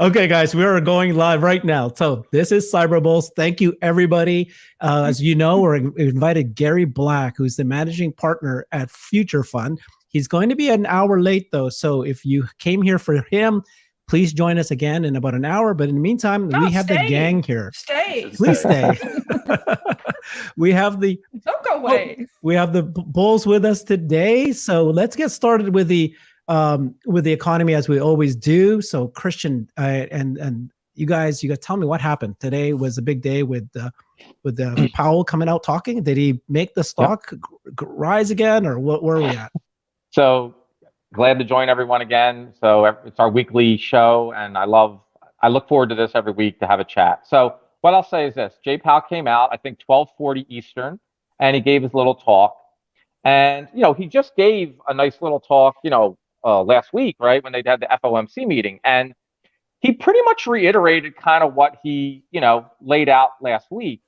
Okay, guys, we are going live right now. So this is CyberBulls. Thank you, everybody. As you know, we invited Gary Black, who's the managing partner at Future Fund. He's going to be an hour late, though. So if you came here for him, please join us again in about an hour. But in the meantime, we have the gang here. Please stay. We have the don't go away. We have the bulls with us today. So let's get started with the economy as we always do. So Christian and you guys tell me what happened. Today was a big day with Powell coming out talking. Did he make the stock rise again, or where are we at? So glad to join everyone again. So it's our weekly show, and I look forward to this every week to have a chat. So what I'll say is this: Jay Powell came out, I think 12:40 Eastern, and he gave his little talk. And he just gave a nice little talk, last week, right, when they had the FOMC meeting, and he pretty much reiterated kind of what he laid out last week.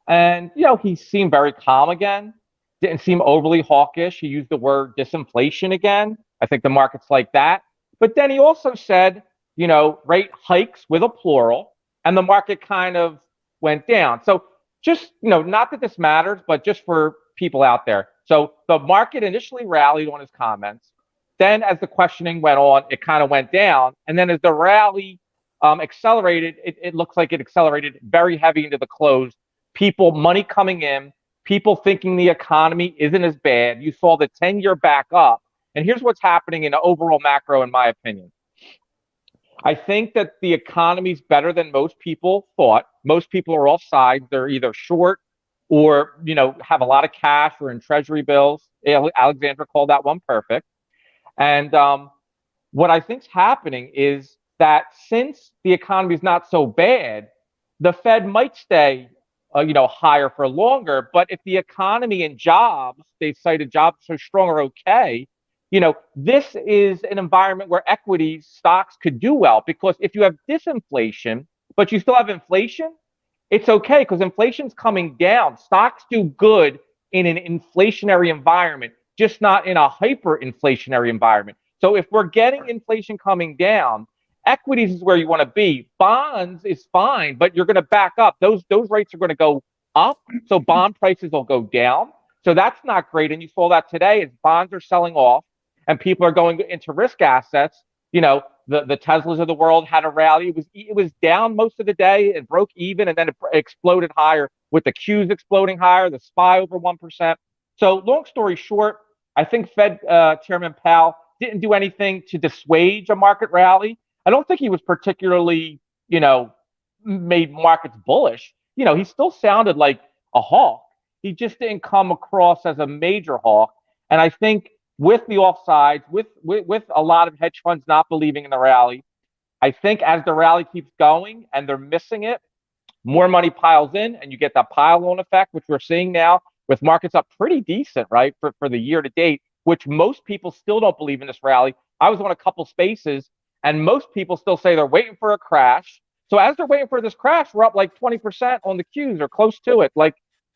And he seemed very calm again. Didn't seem overly hawkish. He used the word disinflation again. I think the market's like that. But then he also said, rate hikes with a plural, and the market kind of went down. So just, not that this matters, but just for people out there. So the market initially rallied on his comments. Then as the questioning went on, it kind of went down. And then as the rally accelerated, it looks like it accelerated very heavy into the close. Money coming in, people thinking the economy isn't as bad. You saw the 10-year back up. And here's what's happening in the overall macro, in my opinion. I think that the economy's better than most people thought. Most people are all sides. They're either short or, have a lot of cash or in treasury bills. Alexandra called that one perfect. And what I think's happening is that since the economy is not so bad, the Fed might stay higher for longer. But if the economy and jobs, they cited jobs so strong are okay, this is an environment where equities, stocks could do well, because if you have disinflation, but you still have inflation, it's okay because inflation's coming down. Stocks do good in an inflationary environment, just not in a hyperinflationary environment. So if we're getting inflation coming down, equities is where you want to be. Bonds is fine, but you're going to back up. Those rates are going to go up, so bond prices will go down. So that's not great. And you saw that today as bonds are selling off and people are going into risk assets. The Teslas of the world had a rally. It was down most of the day. It broke even, and then it exploded higher with the Qs exploding higher, the SPY over 1%. So long story short, I think Fed Chairman Powell didn't do anything to dissuade a market rally. I don't think he was particularly, made markets bullish. He still sounded like a hawk. He just didn't come across as a major hawk. And I think with the offsides, with a lot of hedge funds not believing in the rally, I think as the rally keeps going and they're missing it, more money piles in and you get that pile-on effect, which we're seeing now with markets up pretty decent, right, for the year to date, which most people still don't believe in this rally. I was on a couple spaces, and most people still say they're waiting for a crash. So as they're waiting for this crash, we're up like 20% on the Qs or close to it.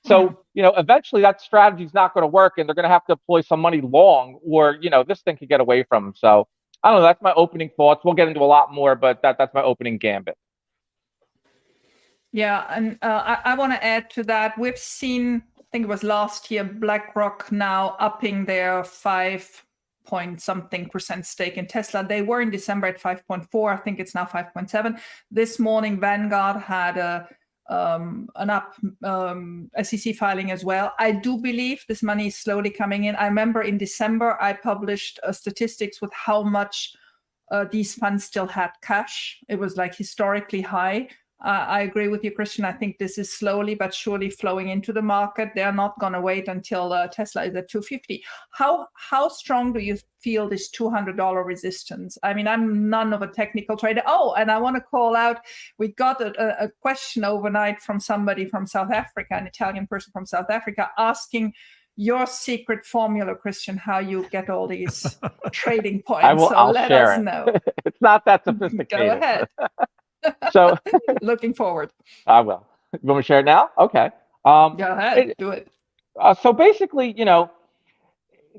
So, eventually that strategy is not going to work, and they're going to have to deploy some money long, or, this thing could get away from them. So I don't know. That's my opening thoughts. We'll get into a lot more, but that's my opening gambit. Yeah, and I want to add to that. We've seen, I think it was last year, BlackRock now upping their 5-point-something% stake in Tesla. They were in December at 5.4. I think it's now 5.7. This morning, Vanguard had an up SEC filing as well. I do believe this money is slowly coming in. I remember in December, I published statistics with how much these funds still had cash. It was like historically high. I agree with you, Christian. I think this is slowly but surely flowing into the market. They're not going to wait until Tesla is at 250. How strong do you feel this $200 resistance? I mean, I'm none of a technical trader. Oh, and I want to call out, we got a question overnight from somebody from South Africa, an Italian person from South Africa, asking your secret formula, Christian, how you get all these trading points. I'll let share us it. know. It's not that sophisticated. Go ahead. So looking forward. I will. You want me to share it now? Okay. Go ahead. Do it. So basically,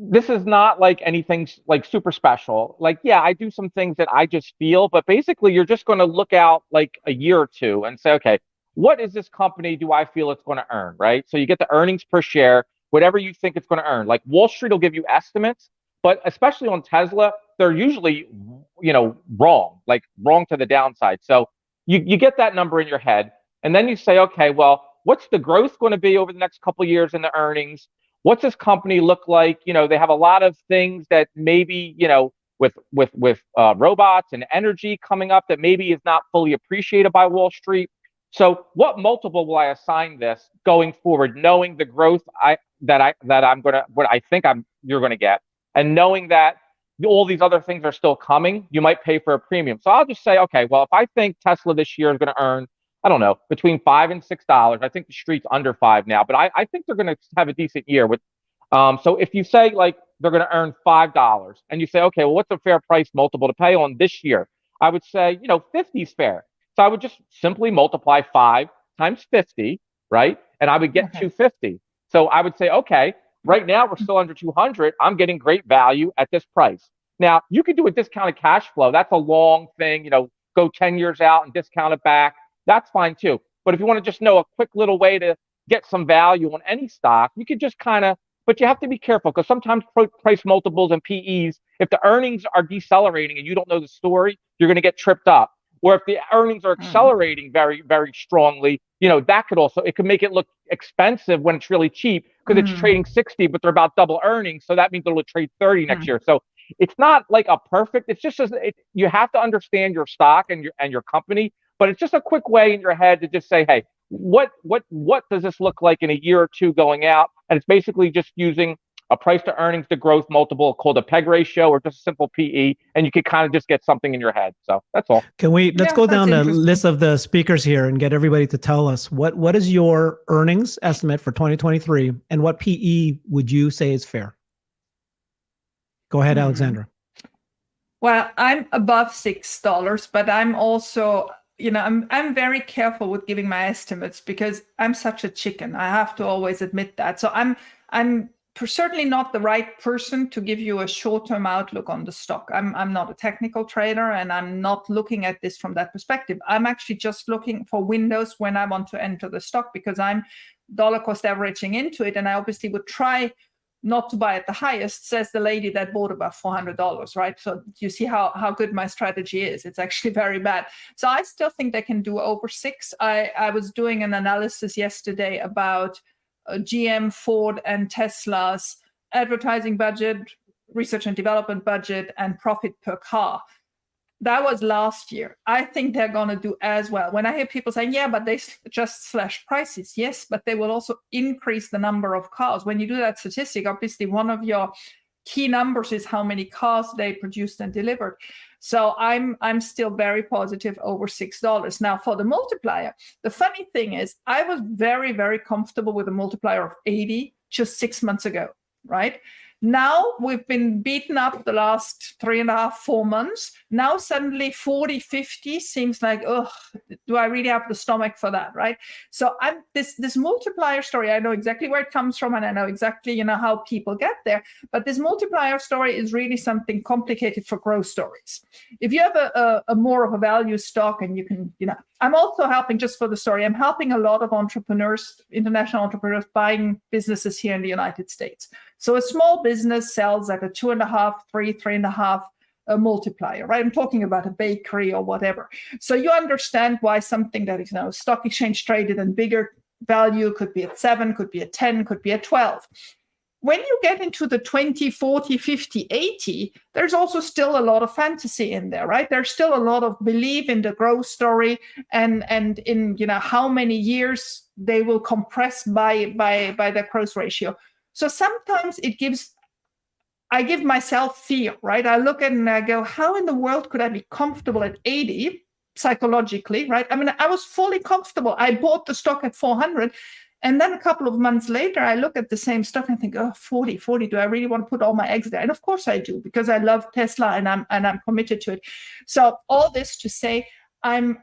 this is not like anything like super special. Like, yeah, I do some things that I just feel, but basically you're just going to look out like a year or two and say, okay, what is this company do I feel it's going to earn, right? So you get the earnings per share, whatever you think it's going to earn. Like Wall Street will give you estimates, but especially on Tesla, they're usually, wrong, like wrong to the downside. So you get that number in your head, and then you say, okay, well, what's the growth going to be over the next couple of years in the earnings? What's this company look like? They have a lot of things that maybe, with robots and energy coming up that maybe is not fully appreciated by Wall Street. So what multiple will I assign this going forward, knowing the growth you're gonna get, and knowing that all these other things are still coming, you might pay for a premium. So I'll just say, okay, well, if I think Tesla this year is going to earn, I don't know, between $5 and $6. I think the street's under $5 now, but I think they're going to have a decent year with. So if you say like they're going to earn $5, and you say, okay, well, what's a fair price multiple to pay on this year? I would say, 50 is fair. So I would just simply multiply 5 times 50, right? And I would get 250. So I would say, okay, right now we're still under 200. I'm getting great value at this price. Now you could do a discounted cash flow. That's a long thing. Go 10 years out and discount it back. That's fine too. But if you want to just know a quick little way to get some value on any stock, you could just but you have to be careful because sometimes price multiples and PEs, if the earnings are decelerating and you don't know the story, you're going to get tripped up. Or if the earnings are accelerating very, very strongly, that it could make it look expensive when it's really cheap because it's trading 60, but they're about double earnings. So that means it'll trade 30 next year. So it's not like a perfect, it's just, you have to understand your stock and your company, but it's just a quick way in your head to just say, hey, what does this look like in a year or two going out? And it's basically just using a price to earnings to growth multiple called a PEG ratio or just a simple PE, and you can kind of just get something in your head. So that's all. Let's go down the list of the speakers here and get everybody to tell us what is your earnings estimate for 2023 and what PE would you say is fair? Go ahead, Alexandra. Well, I'm above $6, but I'm also, I'm very careful with giving my estimates because I'm such a chicken. I have to always admit that. So I'm certainly not the right person to give you a short-term outlook on the stock. I'm not a technical trader, and I'm not looking at this from that perspective. I'm actually just looking for windows when I want to enter the stock because I'm dollar cost averaging into it, and I obviously would try not to buy at the highest, says the lady that bought about $400, right? So you see how good my strategy is. It's actually very bad. So I still think they can do over 6. I was doing an analysis yesterday about GM, Ford, and Tesla's advertising budget, research and development budget, and profit per car. That was last year. I think they're going to do as well. When I hear people saying, yeah, but they just slashed prices. Yes, but they will also increase the number of cars. When you do that statistic, obviously one of your key numbers is how many cars they produced and delivered. So I'm still very positive over $6. Now for the multiplier, the funny thing is I was very, very comfortable with a multiplier of 80 just 6 months ago, right? Now we've been beaten up the last 3.5, 4 months. Now suddenly 40, 50 seems like, do I really have the stomach for that, right? So this multiplier story, I know exactly where it comes from, and I know exactly, how people get there. But this multiplier story is really something complicated for growth stories. If you have a more of a value stock, and you can, I'm also helping, just for the story, I'm helping a lot of entrepreneurs, international entrepreneurs, buying businesses here in the United States. So a small business sells at a 2.5, 3.5 multiplier, right? I'm talking about a bakery or whatever. So you understand why something that is now stock exchange traded and bigger value could be at 7, could be at 10, could be at 12. When you get into the 20, 40, 50, 80, there's also still a lot of fantasy in there, right? There's still a lot of belief in the growth story and in how many years they will compress by the growth ratio. So sometimes I give myself fear, right? I look at it and I go, how in the world could I be comfortable at 80 psychologically, right? I mean, I was fully comfortable. I bought the stock at 400. And then a couple of months later, I look at the same stock and think, 40, do I really want to put all my eggs there? And of course I do, because I love Tesla and I'm committed to it. So all this to say, I'm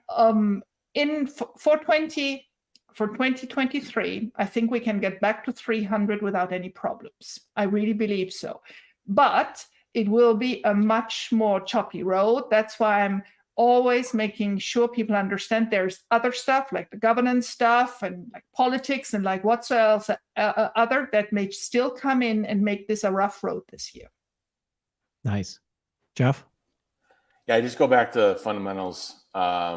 in for for 2023, I think we can get back to 300 without any problems. I really believe so. But it will be a much more choppy road. That's why I'm always making sure people understand there's other stuff like the governance stuff and like politics and like what's else other that may still come in and make this a rough road this year. Nice. Jeff? Yeah, I just go back to fundamentals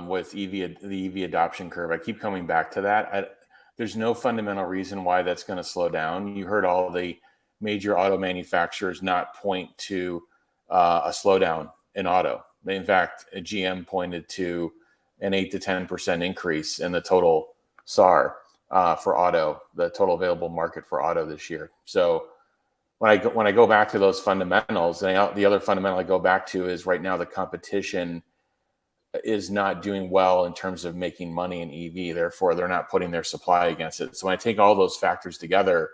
with the EV adoption curve. I keep coming back to that. There's no fundamental reason why that's going to slow down. You heard all the major auto manufacturers not point to a slowdown in auto. In fact, GM pointed to an 8 to 10% increase in the total SAR for auto, the total available market for auto this year. So when I go back to those fundamentals, and the other fundamental I go back to is right now the competition is not doing well in terms of making money in EV. Therefore, they're not putting their supply against it. So when I take all those factors together,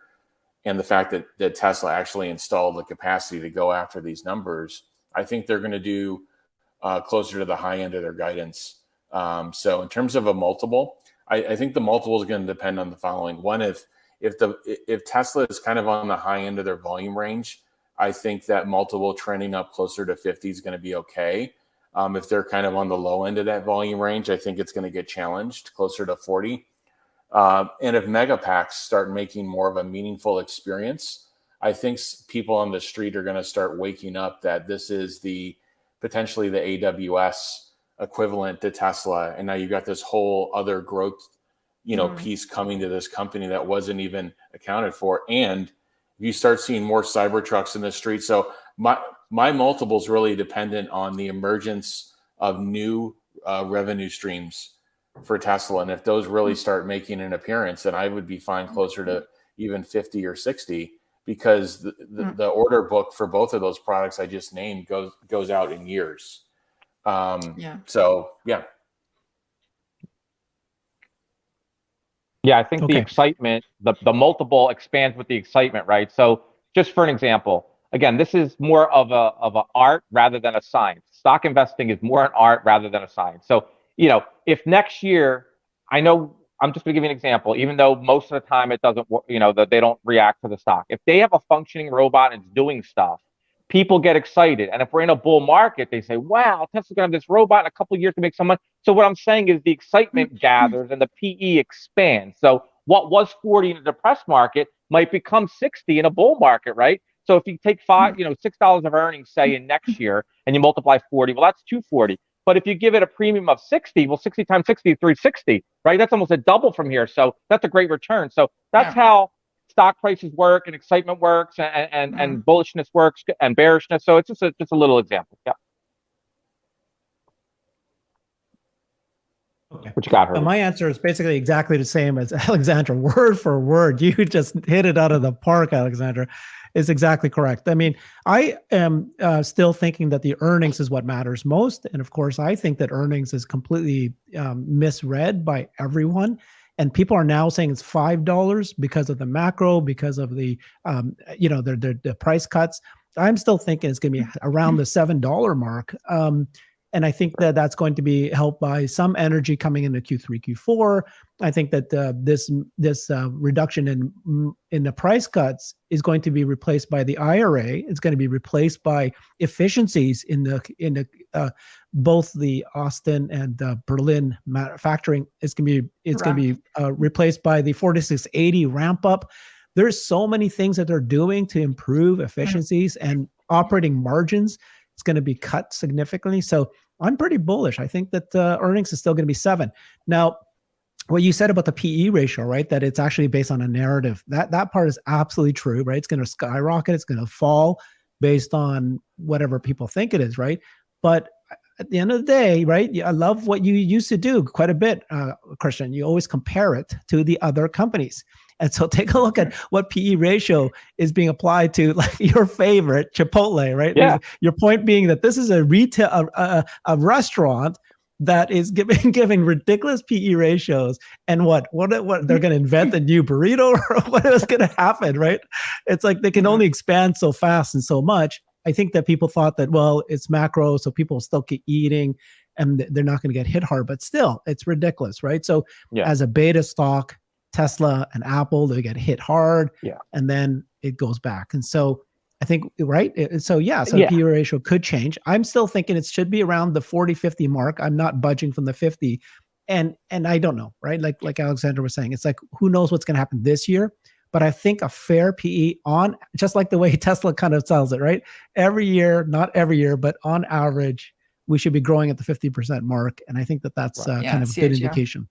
and the fact that Tesla actually installed the capacity to go after these numbers, I think they're going to do closer to the high end of their guidance. So in terms of a multiple, I think the multiple is going to depend on the following. One, if Tesla is kind of on the high end of their volume range, I think that multiple trending up closer to 50 is going to be okay. If they're kind of on the low end of that volume range, I think it's going to get challenged closer to 40. And if mega packs start making more of a meaningful experience, I think people on the street are going to start waking up that this is potentially the AWS equivalent to Tesla. And now you've got this whole other growth, piece coming to this company that wasn't even accounted for. And you start seeing more Cybertrucks in the street. So my multiple is really dependent on the emergence of new revenue streams for Tesla. And if those really start making an appearance, then I would be fine closer to even 50 or 60, because the order book for both of those products I just named goes out in years. So yeah. Yeah, I think the excitement, the multiple expands with the excitement, right? So just for an example, again, this is more of a art rather than a science. Stock investing is more an art rather than a science. So, if next year, I know, I'm just going to give you an example, even though most of the time it doesn't, that they don't react to the stock. If they have a functioning robot and it's doing stuff, people get excited. And if we're in a bull market, they say, wow, Tesla's going to have this robot in a couple of years to make some money. So what I'm saying is the excitement gathers and the PE expands. So what was 40 in a depressed market might become 60 in a bull market, right? So if you take $6 of earnings, say, in next year, and you multiply 40, well, that's 240. But if you give it a premium of 60, well, 60 times 60 is 360, right? That's almost a double from here. So that's a great return. So that's how stock prices work and excitement works and bullishness works and bearishness. So it's just a little example. Yeah. Okay. What you got, Herbert? My answer is basically exactly the same as Alexandra, word for word. You just hit it out of the park, Alexandra. Is exactly correct. I mean, I am still thinking that the earnings is what matters most. And of course, I think that earnings is completely misread by everyone. And people are now saying it's $5 because of the macro, because of the, the price cuts. I'm still thinking it's going to be around the $7 mark. And I think that that's going to be helped by some energy coming into Q3, Q4. I think that this reduction in the price cuts is going to be replaced by the IRA. It's going to be replaced by efficiencies in the both the Austin and Berlin manufacturing. It's going to be replaced by the 4680 ramp up. There's so many things that they're doing to improve efficiencies and operating margins. It's going to be cut significantly. So I'm pretty bullish. I think that earnings is still going to be 7. Now, what you said about the PE ratio, right? That it's actually based on a narrative. That part is absolutely true, right? It's going to skyrocket. It's going to fall based on whatever people think it is, right? But at the end of the day, right? I love what you used to do quite a bit, Christian. You always compare it to the other companies. And so take a look at what PE ratio is being applied to, like your favorite Chipotle, right? Yeah. Your point being that this is a retail, a restaurant that is giving ridiculous PE ratios, and what they're going to invent a new burrito, or what is going to happen, right? It's like they can only expand so fast and so much. I think that people thought that, well, it's macro, so people will still keep eating. and they're not going to get hit hard, but still it's ridiculous, right? So Yeah. as a beta stock, Tesla and Apple, they get hit hard, and then it goes back. And so I think, right? So the PE ratio could change. I'm still thinking it should be around the 40-50 mark. I'm not budging from the 50. And I don't know, right? Like Alexander was saying, it's like, who knows what's going to happen this year? But I think a fair PE on, just like the way Tesla kind of sells it, right? Every year, not every year, but on average, we should be growing at the 50% mark. And I think that's kind of a good indication.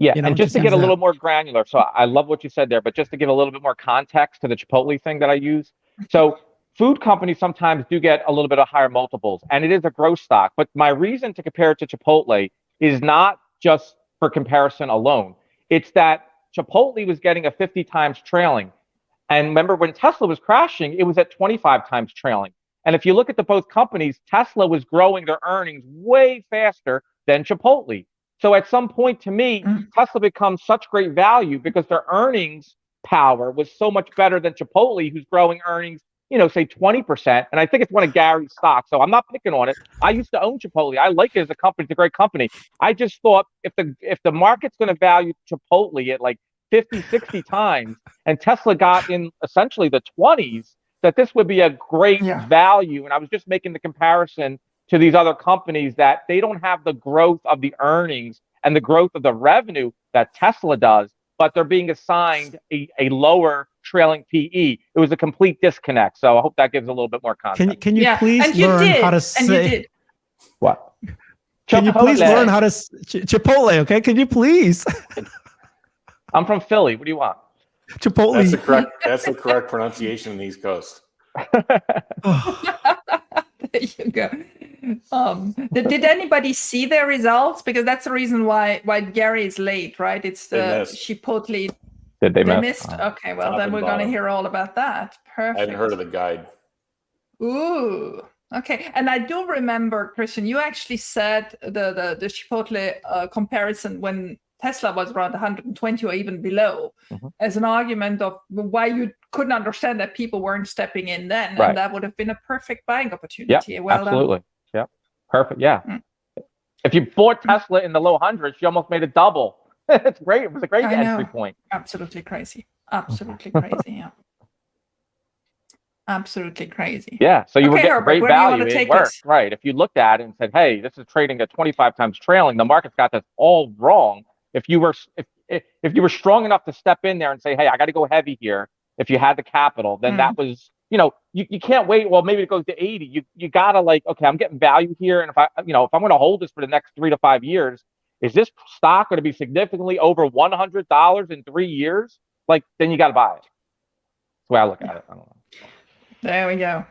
Yeah, and just to get a little more granular, so I love what you said there, but just to give a little bit more context to the Chipotle thing that I use. So food companies sometimes do get a little bit of higher multiples, and it is a growth stock. But my reason to compare it to Chipotle is not just for comparison alone. It's that Chipotle was getting a 50 times trailing. And remember, when Tesla was crashing, it was at 25 times trailing. And if you look at the both companies, Tesla was growing their earnings way faster than Chipotle. So at some point, to me, Tesla becomes such great value because their earnings power was so much better than Chipotle, who's growing earnings, say 20%. And I think it's one of Gary's stocks. So I'm not picking on it. I used to own Chipotle. I like it as a company. It's a great company. I just thought if the market's going to value Chipotle at like 50, 60 times, and Tesla got in essentially the 20s, that this would be a great value. And I was just making the comparison to these other companies that they don't have the growth of the earnings and the growth of the revenue that Tesla does, but they're being assigned a lower trailing PE. It was a complete disconnect. So I hope that gives a little bit more context. Can you please learn how to say what? Can you please learn how to Chipotle? Okay, can you please? I'm from Philly. What do you want? Chipotle. That's the correct pronunciation in the East Coast. There you go. Did anybody see their results? Because that's the reason why Gary is late, right? It's the Chipotle. Did they missed? Okay, well then we're going to hear all about that. Perfect. I hadn't heard of the guide. Ooh. Okay, and I do remember, Christian, you actually said the Chipotle comparison when Tesla was around 120 or even below, as an argument of why you couldn't understand that people weren't stepping in then, and that would have been a perfect buying opportunity. Yeah, well absolutely. Yeah, perfect. Yeah. If you bought Tesla in the low hundreds, you almost made a double. It's great. It was a great entry point. Absolutely crazy. Absolutely crazy. Yeah. Absolutely crazy. Yeah. So you were getting great value. It worked, right? If you looked at it and said, "Hey, this is trading at 25 times trailing," the market's got this all wrong. If you were strong enough to step in there and say, "Hey, I got to go heavy here," if you had the capital, then that was, you can't wait. Well, maybe it goes to 80. You gotta okay, I'm getting value here, and if I'm going to hold this for the next 3 to 5 years, is this stock going to be significantly over $100 in 3 years? Then you got to buy it. That's the way I look at it. I don't know. There we go.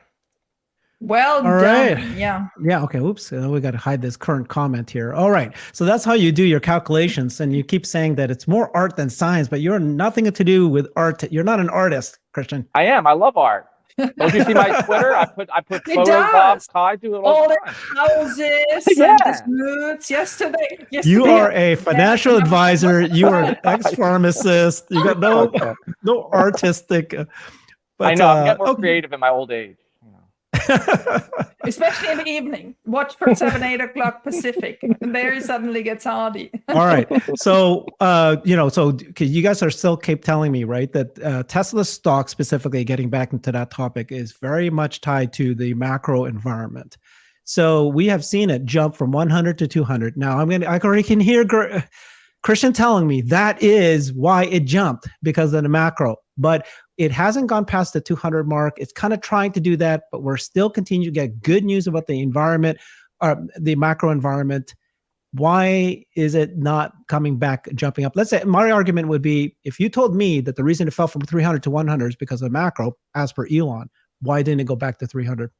Well all done. Right. Yeah. Okay. Oops. We got to hide this current comment here. All right. So that's how you do your calculations. And you keep saying that it's more art than science, but you're nothing to do with art. You're not an artist, Christian. I am. I love art. Don't you see my Twitter? I put photos up. I do it all the time. Houses and his moods. Yesterday. You are a financial advisor. You are an ex-pharmacist. You got no artistic. But, I know. I'm getting more creative in my old age. Especially in the evening. Watch for 7-8 o'clock Pacific, and there he suddenly gets hardy. All right. So so you guys are still keep telling me, right, that Tesla stock, specifically getting back into that topic, is very much tied to the macro environment. So we have seen it jump from 100 to 200. Now I already can hear Christian telling me that is why it jumped, because of the macro, but it hasn't gone past the 200 mark. It's kind of trying to do that, but we're still continuing to get good news about the environment, the macro environment. Why is it not coming back, jumping up? Let's say my argument would be, if you told me that the reason it fell from 300 to 100 is because of macro, as per Elon, why didn't it go back to 300?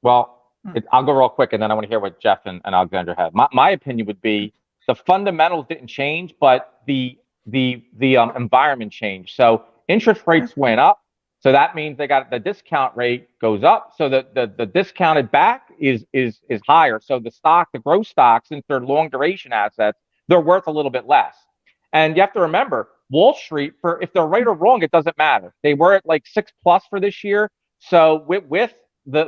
Well, I'll go real quick, and then I want to hear what Jeff and Alexander have. My opinion would be the fundamentals didn't change, but the environment changed. So interest rates went up, so that means they got the discount rate goes up, so the discounted back is higher. So the growth stocks, since they're long duration assets, they're worth a little bit less. And you have to remember, Wall Street, if they're right or wrong, it doesn't matter. They were at like 6+ for this year. So with the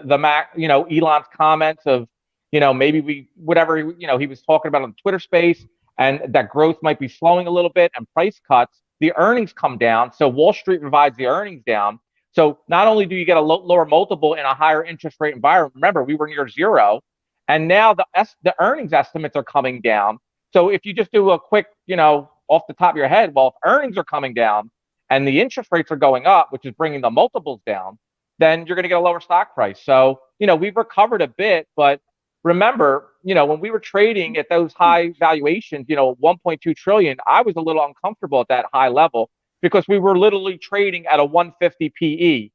Elon's comments of maybe whatever, he was talking about on the Twitter space, and that growth might be slowing a little bit and price cuts, the earnings come down. So Wall Street revises the earnings down. So not only do you get a lower multiple in a higher interest rate environment, remember, we were near zero, and now the earnings estimates are coming down. So if you just do a quick, off the top of your head, well, if earnings are coming down and the interest rates are going up, which is bringing the multiples down, then you're going to get a lower stock price. So, we've recovered a bit, but remember, when we were trading at those high valuations, 1.2 trillion, I was a little uncomfortable at that high level because we were literally trading at a 150 PE,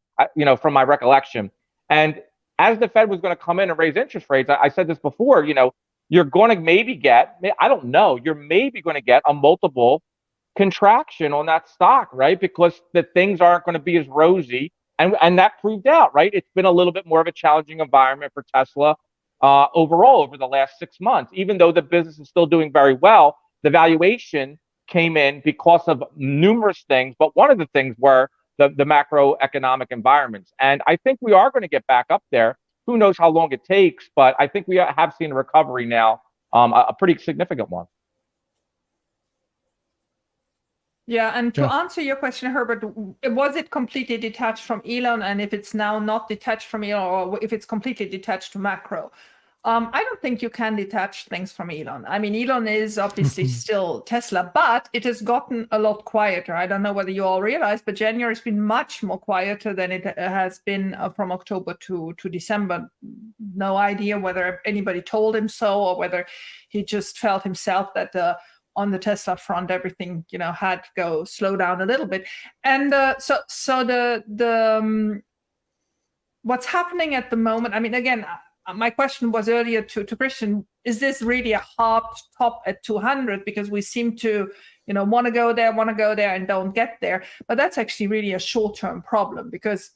from my recollection. And as the Fed was going to come in and raise interest rates, I said this before, you're going to maybe get, I don't know, you're maybe going to get a multiple contraction on that stock, right? Because the things aren't going to be as rosy. And that proved out, right? It's been a little bit more of a challenging environment for Tesla overall over the last 6 months. Even though the business is still doing very well, the valuation came in because of numerous things. But one of the things were the macroeconomic environments. And I think we are going to get back up there. Who knows how long it takes, but I think we have seen a recovery now, a pretty significant one. Yeah, and to answer your question, Herbert, was it completely detached from Elon? And if it's now not detached from Elon, or if it's completely detached to macro? I don't think you can detach things from Elon. I mean, Elon is obviously still Tesla, but it has gotten a lot quieter. I don't know whether you all realize, but January has been much more quieter than it has been from October to December. No idea whether anybody told him so or whether he just felt himself that on the Tesla front, everything, had to go slow down a little bit. And so the what's happening at the moment, I mean, again, my question was earlier to Christian, is this really a hard top at 200? Because we seem to, want to go there and don't get there. But that's actually really a short-term problem, because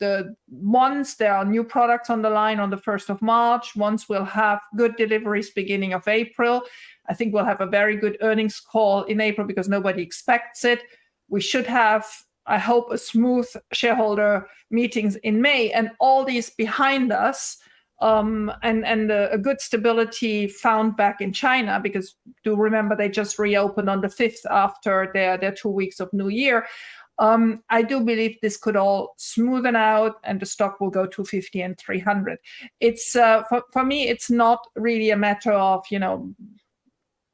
once there are new products on the line on the 1st of March, once we'll have good deliveries beginning of April, I think we'll have a very good earnings call in April because nobody expects it. We should have, I hope, a smooth shareholder meetings in May, and all these behind us, and a good stability found back in China, because do remember they just reopened on the 5th after their 2 weeks of New Year. I do believe this could all smoothen out and the stock will go 250 and 300. It's for me, it's not really a matter of,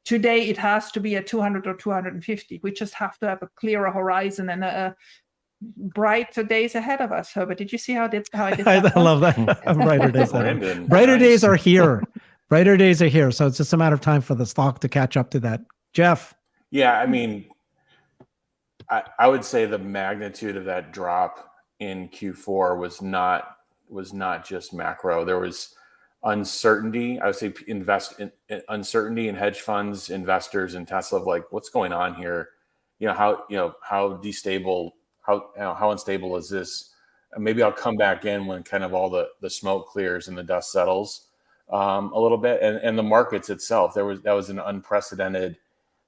today it has to be at 200 or 250. We just have to have a clearer horizon and brighter days ahead of us. Herbert, did you see how I did that? I love that. Brighter days ahead. Brighter days are here. Brighter days are here. So it's just a matter of time for the stock to catch up to that. Jeff? Yeah, I mean, I would say the magnitude of that drop in Q4 was not just macro. There was uncertainty. I would say uncertainty in hedge funds, investors, and Tesla of like, what's going on here? How unstable is this? And maybe I'll come back in when kind of all the smoke clears and the dust settles a little bit. And the markets itself, that was an unprecedented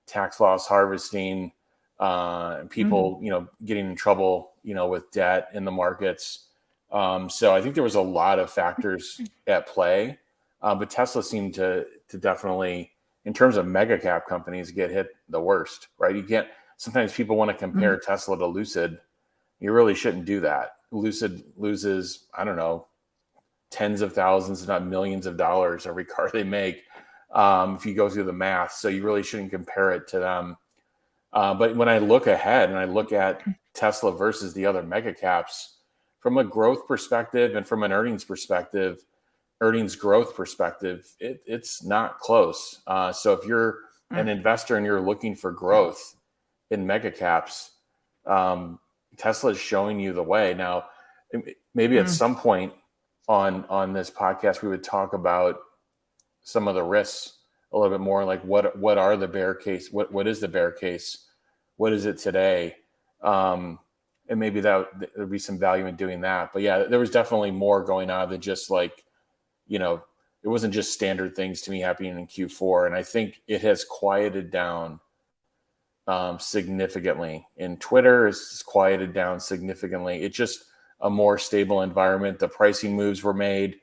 tax loss harvesting, and people, getting in trouble, with debt in the markets. So I think there was a lot of factors at play, but Tesla seemed to definitely, in terms of mega cap companies, get hit the worst, right? You can't. Sometimes people want to compare Tesla to Lucid. You really shouldn't do that. Lucid loses, I don't know, tens of thousands, if not millions of dollars every car they make, if you go through the math. So you really shouldn't compare it to them. But when I look ahead and I look at Tesla versus the other mega caps, from a growth perspective and from an earnings growth perspective, it's not close. So if you're an investor and you're looking for growth in mega caps, Tesla is showing you the way. Now, maybe at some point on this podcast, we would talk about some of the risks a little bit more, like what are the bear case? What is the bear case? What is it today? And maybe there'd be some value in doing that. But yeah, there was definitely more going on than just like, it wasn't just standard things to me happening in Q4. And I think it has quieted down significantly. And Twitter is quieted down significantly. It's just a more stable environment. The pricing moves were made.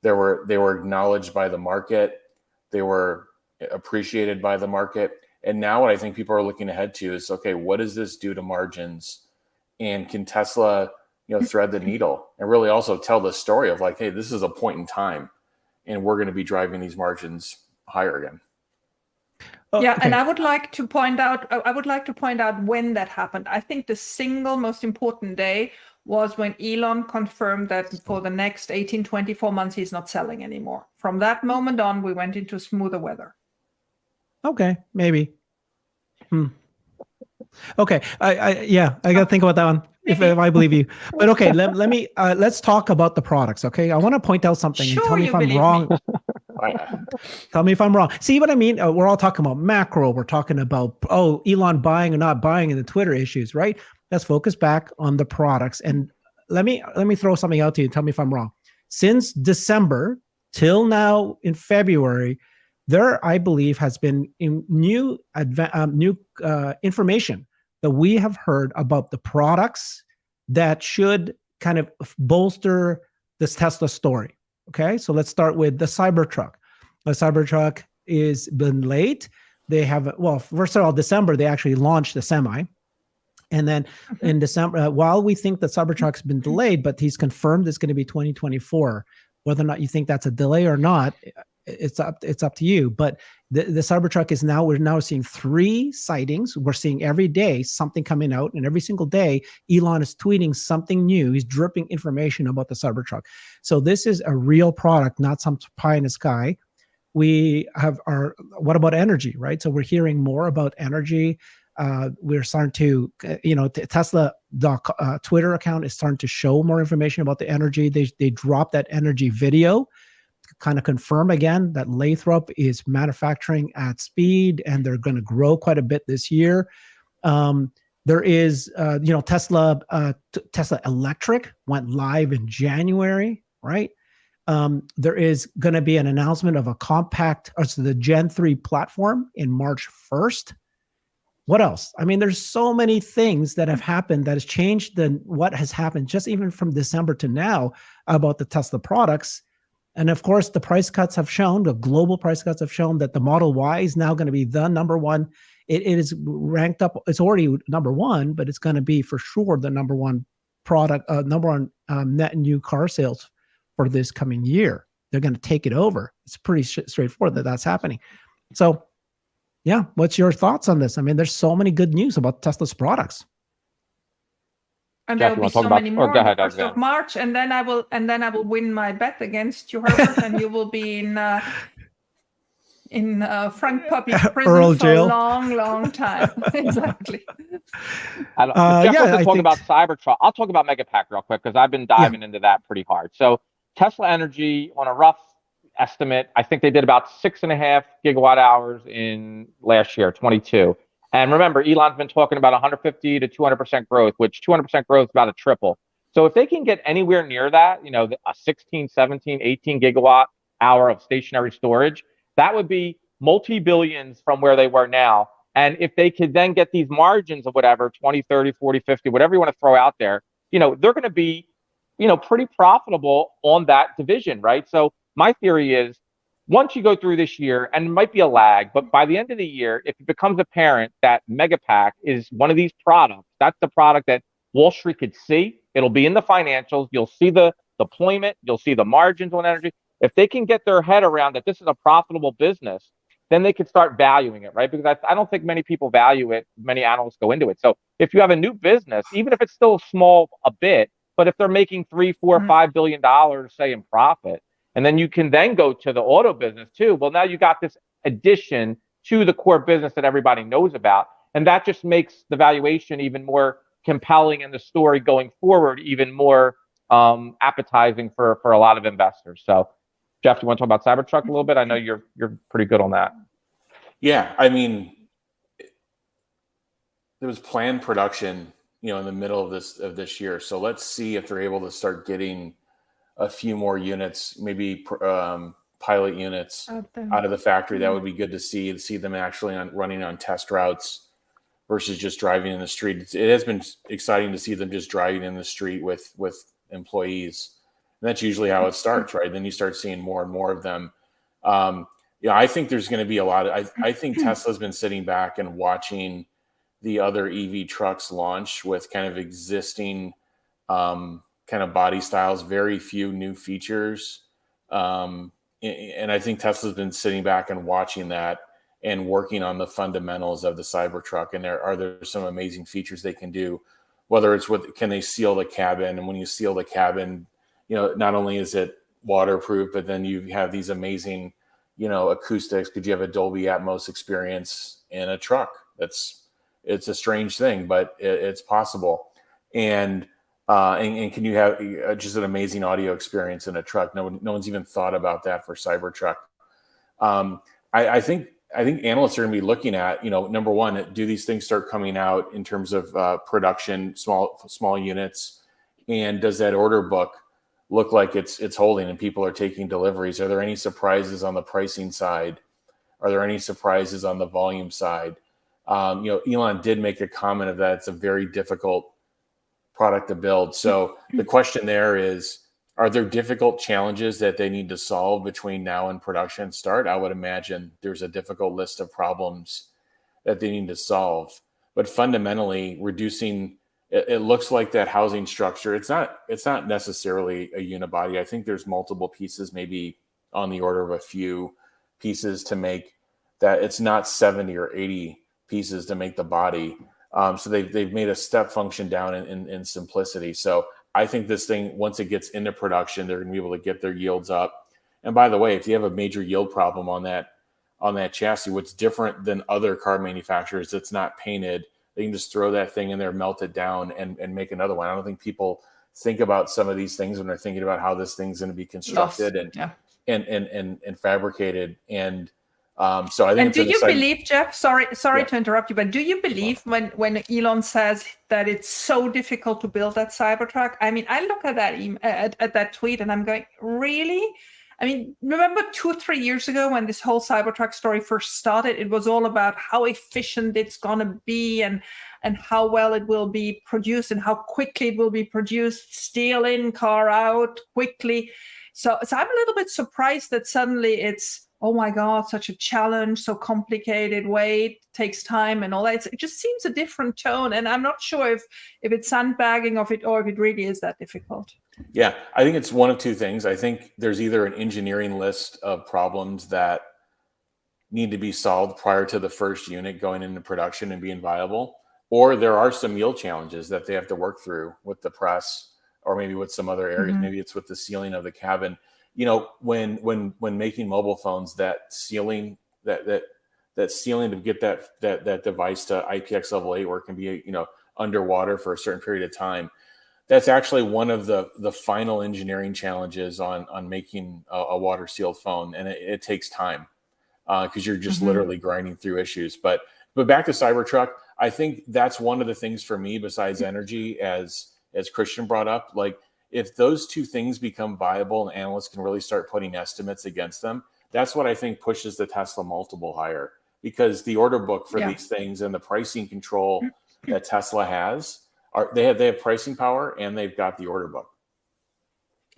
They were acknowledged by the market. They were appreciated by the market. And now what I think people are looking ahead to is, okay, what does this do to margins? And can Tesla, thread the needle and really also tell the story of like, hey, this is a point in time and we're going to be driving these margins higher again. Yeah, Okay. and I would like to point out when that happened. I think the single most important day was when Elon confirmed that for the next 18, 24 months, he's not selling anymore. From that moment on, we went into smoother weather. Okay, maybe. Okay, I got to think about that one if I believe you. But okay, let me let's talk about the products. Okay, I want to point out something and tell me if I'm wrong. Tell me if I'm wrong. See what I mean? We're all talking about macro. We're talking about Elon buying or not buying and the Twitter issues, right? Let's focus back on the products. And let me throw something out to you and tell me if I'm wrong. Since December till now in February, there, I believe, has been new information that we have heard about the products that should kind of bolster this Tesla story. Okay, so let's start with the Cybertruck. The Cybertruck is been late. They have, well, first of all, December, they actually launched the Semi. And then in December, while we think that Cybertruck's been delayed, but he's confirmed it's going to be 2024. Whether or not you think that's a delay or not, it's up to you. But the Cybertruck is now, we're now seeing 3 sightings. We're seeing every day something coming out, and every single day Elon is tweeting something new. He's dripping information about the Cybertruck. So this is a real product, not some pie in the sky. We have what about energy, right? So we're hearing more about energy. We're starting to, Tesla Twitter account is starting to show more information about the energy. They dropped that energy video, kind of confirm again that Lathrop is manufacturing at speed and they're going to grow quite a bit this year. There is, Tesla Electric went live in January, right? There is going to be an announcement of a the Gen 3 platform in March 1st. What else? I mean, there's so many things that have happened that has changed what has happened just even from December to now about the Tesla products. And of course, the price cuts have shown, the global price cuts have shown that the Model Y is now going to be the number one. It is ranked up. It's already number one, but it's going to be for sure the number one product, number one net new car sales for this coming year. They're going to take it over. It's pretty straightforward that that's happening. So, yeah, what's your thoughts on this? I mean, there's so many good news about Tesla's products. And there will be so many more on the 1st of March, and then I will win my bet against you, Herbert, and you will be in Frank Puppy prison for a long, long time. Exactly. Jeff wants to talk about Cybertruck. I'll talk about Megapack real quick because I've been diving into that pretty hard. So Tesla Energy, on a rough estimate, I think they did about 6.5 gigawatt hours in last year, 22. And remember, Elon's been talking about 150 to 200% growth, which 200% growth is about a triple. So if they can get anywhere near that, a 16, 17, 18 gigawatt hour of stationary storage, that would be multi-billions from where they were now. And if they could then get these margins of whatever, 20, 30, 40, 50, whatever you want to throw out there, they're going to be, pretty profitable on that division, right? So my theory is, once you go through this year, and it might be a lag, but by the end of the year, if it becomes apparent that Megapack is one of these products, that's the product that Wall Street could see. It'll be in the financials. You'll see the deployment. You'll see the margins on energy. If they can get their head around that this is a profitable business, then they could start valuing it, right? Because I don't think many people value it. Many analysts go into it. So if you have a new business, even if it's still small a bit, but if they're making $3, $4, $5 billion, say, in profit, and then you can then go to the auto business too. Well, now you got this addition to the core business that everybody knows about. And that just makes the valuation even more compelling and the story going forward even more appetizing for a lot of investors. So, Jeff, do you want to talk about Cybertruck a little bit? I know you're pretty good on that. Yeah, I mean, there was planned production, in the middle of this year. So let's see if they're able to start getting a few more units, maybe pilot units out of the factory. That would be good to see them actually running on test routes versus just driving in the street. It has been exciting to see them just driving in the street with employees And that's usually how it starts, right? Then you start seeing more and more of them. I think there's going to be a lot of, I think Tesla's been sitting back and watching the other EV trucks launch with kind of existing kind of body styles, very few new features. And I think Tesla's been sitting back and watching that and working on the fundamentals of the Cybertruck. And there are some amazing features they can do, whether it's can they seal the cabin? And when you seal the cabin, not only is it waterproof, but then you have these amazing, acoustics. Could you have a Dolby Atmos experience in a truck? It's a strange thing, but it's possible. And can you have just an amazing audio experience in a truck? No one's even thought about that for Cybertruck. I think analysts are going to be looking at, number one, do these things start coming out in terms of production, small units, and does that order book look like it's holding and people are taking deliveries? Are there any surprises on the pricing side? Are there any surprises on the volume side? Elon did make a comment of that. It's a very difficult product to build. So the question there is, are there difficult challenges that they need to solve between now and production start? I would imagine there's a difficult list of problems that they need to solve. But fundamentally, reducing, it looks like that housing structure, it's not necessarily a unibody. I think there's multiple pieces, maybe on the order of a few pieces to make that. It's not 70 or 80 pieces to make the body. So they've made a step function down in simplicity. So I think this thing, once it gets into production, they're going to be able to get their yields up. And by the way, if you have a major yield problem on that chassis, what's different than other car manufacturers that's not painted, they can just throw that thing in there, melt it down, and make another one. I don't think people think about some of these things when they're thinking about how this thing's going to be constructed and fabricated. And so I think. And do you believe, Jeff? Sorry to interrupt you, but do you believe when Elon says that it's so difficult to build that Cybertruck? I mean, I look at that at that tweet and I'm going, really? I mean, remember 2-3 years ago when this whole Cybertruck story first started? It was all about how efficient it's gonna be and how well it will be produced and how quickly it will be produced. Steel in, car out, quickly. So I'm a little bit surprised that suddenly it's, oh my God, such a challenge, so complicated, wait, takes time and all that. It just seems a different tone. And I'm not sure if it's sandbagging of it or if it really is that difficult. Yeah, I think it's one of two things. I think there's either an engineering list of problems that need to be solved prior to the first unit going into production and being viable, or there are some yield challenges that they have to work through with the press or maybe with some other areas. Mm-hmm. Maybe it's with the sealing of the cabin. When making mobile phones, that sealing to get that device to IPX8 where it can be underwater for a certain period of time, that's actually one of the final engineering challenges on making a water sealed phone, and it takes time because you're just literally grinding through issues. But back to Cybertruck, I think that's one of the things for me besides energy, as Christian brought up, like, if those two things become viable and analysts can really start putting estimates against them, that's what I think pushes the Tesla multiple higher, because the order book for these things and the pricing control that Tesla has, they have pricing power and they've got the order book.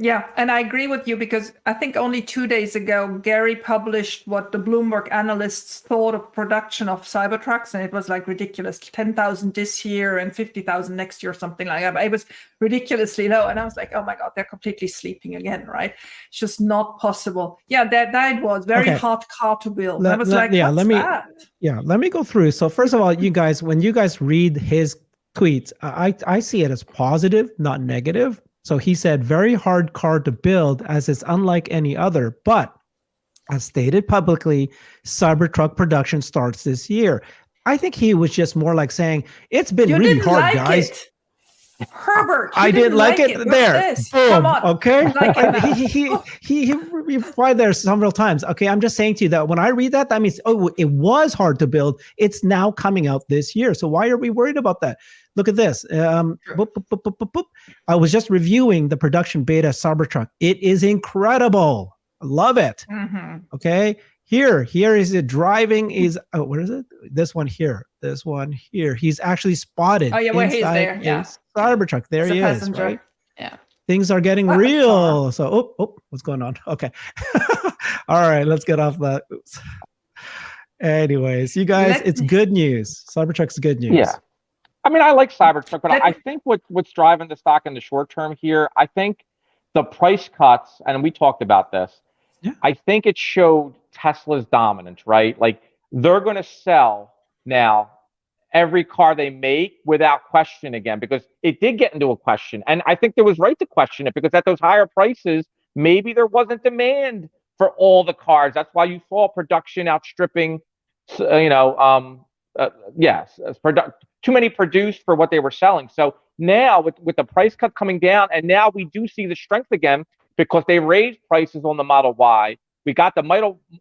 Yeah, and I agree with you, because I think only 2 days ago, Gary published what the Bloomberg analysts thought of production of Cybertrucks, and it was like ridiculous, 10,000 this year and 50,000 next year, something like that. But it was ridiculously low, and I was like, oh my God, they're completely sleeping again, right? It's just not possible. Yeah, that was very hard car to build. I was like, what's that? Let me go through. So first of all, you guys, when you guys read his tweets, I see it as positive, not negative. So he said, very hard car to build as it's unlike any other, but as stated publicly, Cybertruck production starts this year. I think he was just more like saying, it's been really hard, guys. Herbert, I didn't like it there. Boom. Come on. Okay. Like he replied there several times. Okay. I'm just saying to you that when I read that, that means, it was hard to build. It's now coming out this year. So why are we worried about that? Look at this. I was just reviewing the production beta Cybertruck. It is incredible. I love it. Mm-hmm. Okay. Here is it. Driving is, what is it? This one here. He's actually spotted. Oh yeah, where he's there. Yeah. Cybertruck. There he is. Right? Yeah. things are getting real. So, what's going on? Okay. All right, let's get off that. Oops. Anyways, you guys, it's good news. Cybertruck's good news. Yeah. I mean, I like Cybertruck, but I think what's driving the stock in the short term here, I think the price cuts, and we talked about this, I think it showed Tesla's dominance, right? Like, they're going to sell now every car they make without question again, because it did get into a question. And I think there was right to question it, because at those higher prices, maybe there wasn't demand for all the cars. That's why you saw production outstripping, too many produced for what they were selling. So now with the price cut coming down, and now we do see the strength again, because they raised prices on the Model Y. We got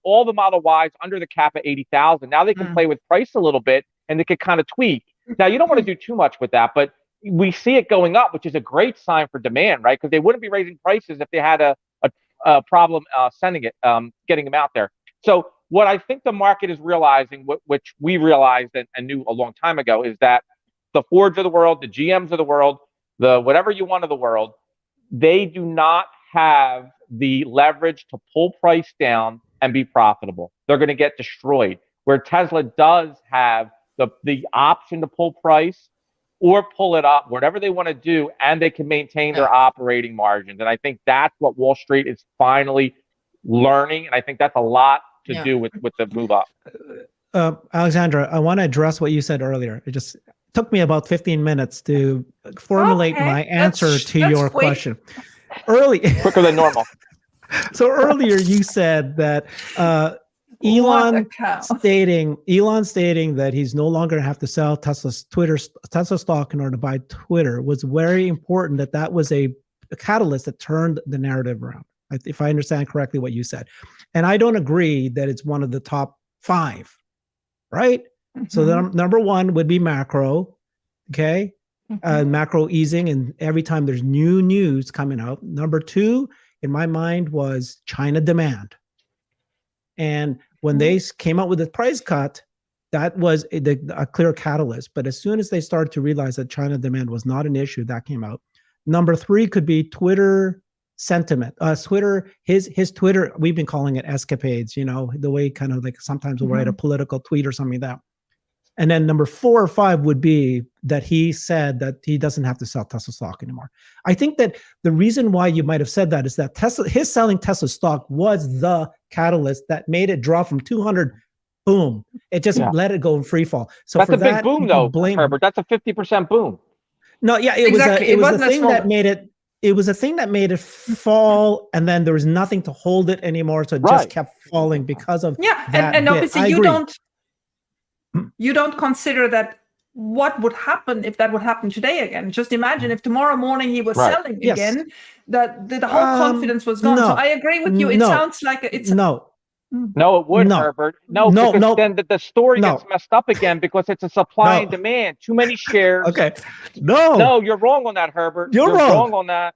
all the Model Ys under the cap at 80,000. Now they can play with price a little bit, and they can kind of tweak. Now, you don't want to do too much with that, but we see it going up, which is a great sign for demand, right? Because they wouldn't be raising prices if they had a problem getting them out there. So what I think the market is realizing, which we realized and knew a long time ago, is that the Fords of the world, the GMs of the world, the whatever you want of the world, they do not have the leverage to pull price down and be profitable. They're going to get destroyed. Where Tesla does have the option to pull price or pull it up, whatever they want to do, and they can maintain their operating margins. And I think that's what Wall Street is finally learning. And I think that's a lot to do with the move up. Alexandra, I want to address what you said earlier. It just took me about 15 minutes to formulate my answer to your question. Quicker than normal. So earlier you said that Elon stating that he's no longer going to have to sell Tesla stock in order to buy Twitter was very important. That was a catalyst that turned the narrative around, if I understand correctly what you said. And I don't agree that it's one of the top 5, right? So the number 1 would be macro, okay? Macro easing, and every time there's new news coming out. Number 2, in my mind, was China demand. And when they came out with the price cut, that was a clear catalyst. But as soon as they started to realize that China demand was not an issue, that came out. Number 3 could be Twitter sentiment. Twitter, his Twitter, we've been calling it escapades, the way kind of like sometimes we'll write a political tweet or something like that. And then number 4 or 5 would be that he said that he doesn't have to sell Tesla stock anymore. I think that the reason why you might have said that is that his selling Tesla stock was the catalyst that made it drop from 200, boom. It just let it go in free fall. So that's a big boom, though, Herbert. That's a 50% boom. No, yeah, it was the thing that made it. It was a thing that made it fall, and then there was nothing to hold it anymore, so it just kept falling because of that. And obviously you don't consider that what would happen if that would happen today again. Just imagine if tomorrow morning he was selling again, that the whole confidence was gone. So I agree with you. It sounds like it's No, it would, Herbert. No, then the story gets messed up again because it's a supply and demand. Too many shares. Okay. No, you're wrong on that, Herbert. You're wrong on that.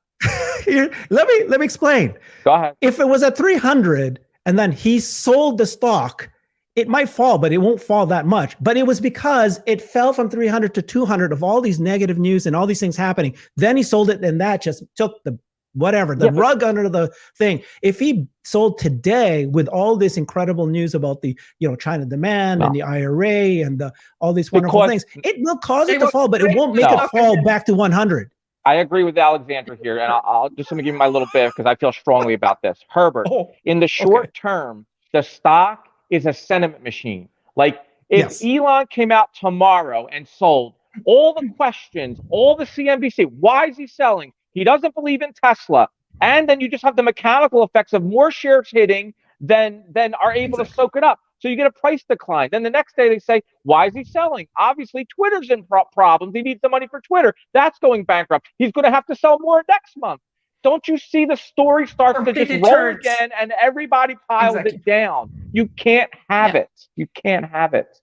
Let me explain. Go ahead. If it was at 300 and then he sold the stock, it might fall, but it won't fall that much. But it was because it fell from 300 to 200 of all these negative news and all these things happening. Then he sold it, and that just took the rug under the thing. If he sold today with all this incredible news about the China demand and the IRA and all these wonderful things, it will cause it to fall, but it won't make it fall back to 100. I agree with Alexandra here, and I'll just let me give you my little bit because I feel strongly about this. Herbert, in the short term, the stock is a sentiment machine. Like if Elon came out tomorrow and sold all the questions, all the CNBC, why is he selling? He doesn't believe in Tesla. And then you just have the mechanical effects of more shares hitting than are able to soak it up. So you get a price decline. Then the next day they say, why is he selling? Obviously, Twitter's in problems. He needs the money for Twitter. That's going bankrupt. He's going to have to sell more next month. Don't you see the story starts to just roll again and everybody piles it down? You can't have it. You can't have it.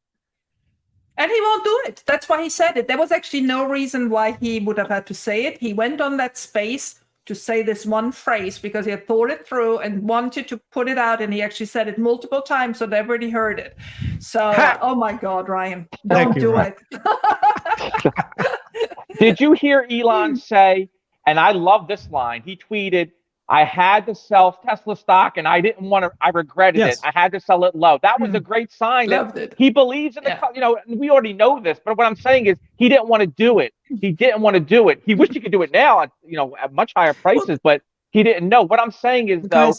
And he won't do it. That's why he said it. There was actually no reason why he would have had to say it. He went on that space to say this one phrase because he had thought it through and wanted to put it out. And he actually said it multiple times so everybody heard it. So, oh my God, Ryan, don't do it. Did you hear Elon say, And I love this line. He tweeted, I had to sell Tesla stock and I didn't want to, I regretted it. I had to sell it low. That was a great sign that he believes in the, we already know this, but what I'm saying is he didn't want to do it. He didn't want to do it. He wished he could do it now at, at much higher prices, but he didn't know. What I'm saying is though,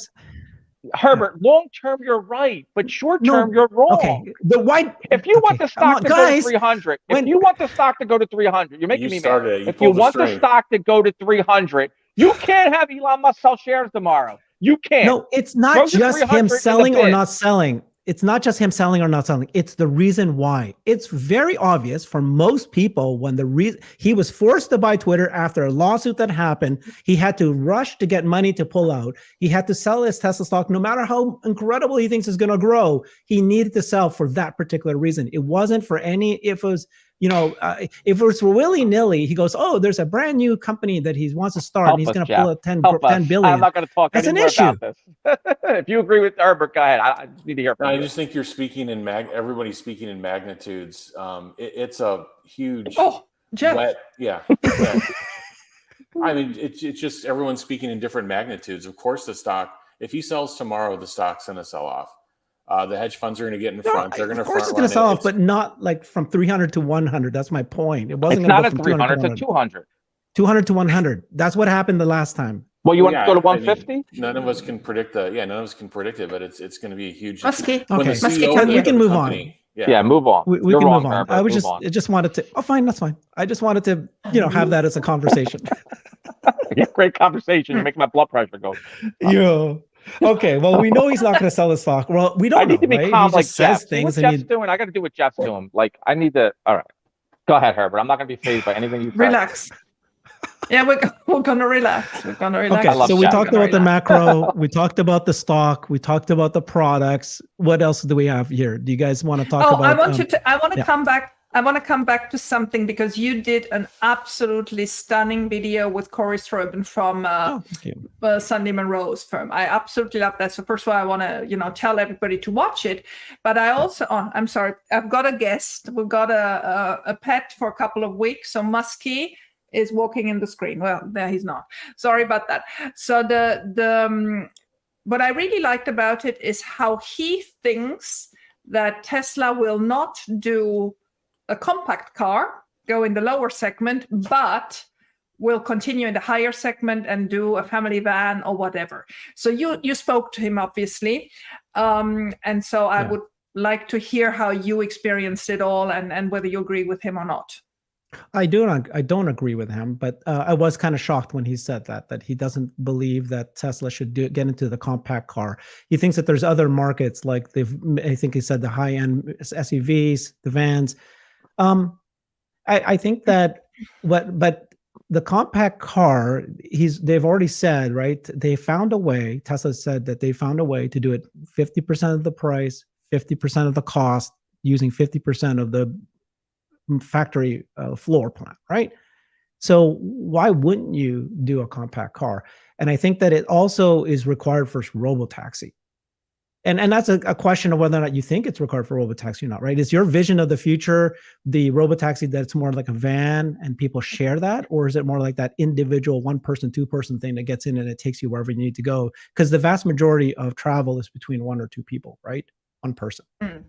Herbert, long-term, you're right, but short-term, you're wrong. Okay. If you want the stock to go to 300, if you want the stock to go to 300, you're making me mad. If you want the stock to go to 300, you can't have Elon Musk sell shares tomorrow. You can't. No, it's not just him selling or not selling. It's not just him selling or not selling. It's the reason why. It's very obvious for most people when he was forced to buy Twitter after a lawsuit that happened. He had to rush to get money to pull out. He had to sell his Tesla stock. No matter how incredible he thinks it's going to grow, he needed to sell for that particular reason. It wasn't for if it was, if it was willy-nilly, he goes, oh, there's a brand new company that he wants to start, and he's going to pull out 10 billion. I'm not going to talk That's anymore an issue. about this. If you agree with Herbert, go ahead. I just need to hear from you. I just think you're speaking in everybody's speaking in magnitudes. It's a huge Jeff. I mean, it's just everyone's speaking in different magnitudes. Of course, the stock, if he sells tomorrow, the stock's going to sell off. The hedge funds are going to get in front. They're going to, of course, it's going to sell off, but not like from 300 to 100. That's my point. It wasn't going to go from 300 to 200. 200 to 100. That's what happened the last time. Well, you want to go to 150? I mean, none of us can predict that. Yeah, none of us can predict it, but it's going to be a huge. Muskie. Okay, we can move on. Yeah, move on. We can move on. Herbert. I just wanted to. Oh, fine, that's fine. I just wanted to, have that as a conversation. Great conversation. You're making my blood pressure go. Yeah. Okay, well, we know he's not going to sell the stock. Well, we don't. I need to be calm like Jeff. Things what Jeff's doing, I got to do what Jeff's doing. Like, I need to. All right, go ahead, Herbert. I'm not going to be fazed by anything you say. Relax. Yeah, we're gonna relax. We're gonna relax. Okay, so we talked about the macro. We talked about the stock. We talked about the products. What else do we have here? Do you guys want to talk about? I want to come back. I want to come back to something because you did an absolutely stunning video with Corey Strobin from Sandy Monroe's firm. I absolutely love that. So first of all, I want to, tell everybody to watch it. But I also, I'm sorry, I've got a guest. We've got a pet for a couple of weeks. So Muskie is walking in the screen. Well, there he's not. Sorry about that. So what I really liked about it is how he thinks that Tesla will not do a compact car, go in the lower segment, but will continue in the higher segment and do a family van or whatever. So you spoke to him, obviously. And so I would like to hear how you experienced it all and whether you agree with him or not. I don't agree with him, but I was kind of shocked when he said that he doesn't believe that Tesla should get into the compact car. He thinks that there's other markets like I think he said the high-end SUVs, the vans. I think that but the compact car, they've already said, right? They found a way. Tesla said that they found a way to do it 50% of the price, 50% of the cost, using 50% of the factory floor plan, right? So why wouldn't you do a compact car? And I think that it also is required for robotaxi. And that's a question of whether or not you think it's required for robotaxi or not, right? Is your vision of the future the robotaxi that's more like a van and people share that? Or is it more like that individual one-person, two-person thing that gets in and it takes you wherever you need to go? Because the vast majority of travel is between one or two people, right? One person. Mm.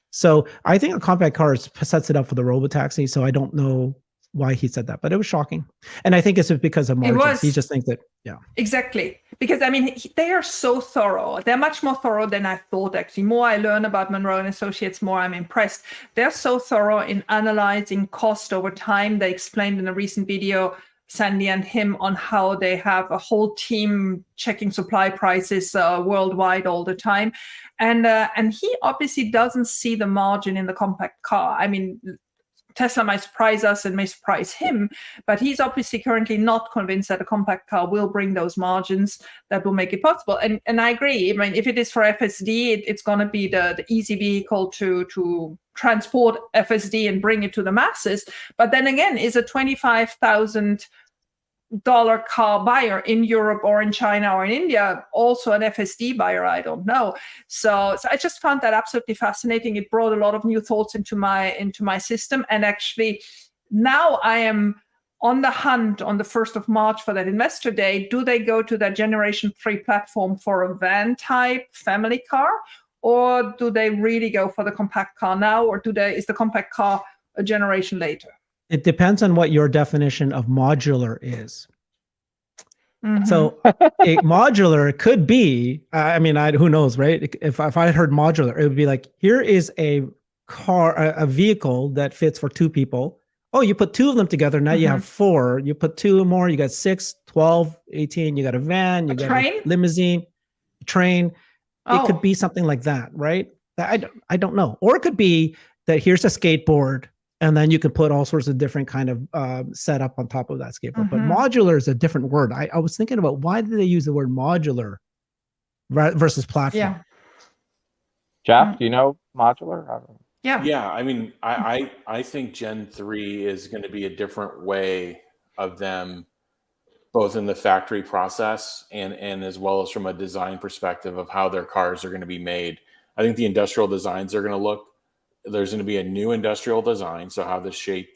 So I think a compact car sets it up for the robotaxi. So I don't know why he said that, but it was shocking. And I think it's because of margins. He just thinks that, Exactly. Because, I mean, they are so thorough. They're much more thorough than I thought, actually. More I learn about Monroe and Associates, more I'm impressed. They're so thorough in analyzing cost over time. They explained in a recent video, Sandy and him, on how they have a whole team checking supply prices worldwide all the time. And he obviously doesn't see the margin in the compact car. I mean, Tesla might surprise us and may surprise him, but he's obviously currently not convinced that a compact car will bring those margins that will make it possible. And I agree. I mean, if it is for FSD, it's going to be the easy vehicle to transport FSD and bring it to the masses. But then again, is a $25,000 car buyer in Europe or in China or in India also an FSD buyer? I don't know. So I just found that absolutely fascinating. It brought a lot of new thoughts into my system. And actually now I am on the hunt on the 1st of March for that investor day, do they go to that Generation 3 platform for a van type family car, or do they really go for the compact car now, or is the compact car a generation later? It depends on what your definition of modular is. Mm-hmm. So a modular could be, I mean, who knows, right? If I heard modular, it would be like, here is a car, a vehicle that fits for 2 people. Oh, you put 2 of them together. Now you have 4. You put 2 more, you got 6, 12, 18. You got a van, you got a limousine, a train. It could be something like that, right? I don't know. Or it could be that here's a skateboard, and then you could put all sorts of different kind of setup on top of that skateboard. But modular is a different word. I was thinking about, why did they use the word modular versus platform? Yeah. Jeff, do you know modular? Yeah. I mean, I think Gen 3 is going to be a different way of them, both in the factory process and as well as from a design perspective of how their cars are going to be made. I think the industrial designs are going to look, there's going to be a new industrial design. So how the shape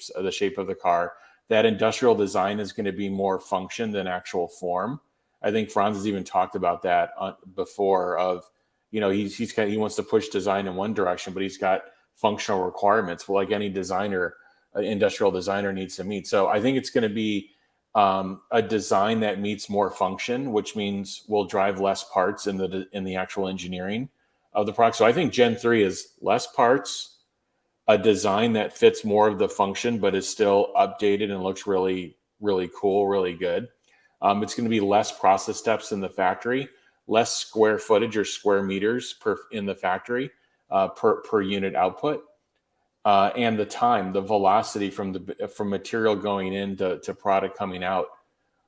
of the car, that industrial design is going to be more function than actual form. I think Franz has even talked about that before of, he wants to push design in one direction, but he's got functional requirements. Well, like any designer, industrial designer needs to meet. So I think it's going to be a design that meets more function, which means we'll drive less parts in the actual engineering of the product. So I think Gen 3 is less parts, a design that fits more of the function, but is still updated and looks really, really cool, really good. It's going to be less process steps in the factory, less square footage or square meters in the factory per unit output. And the velocity from material going into product coming out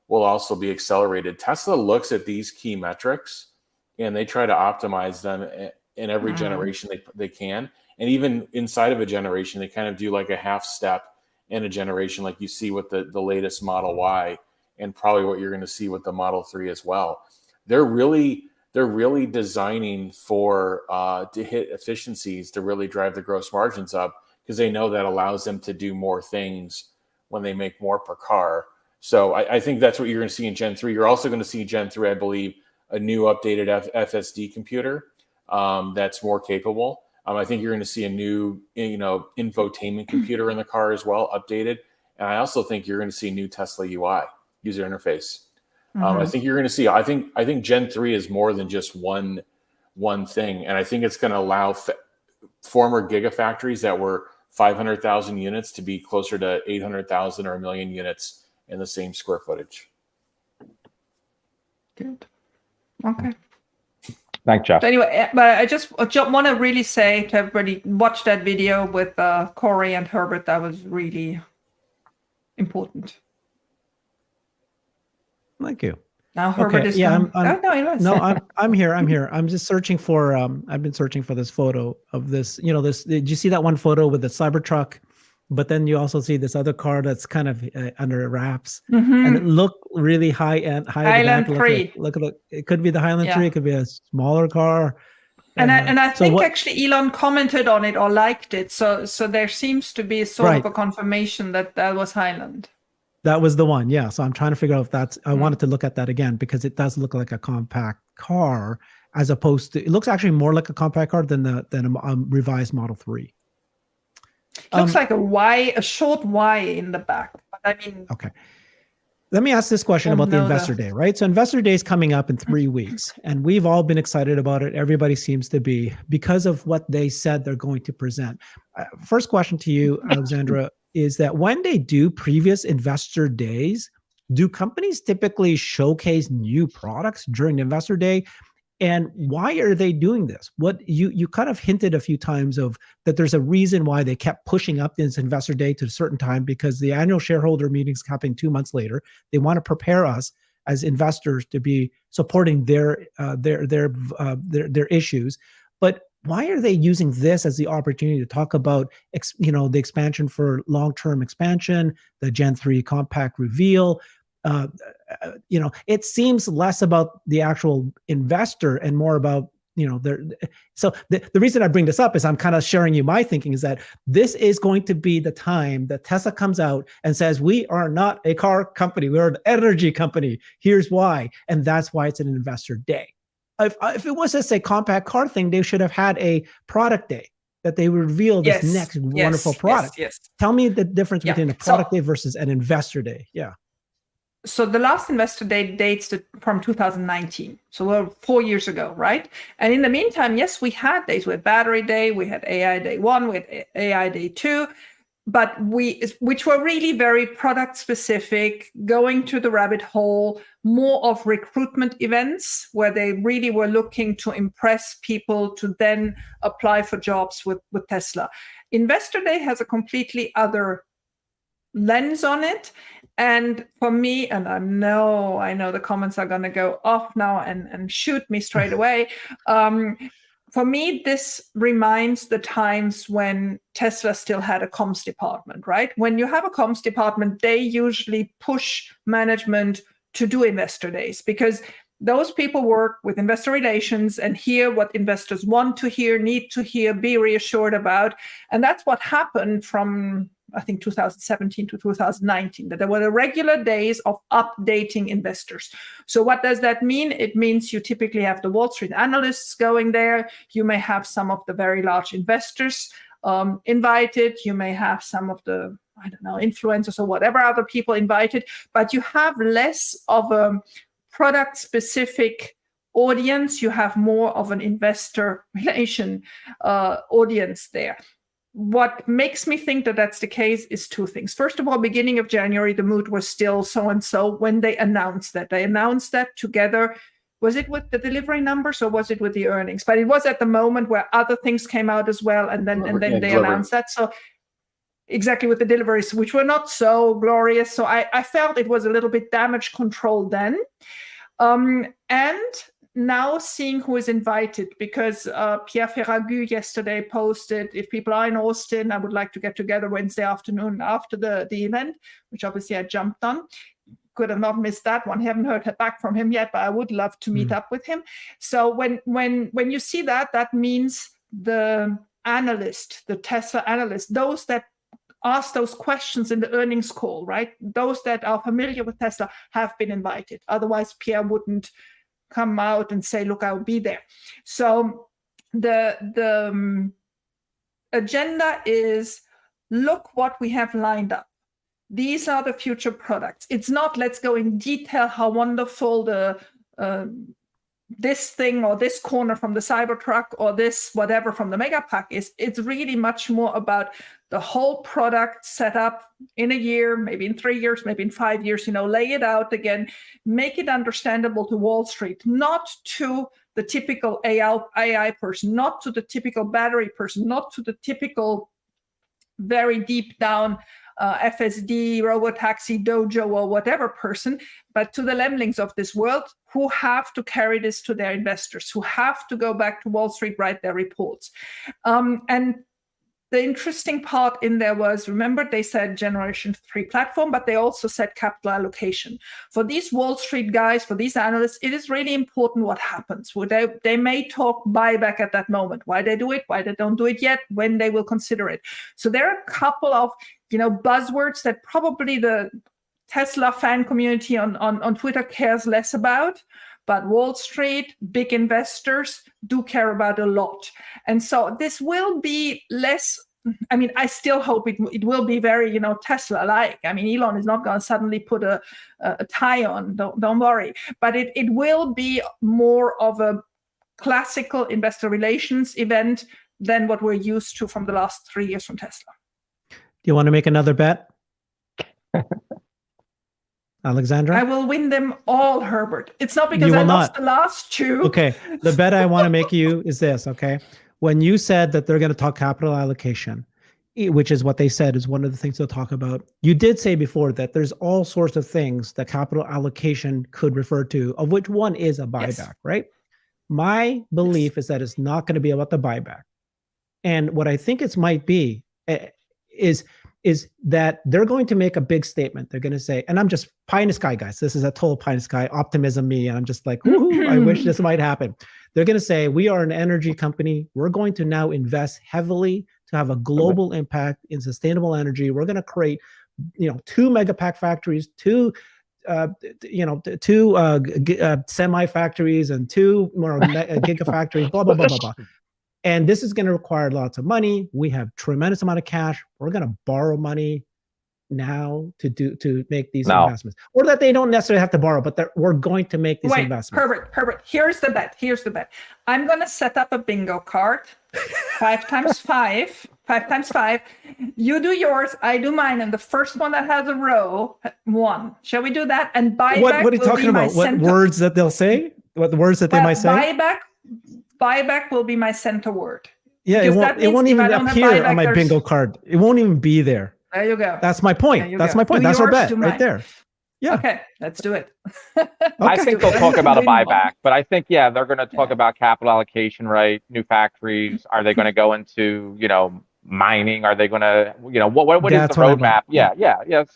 will also be accelerated. Tesla looks at these key metrics and they try to optimize them in every generation they can. And even inside of a generation, they kind of do like a half step in a generation, like you see with the latest Model Y, and probably what you're going to see with the Model 3 as well. They're really designing for to hit efficiencies to really drive the gross margins up, because they know that allows them to do more things when they make more per car. So I think that's what you're going to see in Gen 3. You're also going to see Gen 3, I believe, a new updated FSD computer that's more capable. I think you're going to see a new, infotainment computer in the car as well, updated. And I also think you're going to see a new Tesla UI, user interface. I think you're going to see. I think Gen 3 is more than just one thing, and I think it's going to allow former gigafactories that were 500,000 units to be closer to 800,000 or 1 million units in the same square footage. Good. Okay. Thanks, Jeff. So anyway, but I just want to really say to everybody, watch that video with Corey and Herbert. That was really important. Thank you. Now Herbert is gone. I'm here. I'm just searching for. I've been searching for this photo of this. Did you see that one photo with the Cybertruck? But then you also see this other car that's kind of under wraps, and it looked really high Highland 3. Look at it. It could be the Highland 3. It could be a smaller car. And I think actually Elon commented on it or liked it. So there seems to be sort of a confirmation that was Highland. That was the one, yeah. So I'm trying to figure out if that's. I wanted to look at that again because it does look like a compact car, as opposed to. It looks actually more like a compact car than a revised Model 3. Looks like a short Y in the back. But I mean, okay. Let me ask this question about the Investor Day, right? So Investor Day is coming up in 3 weeks, and we've all been excited about it. Everybody seems to be, because of what they said they're going to present. First question to you, Alexandra, is that when they do previous Investor Days, do companies typically showcase new products during the Investor Day? And why are they doing this? What you kind of hinted a few times of that there's a reason why they kept pushing up this Investor Day to a certain time, because the annual shareholder meetings happening 2 months later. They want to prepare us as investors to be supporting their issues. But why are they using this as the opportunity to talk about the expansion for long-term expansion, the Gen 3 compact reveal? It seems less about the actual investor and more about So the reason I bring this up is I'm kind of sharing you my thinking is that this is going to be the time that Tesla comes out and says, we are not a car company, we're an energy company. Here's why. And that's why it's an investor day. If it was just a compact car thing, they should have had a product day that they would reveal this next wonderful product. Yes. Tell me the difference between a product day versus an investor day. Yeah. So the last investor day dates from 2019. So we're 4 years ago, right? And in the meantime, yes, we had days. We had battery day, we had AI day 1, we had AI day 2, but which were really very product specific, going to the rabbit hole, more of recruitment events where they really were looking to impress people to then apply for jobs with Tesla. Investor day has a completely other lens on it. And for me, and I know the comments are going to go off now and shoot me straight away. For me, this reminds the times when Tesla still had a comms department, right? When you have a comms department, they usually push management to do investor days because those people work with investor relations and hear what investors want to hear, need to hear, be reassured about. And that's what happened from, I think, 2017 to 2019, that there were regular days of updating investors. So what does that mean? It means you typically have the Wall Street analysts going there. You may have some of the very large investors invited. You may have some of the, influencers or whatever other people invited, but you have less of a product-specific audience. You have more of an investor relation audience there. What makes me think that that's the case is two things. First of all, beginning of January, the mood was still so-and-so when they announced that. They announced that together. Was it with the delivery numbers or was it with the earnings? But it was at the moment where other things came out as well, and then they announced that. So exactly, with the deliveries, which were not so glorious. So I felt it was a little bit damage control then. And now seeing who is invited, because Pierre Ferragut yesterday posted, if people are in Austin, I would like to get together Wednesday afternoon after the event, which obviously I jumped on. Could have not missed that one. Haven't heard back from him yet, but I would love to meet up with him. So when you see that, that means the analyst, the Tesla analyst, those that ask those questions in the earnings call, right? Those that are familiar with Tesla have been invited. Otherwise, Pierre wouldn't come out and say, look, I'll be there. So the agenda is, look what we have lined up. These are the future products. It's not, let's go in detail how wonderful the this thing or this corner from the Cybertruck or this whatever from the Megapack is. It's really much more about the whole product set up in a year, maybe in 3 years, maybe in 5 years, lay it out again, make it understandable to Wall Street, not to the typical AI person, not to the typical battery person, not to the typical very deep down FSD, robotaxi, dojo, or whatever person, but to the Lemlings of this world who have to carry this to their investors, who have to go back to Wall Street, write their reports. And the interesting part in there was, remember, they said Generation 3 platform, but they also said capital allocation. For these Wall Street guys, for these analysts, it is really important what happens. They may talk buyback at that moment, why they do it, why they don't do it yet, when they will consider it. So there are a couple of buzzwords that probably the Tesla fan community on Twitter cares less about, but Wall Street, big investors do care about a lot. And so this will be less, I still hope it will be very, Tesla-like. Elon is not going to suddenly put a tie on, don't worry. But it will be more of a classical investor relations event than what we're used to from the last 3 years from Tesla. Do you want to make another bet? Alexandra? I will win them all, Herbert. It's not because I lost the last two. Okay. The bet I want to make you is this, okay? When you said that they're going to talk capital allocation, which is what they said is one of the things they'll talk about, you did say before that there's all sorts of things that capital allocation could refer to, of which one is a buyback, right? My belief is that it's not going to be about the buyback. And what I think it might be is is that they're going to make a big statement. They're going to say, and I'm just pie in the sky, guys. This is a total pie in the sky optimism me. And I'm just like, woohoo, I wish this might happen. They're going to say, we are an energy company. We're going to now invest heavily to have a global impact in sustainable energy. We're going to create, 2 megapack factories, two semi factories and 2 more gigafactories, blah, blah, blah, blah, blah. And this is going to require lots of money. We have tremendous amount of cash. We're going to borrow money now to make these investments, or that they don't necessarily have to borrow, but that we're going to make these investments. Herbert, here's the bet. I'm going to set up a bingo card, 5 times 5. You do yours, I do mine, and the first one that has a row won. Shall we do that? And buyback. What are you talking about? What words that they'll say? What the words that they might say? Buyback will be my center word. Yeah, it won't even appear on my bingo card. It won't even be there. There you go. That's my point. That's my point. That's our bet right there. Yeah. Okay, let's do it. I think they'll talk about a buyback, but I think, they're going to talk about capital allocation, right? New factories. Are they going to go into, mining? Are they going to, what is the roadmap? Yes. Yeah.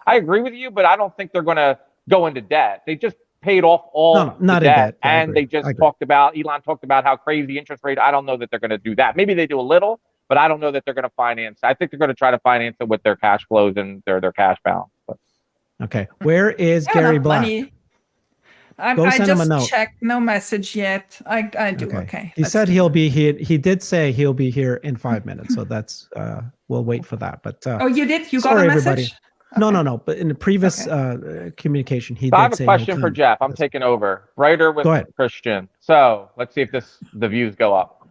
I agree with you, but I don't think they're going to go into debt. They just paid off all the debt, and they just talked about, Elon talked about how crazy interest rate. I don't know that they're going to do that. Maybe they do a little, but I don't know that they're going to finance. I think they're going to try to finance it with their cash flows and their cash balance. But. Okay, where is Gary Black? I just checked, no message yet. I do. Okay. He said he'll be here. He did say he'll be here in 5 minutes. So that's we'll wait for that. But you did? You got a message? Everybody. Okay. No. But in the previous communication, he did say. I have a question for Jeff. I'm taking over. Writer with Christian. So let's see if the views go up.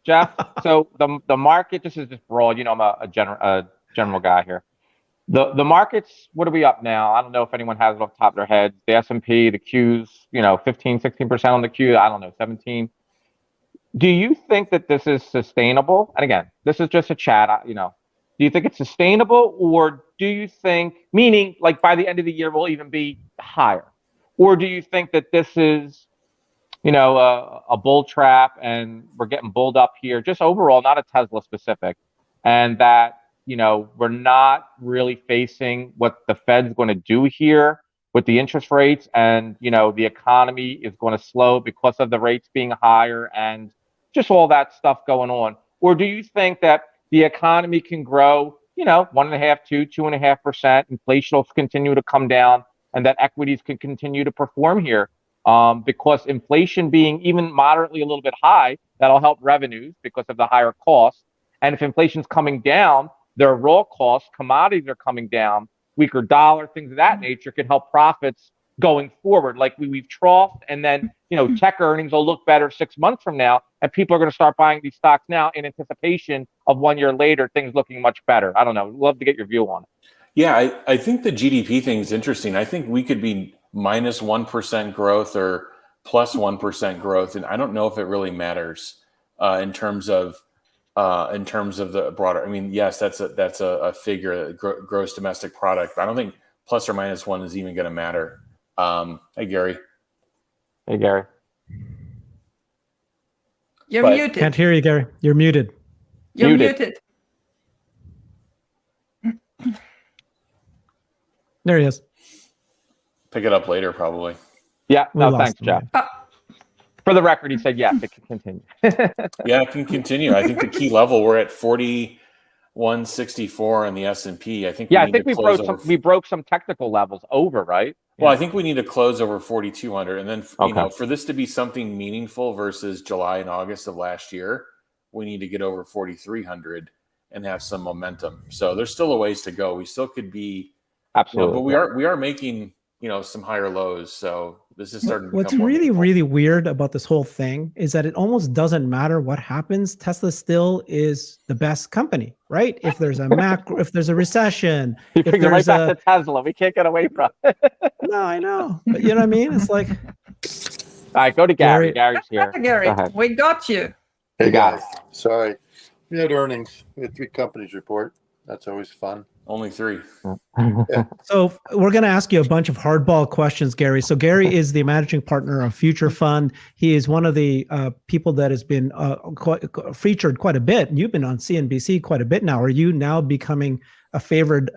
Jeff, so the market, this is just broad. I'm a general guy here. The markets, what are we up now? I don't know if anyone has it off the top of their heads. The S&P, the Qs, 15, 16% on the Q. I don't know, 17. Do you think that this is sustainable? And again, this is just a chat. Do you think it's sustainable, or do you think, meaning like by the end of the year, we'll even be higher? Or do you think that this is, a bull trap and we're getting bulled up here, just overall, not a Tesla specific, and that, we're not really facing what the Fed's going to do here with the interest rates, and, the economy is going to slow because of the rates being higher and just all that stuff going on? Or do you think that the economy can grow, 1.5%, 2.5%, inflation will continue to come down, and that equities can continue to perform here? Because inflation being even moderately a little bit high, that'll help revenues because of the higher costs. And if inflation's coming down, their raw costs, commodities are coming down, weaker dollar, things of that nature could help profits going forward. Like we've troughed, and then, tech earnings will look better 6 months from now, and people are going to start buying these stocks now in anticipation of 1 year later, things looking much better. I don't know. Love to get your view on it. Yeah, I think the GDP thing is interesting. I think we could be minus 1% growth or plus 1% growth, and I don't know if it really matters in terms of the broader. I mean, yes, that's a figure, gross domestic product, but I don't think plus or minus 1 is even going to matter. Hey, Gary. Hey, Gary. You're muted. Can't hear you, Gary. You're muted. You're muted. There he is. Pick it up later, probably. Yeah. No, thanks, Jeff. For the record, he said yes, it can continue. Yeah, it can continue. I think the key level, we're at 4164 on the S&P. I think. We broke some technical levels over, right? Well, I think we need to close over 4,200, and then for this to be something meaningful versus July and August of last year, we need to get over 4,300 and have some momentum. So there's still a ways to go. We still could be absolutely, but we are making some higher lows. So this is starting to What's really, really weird about this whole thing is that it almost doesn't matter what happens. Tesla still is the best company, right? If there's a if there's a recession, you bring it right back to Tesla. We can't get away from it. No, I know. But you know what I mean? It's like, all right, go to Gary. Gary's here. Gary, we got you. Hey guys, sorry. We had earnings. We had 3 companies report. That's always fun. Only 3. So we're going to ask you a bunch of hardball questions, Gary. So Gary is the managing partner of Future Fund. He is one of the people that has been featured quite a bit. You've been on CNBC quite a bit now. Are you now becoming a favored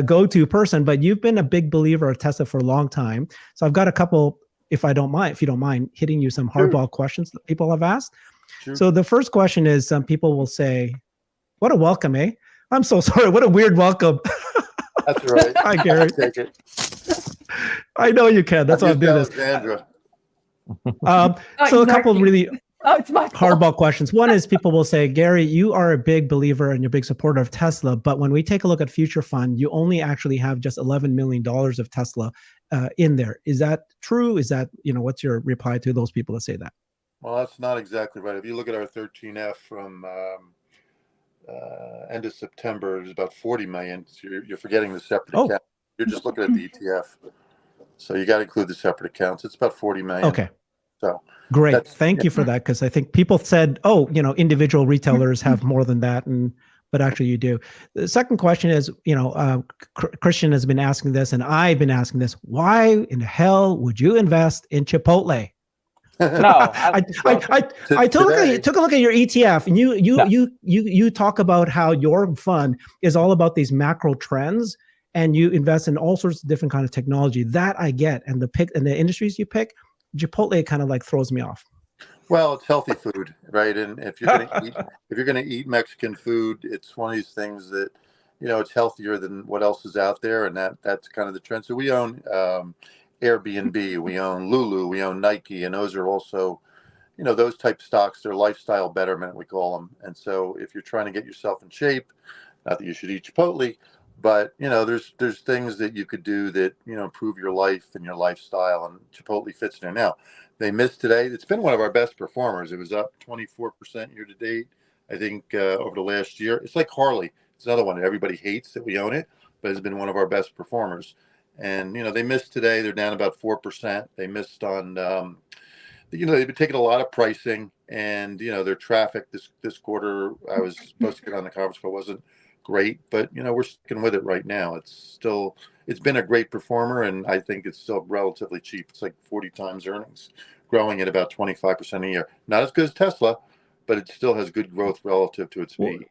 go-to person? But you've been a big believer of Tesla for a long time. So I've got a couple, if you don't mind, hitting you some hardball questions that people have asked. Sure. So the first question is, some people will say, "What a welcome, eh?" I'm so sorry. What a weird welcome. That's all right. Hi, Gary. Take it. I know you can. That's why I'm doing this. Alexandra. So a couple of really it's my fault. hardball questions. One is, people will say, Gary, you are a big believer and you're a big supporter of Tesla, but when we take a look at Future Fund, you only actually have just $11 million of Tesla in there. Is that true? Is that, what's your reply to those people that say that? Well, that's not exactly right. If you look at our 13F from end of September, there's about 40 million. So you're forgetting the separate account. You're just looking at the ETF. So you got to include the separate accounts. It's about 40 million. Okay. So great. Thank you for that. Because I think people said, individual retailers have more than that. But actually you do. The second question is, Christian has been asking this and I've been asking this. Why in the hell would you invest in Chipotle? No, I took a look at your ETF, and you talk about how your fund is all about these macro trends, and you invest in all sorts of different kind of technology. That I get, and the industries you pick, Chipotle kind of like throws me off. Well, it's healthy food, right? And if you're gonna eat Mexican food, it's one of these things that it's healthier than what else is out there, and that's kind of the trend. So we own Airbnb, we own Lulu, we own Nike, and those are also, those type stocks. They're lifestyle betterment, we call them. And so if you're trying to get yourself in shape, not that you should eat Chipotle, but there's things that you could do that improve your life and your lifestyle, and Chipotle fits in there. Now they missed today. It's been one of our best performers. It was up 24% year to date, I think, over the last year. It's like Harley. It's another one that everybody hates that we own it, but it's been one of our best performers. And they missed today. They're down about 4%. They missed on, they've been taking a lot of pricing, and their traffic this quarter. I was supposed to get on the conference call, wasn't great, but we're sticking with it right now. It's been a great performer, and I think it's still relatively cheap. It's like 40 times earnings, growing at about 25% a year. Not as good as Tesla, but it still has good growth relative to its PE.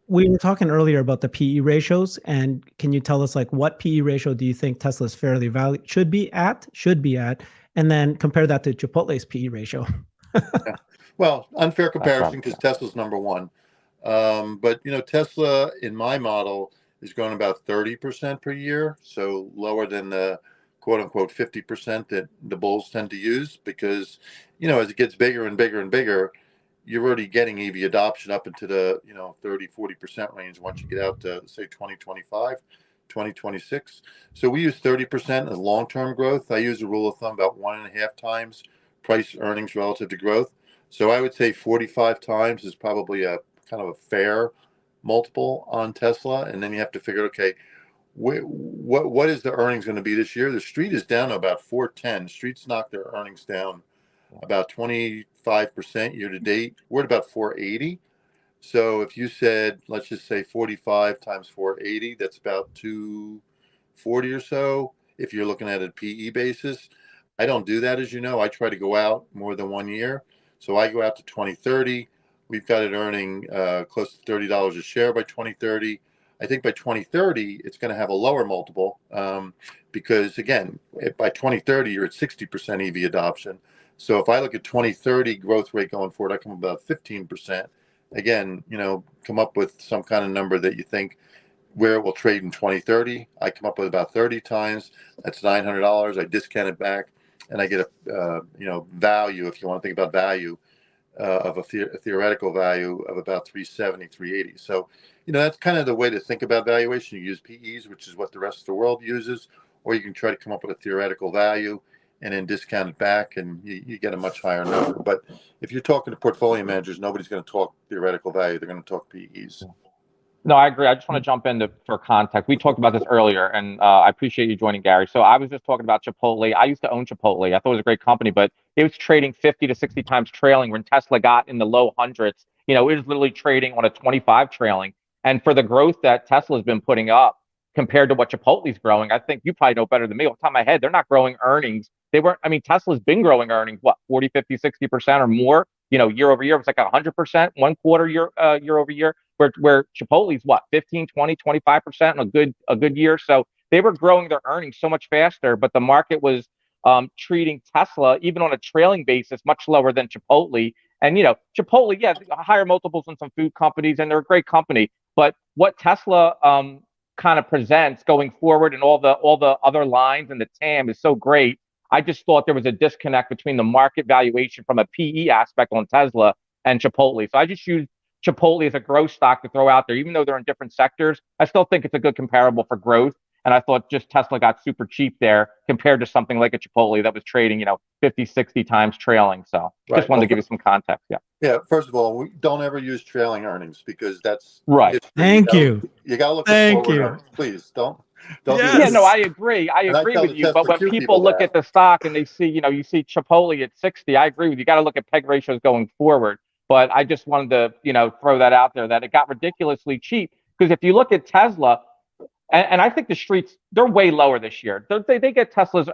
We were talking earlier about the PE ratios, and can you tell us what PE ratio do you think Tesla's fairly valued should be at, and then compare that to Chipotle's PE ratio? Yeah. Well, unfair comparison because Tesla's number one, but Tesla in my model is growing about 30% per year, so lower than the quote unquote 50% that the bulls tend to use, because as it gets bigger and bigger and bigger, you're already getting EV adoption up into the 30-40% range once you get out to say 2025, 2026. So we use 30% as long-term growth. I use a rule of thumb about 1.5 times price earnings relative to growth. So I would say 45 times is probably a kind of a fair multiple on Tesla. And then you have to figure, okay, what is the earnings going to be this year? The street is down to about 410. The street's knocked their earnings down about 25% year to date. We're at about 480. So if you said, let's just say 45 times 480, that's about 240 or so. If you're looking at a PE basis, I don't do that, as you know. I try to go out more than 1 year. So I go out to 2030. We've got it earning close to $30 a share by 2030. I think by 2030, it's going to have a lower multiple because, again, by 2030, you're at 60% EV adoption. So if I look at 2030 growth rate going forward, I come up about 15%. Again, come up with some kind of number that you think where it will trade in 2030. I come up with about 30 times. That's $900. I discount it back, and I get a value, if you want to think about value, of a theoretical value of about 370, 380. So that's kind of the way to think about valuation. You use PEs, which is what the rest of the world uses, or you can try to come up with a theoretical value and then discount it back, and you get a much higher number. But if you're talking to portfolio managers, nobody's going to talk theoretical value. They're going to talk PEs. No, I agree. I just want to jump in for context. We talked about this earlier, and I appreciate you joining, Gary. So I was just talking about Chipotle. I used to own Chipotle. I thought it was a great company, but it was trading 50 to 60 times trailing when Tesla got in the low hundreds. It was literally trading on a 25 trailing. And for the growth that Tesla's been putting up compared to what Chipotle's growing, I think you probably know better than me. Off the top of my head, they're not growing earnings. They weren't, I mean, Tesla's been growing earnings, what, 40, 50, 60% or more, year over year. It was like 100% one quarter year over year, where Chipotle's what, 15, 20, 25% in a good year. So they were growing their earnings so much faster, but the market was treating Tesla, even on a trailing basis, much lower than Chipotle. And, Chipotle, yeah, higher multiples than some food companies, and they're a great company. But what Tesla kind of presents going forward and all the other lines and the TAM is so great. I just thought there was a disconnect between the market valuation from a PE aspect on Tesla and Chipotle. So I just used Chipotle as a growth stock to throw out there, even though they're in different sectors. I still think it's a good comparable for growth. And I thought just Tesla got super cheap there compared to something like a Chipotle that was trading, 50, 60 times trailing. So just wanted to give you some context. Yeah. Yeah. First of all, we don't ever use trailing earnings because that's right. History. Thank you. You got to look at forward earnings. Please don't. Yes. Yeah, no, I agree. I agree with you. But when people look at the stock and they see, you see Chipotle at 60, I agree with you. You got to look at PEG ratios going forward. But I just wanted to, throw that out there that it got ridiculously cheap. Because if you look at Tesla, and I think the streets, they're way lower this year. They get Tesla's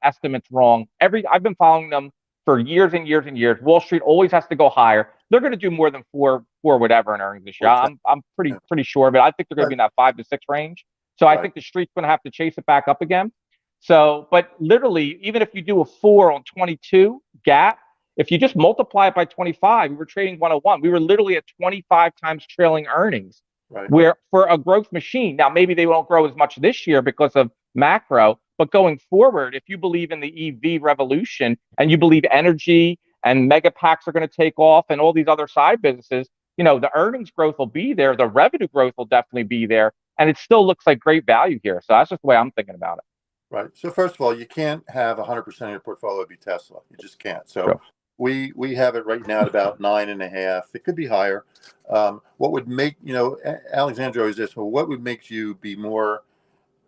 estimates wrong. I've been following them for years and years and years. Wall Street always has to go higher. They're going to do more than four whatever in earnings this year. I'm pretty sure of it. I think they're going to be in that 5 to 6 range. So I think the street's going to have to chase it back up again. So, but literally, even if you do a 4 on 22 gap, if you just multiply it by 25, we were trading 101. We were literally at 25 times trailing earnings. Right. Where for a growth machine, now maybe they won't grow as much this year because of macro, but going forward, if you believe in the EV revolution and you believe energy and mega packs are going to take off and all these other side businesses, the earnings growth will be there. The revenue growth will definitely be there. And it still looks like great value here. So that's just the way I'm thinking about it. Right. So first of all, you can't have 100% of your portfolio be Tesla. You just can't. So sure. We have it right now at about 9.5. It could be higher. What would make, Alexandra always says, well, what would make you be more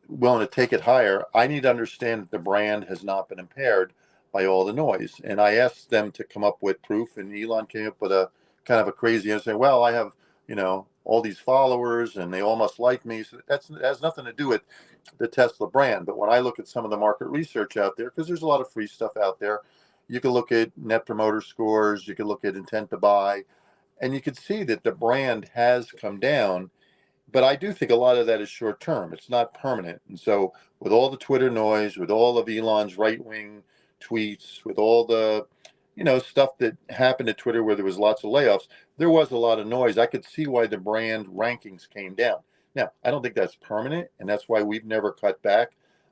willing to take it higher? I need to understand that the brand has not been impaired by all the noise. And I asked them to come up with proof, and Elon came up with a kind of a crazy answer saying, well, I have, all these followers and they all must like me. So that has nothing to do with the Tesla brand. But when I look at some of the market research out there, because there's a lot of free stuff out there, you can look at net promoter scores, you can look at intent to buy, and you can see that the brand has come down. But I do think a lot of that is short term. It's not permanent. And so with all the Twitter noise, with all of Elon's right-wing tweets, with all the, stuff that happened at Twitter where there was lots of layoffs, there was a lot of noise. I could see why the brand rankings came down. Now, I don't think that's permanent, and that's why we've never cut back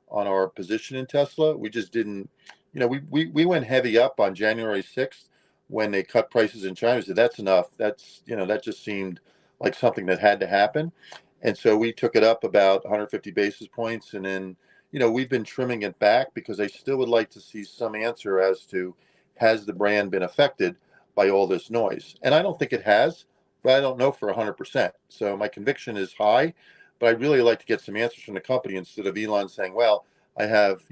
on our position in Tesla. We just didn't, we went heavy up on January 6th when they cut prices in China. We said, that's enough. That's, that just seemed like something that had to happen. And so we took it up about 150 basis points. And then, we've been trimming it back because I still would like to see some answer as to, has the brand been affected by all this noise? And I don't think it has, but I don't know for 100%. So my conviction is high, but I'd really like to get some answers from the company instead of Elon saying, well, I have,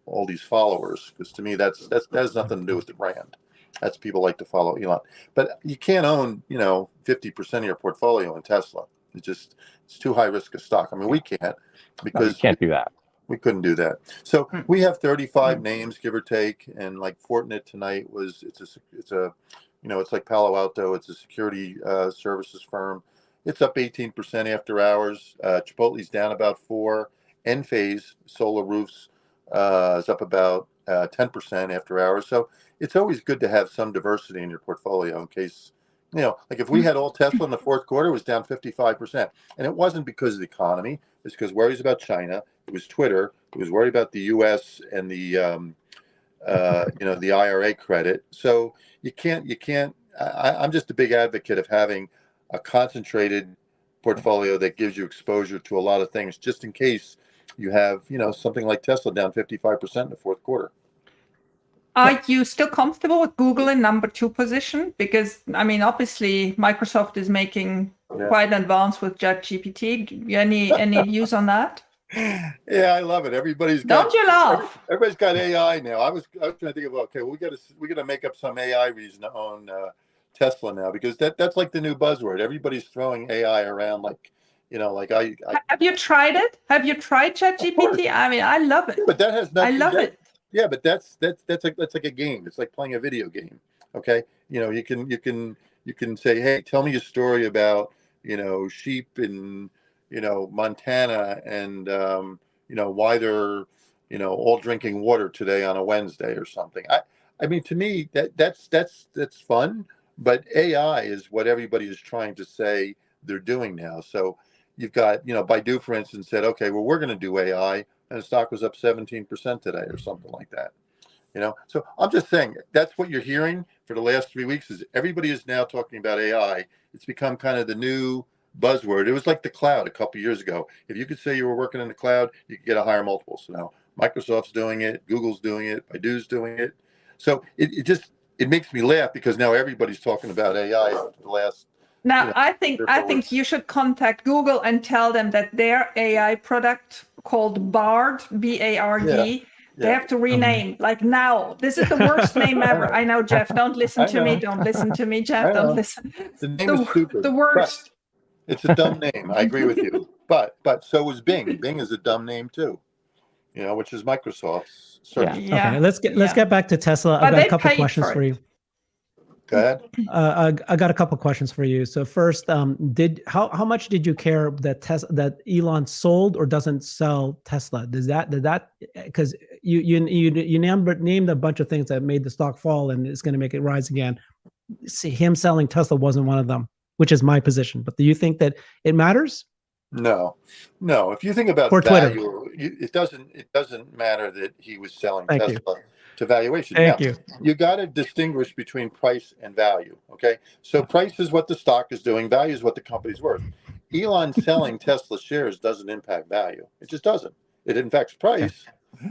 all these followers, because to me, that has nothing to do with the brand. That's people like to follow Elon. But you can't own, 50% of your portfolio in Tesla. It's too high risk a stock. I mean, we can't because you can't do that. We couldn't do that. So we have 35 names, give or take, and like Fortinet tonight it's like Palo Alto. It's a security services firm. It's up 18% after hours. Chipotle's down about 4%. Enphase Solar Roofs is up about 10% after hours. So it's always good to have some diversity in your portfolio in case, like if we had all Tesla in the fourth quarter, it was down 55%. And it wasn't because of the economy. It's because worries about China. It was Twitter. It was worried about the U.S. and the, the IRA credit. So you can't, I'm just a big advocate of having a concentrated portfolio that gives you exposure to a lot of things, just in case you have, something like Tesla down 55% in the fourth quarter. Are you still comfortable with Google in number 2 position? Because, obviously Microsoft is making quite an advance with ChatGPT. Any views on that? Yeah, I love it. Don't you laugh? Everybody's got AI now. I was trying to think of, okay, well, we got to make up some AI reason to own Tesla now, because that's like the new buzzword. Everybody's throwing AI around like Like have you tried it? Have you tried ChatGPT? I mean, I love it. But that has nothing. I love it. Yeah, but that's like a game. It's like playing a video game. Okay, you can say, hey, tell me a story about sheep in Montana and why they're all drinking water today on a Wednesday or something. I mean, to me that's fun. But AI is what everybody is trying to say they're doing now. So you've got Baidu, for instance, said, okay, well, we're going to do AI, and the stock was up 17% today or something like that. So I'm just saying that's what you're hearing for the last 3 weeks is everybody is now talking about AI. It's become kind of the new buzzword. It was like the cloud a couple of years ago. If you could say you were working in the cloud, you could get a higher multiple. So now Microsoft's doing it, Google's doing it, Baidu's doing it. So it makes me laugh because now everybody's talking about AI for the last. Now, I think you should contact Google and tell them that their AI product called Bard, B-A-R-D, they have to rename. Like now, this is the worst name ever. I know, Jeff. Don't listen to me. Don't listen to me, Jeff. Don't listen. The name is stupid. The worst. It's a dumb name. I agree with you. But so is Bing. Bing is a dumb name too. Which is Microsoft's search. Yeah. Okay, let's get back to Tesla. I've got a couple questions for you. Go ahead. I got a couple questions for you. So first, how much did you care that Elon sold or doesn't sell Tesla? Did that because you named a bunch of things that made the stock fall and it's going to make it rise again. Him selling Tesla wasn't one of them, which is my position. But do you think that it matters? No. If you think about value, it doesn't matter that he was selling Tesla to valuation. Thank you. You got to distinguish between price and value. Okay, so price is what the stock is doing. Value is what the company's worth. Elon selling Tesla shares doesn't impact value. It just doesn't. It impacts price.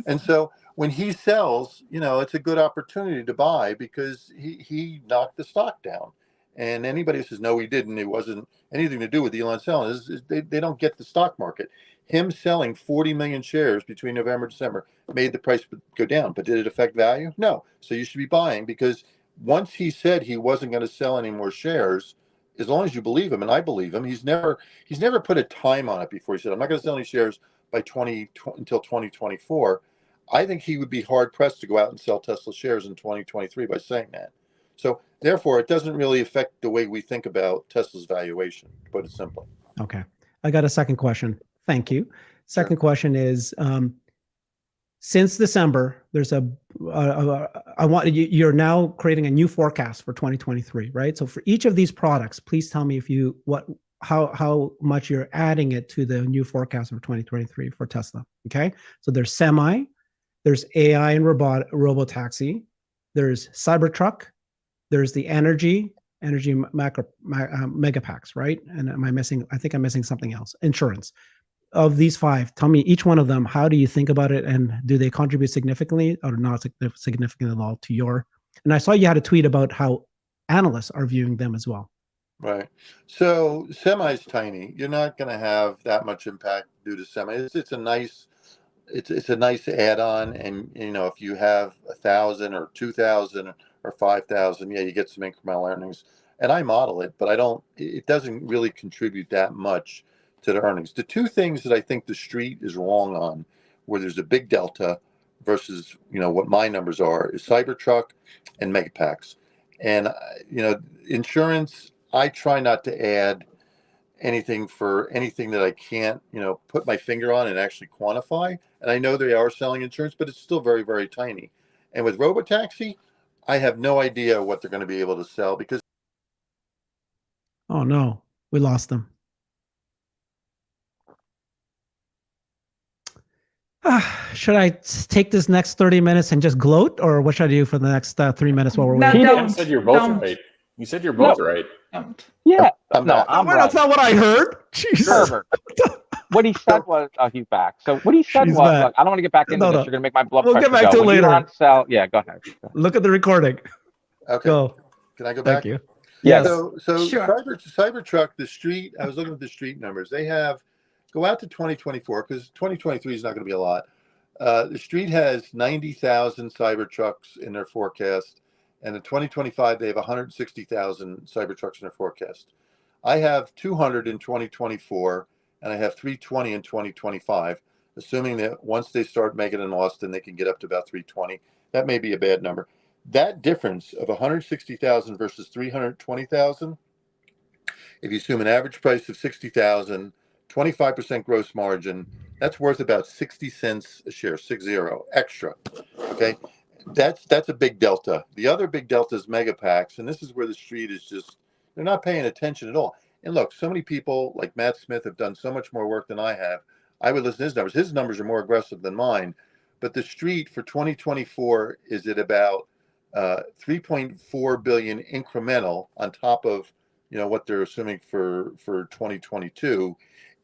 And so when he sells, it's a good opportunity to buy because he knocked the stock down. And anybody who says, no, he didn't, it wasn't anything to do with Elon selling, they don't get the stock market. Him selling 40 million shares between November and December made the price go down. But did it affect value? No. So you should be buying because once he said he wasn't going to sell any more shares, as long as you believe him, and I believe him, he's never put a time on it before. He said, I'm not going to sell any shares until 2024. I think he would be hard pressed to go out and sell Tesla shares in 2023 by saying that. So therefore, it doesn't really affect the way we think about Tesla's valuation, to put it simply. Okay. I got a second question. Thank you. Second question is, since December, there's you're now creating a new forecast for 2023, right? So for each of these products, please tell me how much you're adding it to the new forecast for 2023 for Tesla. Okay. So there's semi, there's AI and robotaxi, there's Cybertruck, there's the energy mega packs, right? And I think I'm missing something else. Insurance. Of these five, tell me each one of them, how do you think about it? And do they contribute significantly or not significantly at all to your, and I saw you had a tweet about how analysts are viewing them as well. Right. So semi is tiny. You're not going to have that much impact due to semi. It's a nice add-on. And, if you have 1,000 or 2,000 or 5,000, you get some incremental earnings. And I model it, but it doesn't really contribute that much to the earnings. The two things that I think the street is wrong on, where there's a big delta versus, what my numbers are, is Cybertruck and Megapacks. And, insurance, I try not to add anything that I can't, put my finger on and actually quantify. And I know they are selling insurance, but it's still very, very tiny. And with robotaxi, I have no idea what they're going to be able to sell because. Oh no, we lost them. Should I take this next 30 minutes and just gloat, or what should I do for the next 3 minutes while we're waiting? You said you're both right. You said you're both right. Don't. Yeah. I'm right. That's not what I heard. Jesus. What he said was, he's back. So what he said was, look, I don't want to get back into this. You're going to make my blood pressure We'll get back go. to it later. Yeah, go ahead. Look at the recording. Okay. Go. Can I go back? Thank you. Yes. So Sure. Cybertruck, the street, I was looking at the street numbers. They go out to 2024 because 2023 is not going to be a lot. The street has 90,000 Cybertrucks in their forecast. And in 2025, they have 160,000 Cybertrucks in their forecast. I have 200 in 2024 and I have 320 in 2025, assuming that once they start making an Austin, they can get up to about 320. That may be a bad number. That difference of 160,000 versus 320,000, if you assume an average price of 60,000, 25% gross margin, that's worth about 60 cents a share, 60 extra. Okay, that's a big delta. The other big delta is mega packs, and this is where the street is just, they're not paying attention at all. And look, so many people like Matt Smith have done so much more work than I have. I would listen to his numbers. His numbers are more aggressive than mine, but the street for 2024 is at about 3.4 billion incremental on top of what they're assuming for 2022,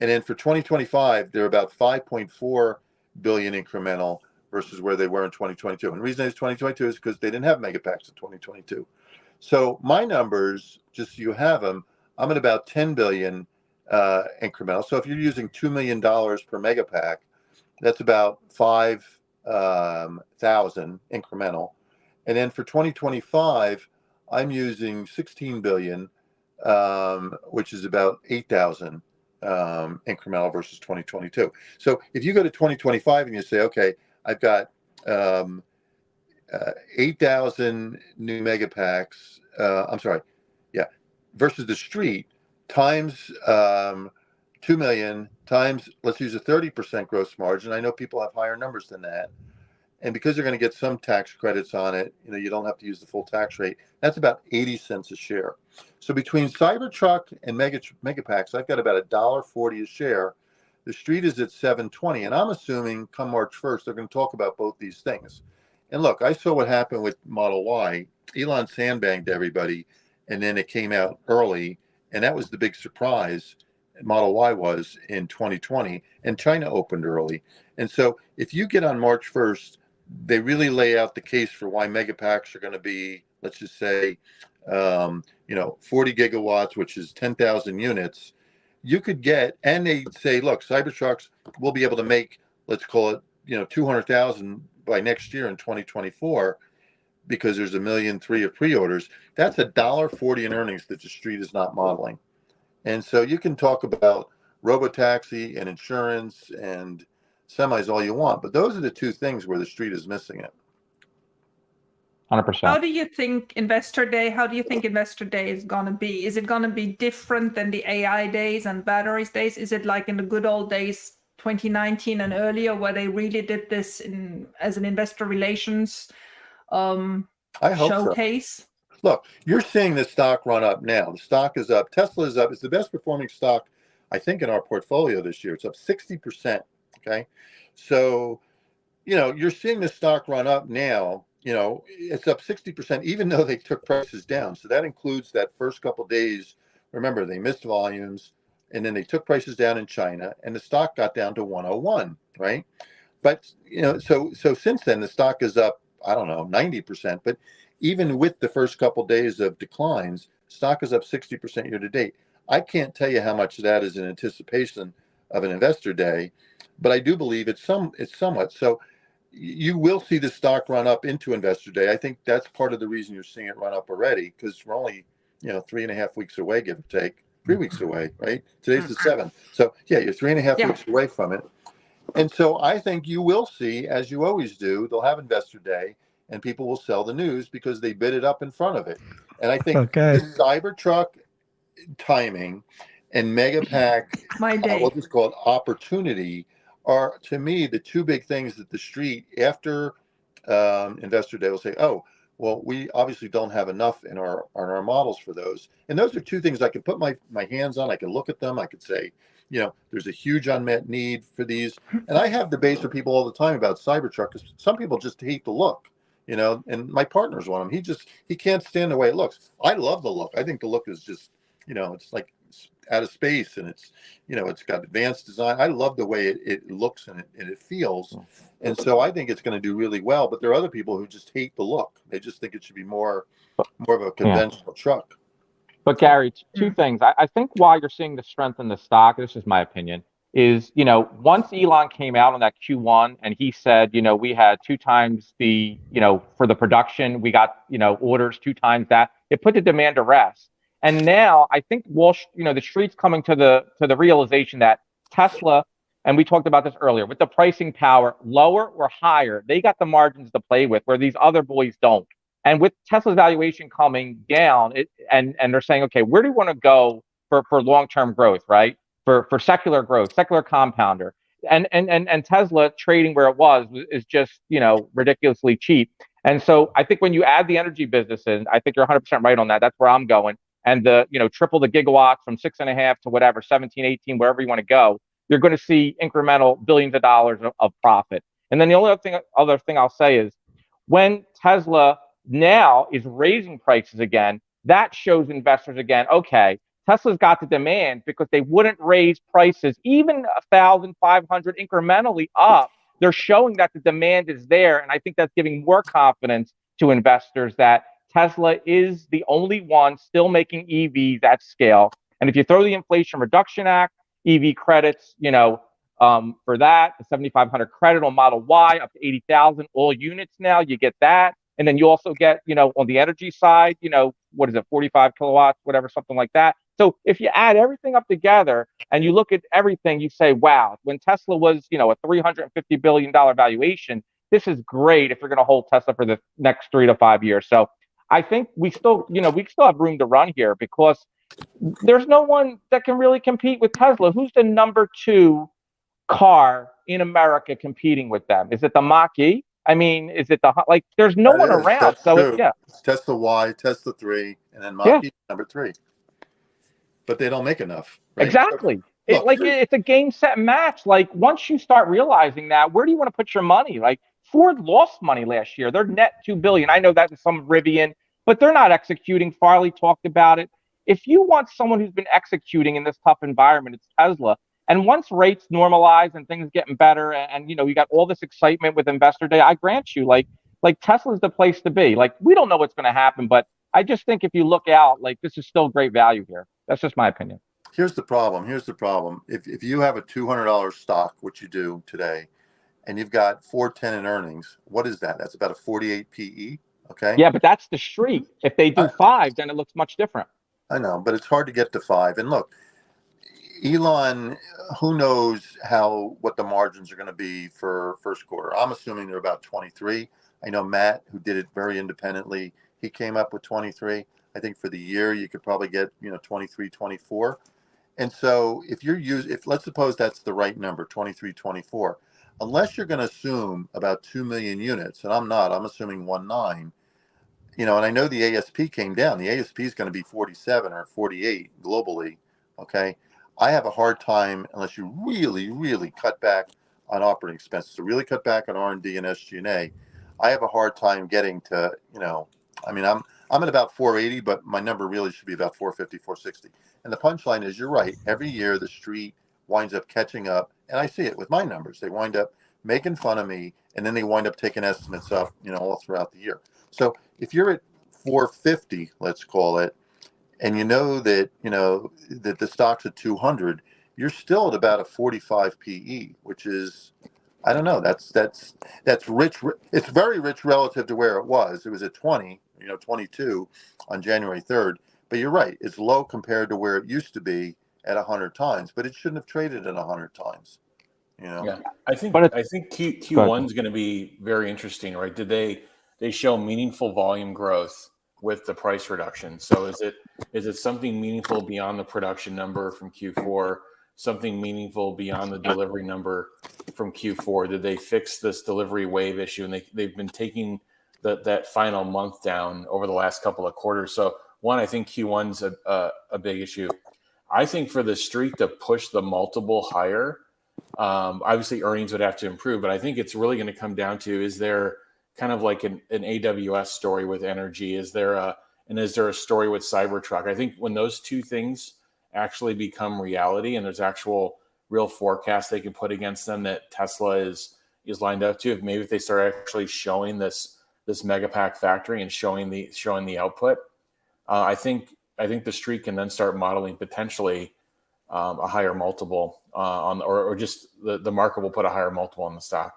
and then for 2025 they're about 5.4 billion incremental versus where they were in 2022. And the reason it's 2022 is because they didn't have mega packs in 2022. So my numbers, just so you have them, I'm at about 10 billion incremental. So if you're using $2 million per mega pack, that's about 5,000 incremental. And then for 2025, I'm using 16 billion, which is about 8,000 incremental versus 2022. So if you go to 2025 and you say, okay, I've got 8,000 new mega packs, versus the street times 2 million times, let's use a 30% gross margin. I know people have higher numbers than that. And because they're going to get some tax credits on it, you don't have to use the full tax rate. That's about 80 cents a share. So between Cybertruck and mega packs, I've got about $1.40 a share. The street is at 720, and I'm assuming come March 1st they're going to talk about both these things. And look, I saw what happened with Model Y. Elon sandbagged everybody, and then it came out early, and that was the big surprise. Model Y was in 2020, and China opened early. And so if you get on March 1st, they really lay out the case for why mega packs are going to be, let's just say, 40 gigawatts, which is 10,000 units. You could get, and they say, look, Cybertrucks will be able to make, let's call it, 200,000 by next year in 2024, because there's 1.3 million of pre-orders. That's $1.40 in earnings that the street is not modeling. And so you can talk about robotaxi and insurance and semis all you want, but those are the two things where the street is missing it. 100%. How do you think Investor Day is going to be? Is it going to be different than the AI days and batteries days? Is it like in the good old days, 2019 and earlier, where they really did this as an investor relations I hope showcase? So. Look, you're seeing the stock run up now. The stock is up. Tesla is up. It's the best performing stock, I think, in our portfolio this year. It's up 60%. Okay. So, you're seeing the stock run up now. It's up 60%, even though they took prices down. So that includes that first couple of days. Remember, they missed volumes, and then they took prices down in China, and the stock got down to 101, right? But, so since then, the stock is up, I don't know, 90%. But even with the first couple of days of declines, stock is up 60% year to date. I can't tell you how much of that is in anticipation of an investor day, but I do believe it's somewhat. So you will see the stock run up into investor day. I think that's part of the reason you're seeing it run up already, because we're only 3.5 weeks away, give or take, 3 weeks away, right? Today's the 7th. So yeah, you're 3.5 weeks away from it. And so I think you will see, as you always do, they'll have investor day and people will sell the news because they bid it up in front of it. And I think this Cybertruck timing and mega pack, we'll just call it opportunity, are to me the two big things that the street after investor day will say, oh, well, we obviously don't have enough in our models for those. And those are two things I can put my hands on. I can look at them. I could say, there's a huge unmet need for these. And I have debates with people all the time about Cybertruck, because some people just hate the look, and my partner's one of them. He can't stand the way it looks. I love the look. I think the look is just, it's like out of space, and it's got advanced design. I love the way it looks and it feels. And so I think it's going to do really well, but there are other people who just hate the look. They just think it should be more of a conventional truck. But Gary, two things. I think why you're seeing the strength in the stock, this is my opinion, is, once Elon came out on that Q1 and he said, we had 2 times the, for the production, we got, orders 2 times that, it put the demand to rest. And now I think the street's coming to the realization that Tesla, and we talked about this earlier, with the pricing power, lower or higher, they got the margins to play with where these other boys don't. And with Tesla's valuation coming down, and they're saying, okay, where do we want to go for long-term growth, right? For secular growth, secular compounder. And Tesla trading where it was is just, ridiculously cheap. And so I think when you add the energy business in, I think you're 100% right on that. That's where I'm going. And triple the gigawatts from 6.5 to whatever, 17, 18, wherever you want to go, you're going to see incremental billions of dollars of profit. And then the only other thing I'll say is when Tesla now is raising prices again, that shows investors again, okay, Tesla's got the demand because they wouldn't raise prices even 1,500 incrementally up. They're showing that the demand is there. And I think that's giving more confidence to investors that Tesla is the only one still making EVs at scale. And if you throw the Inflation Reduction Act, EV credits, for that, the 7,500 credit on Model Y up to 80,000 all units now, you get that. And then you also get, on the energy side, what is it, 45 kilowatts, whatever, something like that. So if you add everything up together and you look at everything, you say, wow, when Tesla was, a $350 billion valuation, this is great if you're going to hold Tesla for the next 3 to 5 years. So I think we still have room to run here because there's no one that can really compete with Tesla. Who's the number 2 car in America competing with them? Is it the Mach-E? I mean, is it there's no one around. That's so true. Yeah. It's Tesla Y, Tesla 3, and then Mach-E number 3. But they don't make enough. Right? Exactly. Look, It's a game, set, match. Like once you start realizing that, where do you want to put your money? Like Ford lost money last year. They're net $2 billion. I know that in some Rivian, but they're not executing. Farley talked about it. If you want someone who's been executing in this tough environment, it's Tesla. And once rates normalize and things getting better, and you got all this excitement with Investor Day, I grant you, like Tesla's the place to be. Like we don't know what's going to happen, but I just think if you look out, this is still great value here. That's just my opinion. Here's the problem. If you have a $200 stock, which you do today, and you've got $4.10 in earnings, what is that? That's about a 48 PE. Okay. Yeah, but that's the street. If they do 5, then it looks much different. I know, but it's hard to get to 5. And look, Elon, who knows what the margins are going to be for first quarter. I'm assuming they're about 23. I know Matt, who did it very independently, he came up with 23. I think for the year, you could probably get, 23, 24. And so if let's suppose that's the right number, 23, 24, unless you're going to assume about 2 million units, and I'm assuming 1.9, and I know the ASP came down. The ASP is going to be 47 or 48 globally. Okay. I have a hard time unless you really, really cut back on operating expenses, so really cut back on R&D and SG&A. I have a hard time getting to, I'm at about 480, but my number really should be about 450, 460. And the punchline is, you're right. Every year the street winds up catching up, and I see it with my numbers. They wind up making fun of me, and then they wind up taking estimates up, all throughout the year. So if you're at 450, let's call it, and that that the stock's at 200, you're still at about a 45 PE, which is, I don't know, that's rich. It's very rich relative to where it was. It was at 20, 22 on January 3rd. But you're right, it's low compared to where it used to be at 100 times, but it shouldn't have traded at 100 times. Yeah, I think Q1 is going to be very interesting, right? Did they show meaningful volume growth with the price reduction? So is it something meaningful beyond the production number from Q4, something meaningful beyond the delivery number from Q4? Did they fix this delivery wave issue? And they've been taking that final month down over the last couple of quarters. So one, I think Q1's a big issue. I think for the street to push the multiple higher, obviously earnings would have to improve, but I think it's really going to come down to, is there kind of like an AWS story with energy? Is there a story with Cybertruck? I think when those two things actually become reality and there's actual real forecasts they can put against them that Tesla is lined up to, if they start actually showing this megapack factory and showing the output, I think the street can then start modeling potentially a higher multiple or just the market will put a higher multiple on the stock.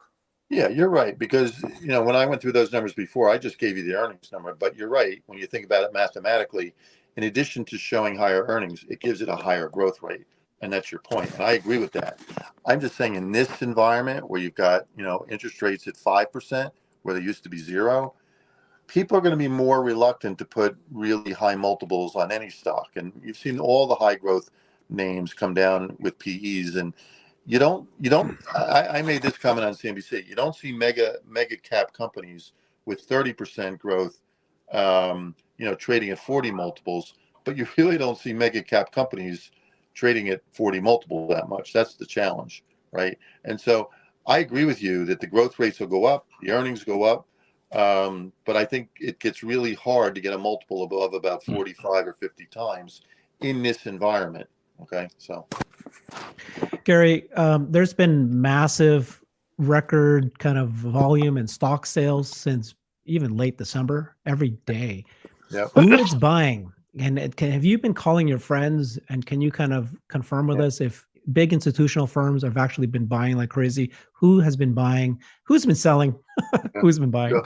Yeah, you're right. Because, when I went through those numbers before, I just gave you the earnings number. But you're right. When you think about it mathematically, in addition to showing higher earnings, it gives it a higher growth rate. And that's your point. And I agree with that. I'm just saying in this environment where you've got, interest rates at 5%, where they used to be 0, people are going to be more reluctant to put really high multiples on any stock. And you've seen all the high growth names come down with PEs. And I made this comment on CNBC. You don't see mega cap companies with 30% growth, trading at 40 multiples, but you really don't see mega cap companies trading at 40 multiples that much. That's the challenge, right? And so I agree with you that the growth rates will go up, the earnings go up, but I think it gets really hard to get a multiple above about 45 or 50 times in this environment. Okay, so Gary, there's been massive record kind of volume in stock sales since even late December, every day. yeah. Who is buying? And have you been calling your friends, and can you kind of confirm with us if big institutional firms have actually been buying like crazy? Who has been buying? Who's been selling? Who's been buying?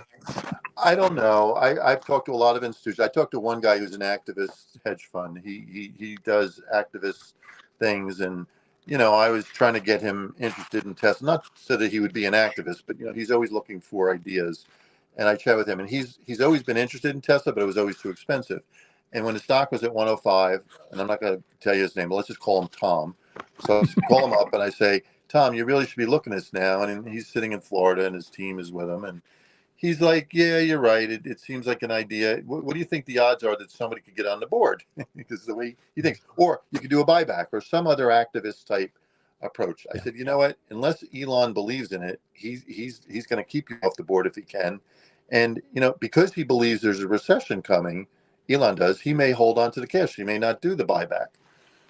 I don't know. I've talked to a lot of institutions. I talked to one guy who's an activist hedge fund. He does activist things, and I was trying to get him interested in Tesla, not so that he would be an activist, but he's always looking for ideas. And I chat with him, and he's always been interested in Tesla, but it was always too expensive. And when the stock was at 105, and I'm not going to tell you his name, but let's just call him Tom. So I call him up and I say, Tom, you really should be looking at this now. And he's sitting in Florida, and his team is with him, and he's like, yeah, you're right. It seems like an idea. What do you think the odds are that somebody could get on the board? Because the way he thinks, or you could do a buyback or some other activist type approach. I said, you know what? Unless Elon believes in it, he's going to keep you off the board if he can. And because he believes there's a recession coming, Elon does. He may hold on to the cash. He may not do the buyback.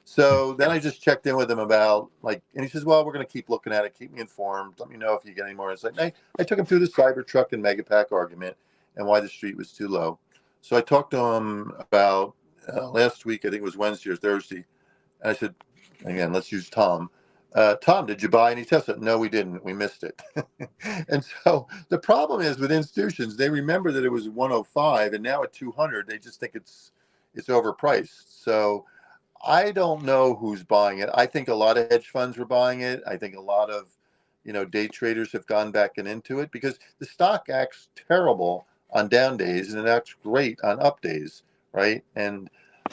So then I just checked in with him about and he says, well, we're going to keep looking at it. Keep me informed. Let me know if you get any more insight. And I took him through the Cybertruck and Megapack argument and why the street was too low. So I talked to him about last week, I think it was Wednesday or Thursday. And I said, again, let's use Tom. Tom, did you buy any Tesla? No, we didn't. We missed it. And so the problem is with institutions, they remember that it was 105 and now at 200, they just think it's overpriced. So I don't know who's buying it. I think a lot of hedge funds were buying it. I think a lot of, day traders have gone back and into it because the stock acts terrible on down days and it acts great on up days, right? And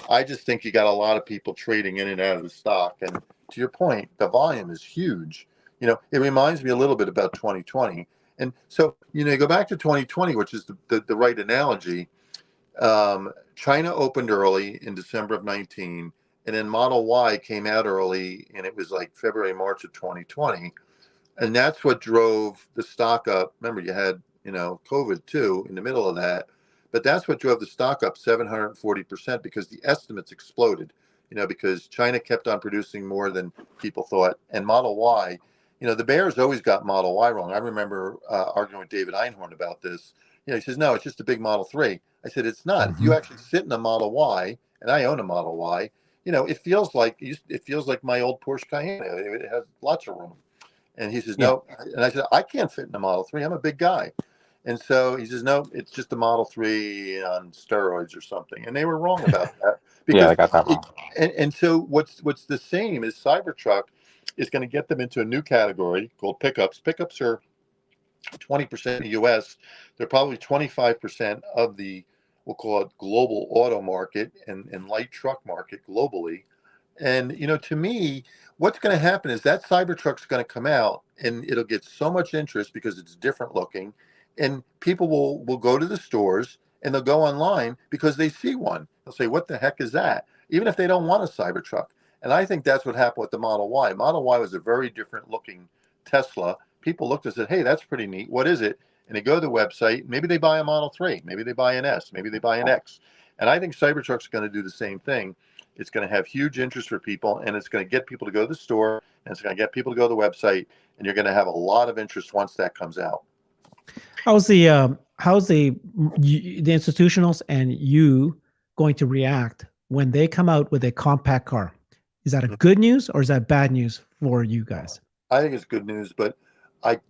I just think you got a lot of people trading in and out of the stock. And to your point, the volume is huge. It reminds me a little bit about 2020. And so, you go back to 2020, which is the right analogy. China opened early in December of 19, and then Model Y came out early, and it was like February, March of 2020. And that's what drove the stock up. Remember, you had, COVID too in the middle of that. But that's what drove the stock up 740% because the estimates exploded, because China kept on producing more than people thought. And Model Y, the bears always got Model Y wrong. I remember arguing with David Einhorn about this. He says, no, it's just a big Model 3. I said, it's not. If you actually sit in a Model Y, and I own a Model Y, it feels like my old Porsche Cayenne. It has lots of room. And he says, no. And I said, I can't fit in a Model 3. I'm a big guy. And so he says, no, it's just a Model 3 on steroids or something. And they were wrong about that. Because I got that wrong. And so what's the same is Cybertruck is going to get them into a new category called pickups. Pickups are 20% in the U.S. They're probably 25% of the, we'll call it global auto market and light truck market globally. And, to me, what's going to happen is that Cybertruck's going to come out and it'll get so much interest because it's different looking. And people will go to the stores and they'll go online because they see one. They'll say, what the heck is that? Even if they don't want a Cybertruck. And I think that's what happened with the Model Y. Model Y was a very different looking Tesla. People looked and said, hey, that's pretty neat. What is it? And they go to the website. Maybe they buy a Model 3. Maybe they buy an S. Maybe they buy an X. And I think Cybertruck's going to do the same thing. It's going to have huge interest for people, and it's going to get people to go to the store, and it's going to get people to go to the website, and you're going to have a lot of interest once that comes out. How's the institutionals and you going to react when they come out with a compact car? Is that a good news or is that bad news for you guys? I think it's good news, but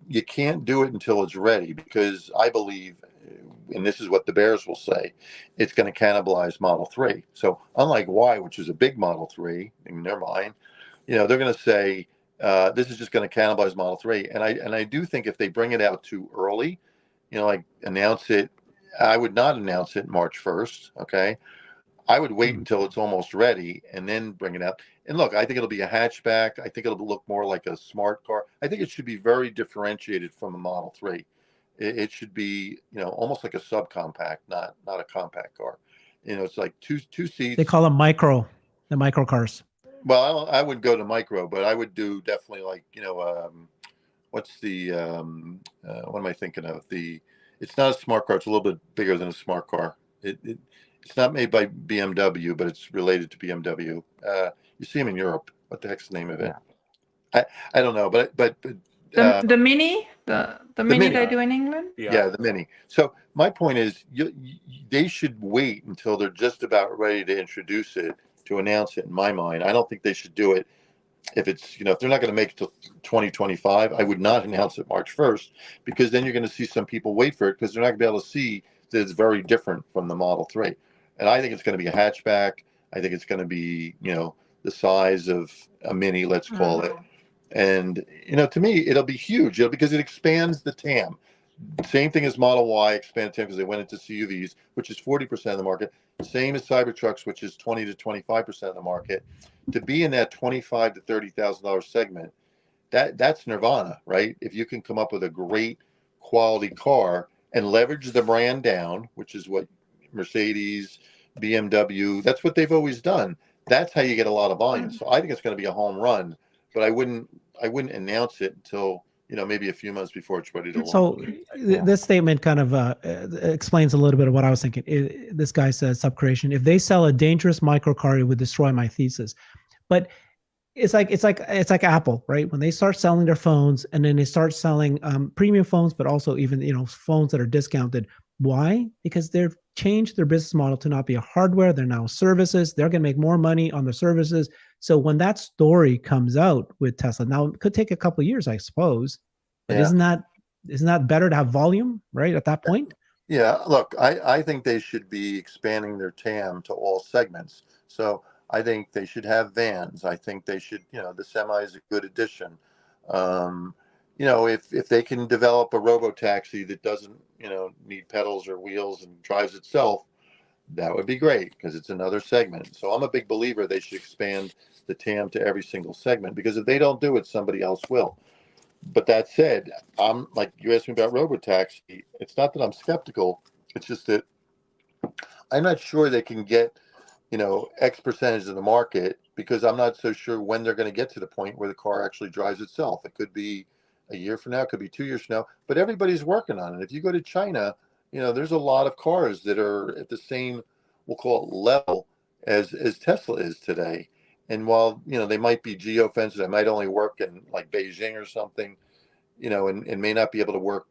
you can't do it until it's ready because I believe, and this is what the bears will say, it's going to cannibalize Model 3. So unlike Y, which is a big Model 3 in their mind, they're going to say this is just going to cannibalize Model 3. And I do think if they bring it out too early, like announce it, I would not announce it March 1st. Okay. I would wait until it's almost ready and then bring it out. And look, I think it'll be a hatchback. I think it'll look more like a smart car. I think it should be very differentiated from a Model 3. It should be, almost like a subcompact, not a compact car. It's like two seats. They call them the micro cars. Well, I would go to micro, but I would do definitely like, what's the, what am I thinking of? It's not a smart car. It's a little bit bigger than a smart car. It's not made by BMW, but it's related to BMW. You see them in Europe. What the heck's the name of it? Yeah. I don't know, but the Mini, the Mini they do in England. Yeah, the Mini. So my point is, they should wait until they're just about ready to introduce it to announce it. In my mind, I don't think they should do it if it's if they're not going to make it till 2025. I would not announce it March 1st, because then you're going to see some people wait for it because they're not going to be able to see that it's very different from the Model 3. And I think it's going to be a hatchback. I think it's going to be, the size of a Mini, let's call it. And, to me, it'll be huge because it expands the TAM. Same thing as Model Y expanded TAM because they went into CUVs, which is 40% of the market. Same as Cybertrucks, which is 20 to 25% of the market. To be in that $25,000 to $30,000 segment, that's nirvana, right? If you can come up with a great quality car and leverage the brand down, which is what Mercedes, BMW, that's what they've always done. That's how you get a lot of volume. So I think it's going to be a home run, but I wouldn't announce it until maybe a few months before it's ready to launch. So this statement kind of explains a little bit of what I was thinking. This guy says, subcreation, if they sell a dangerous microcar, it would destroy my thesis. But it's like Apple, right? When they start selling their phones and then they start selling premium phones, but also even phones that are discounted. Why? Because they've changed their business model to not be a hardware. They're now services. They're going to make more money on the services. So when that story comes out with Tesla, now it could take a couple of years, I suppose. But isn't that better to have volume, right, at that point? Yeah. Look, I think they should be expanding their TAM to all segments. So I think they should have vans. I think they should, the semi is a good addition. If they can develop a robo-taxi that doesn't, need pedals or wheels and drives itself, that would be great because it's another segment. So I'm a big believer they should expand the TAM to every single segment, because if they don't do it, somebody else will. But that said, I'm like, you asked me about robo-taxi. It's not that I'm skeptical. It's just that I'm not sure they can get, X percentage of the market, because I'm not so sure when they're going to get to the point where the car actually drives itself. It could be a year from now, it could be 2 years from now, but everybody's working on it. If you go to China, there's a lot of cars that are at the same, we'll call it, level as Tesla is today. And while, they might be geofenced, they might only work in like Beijing or something, and may not be able to work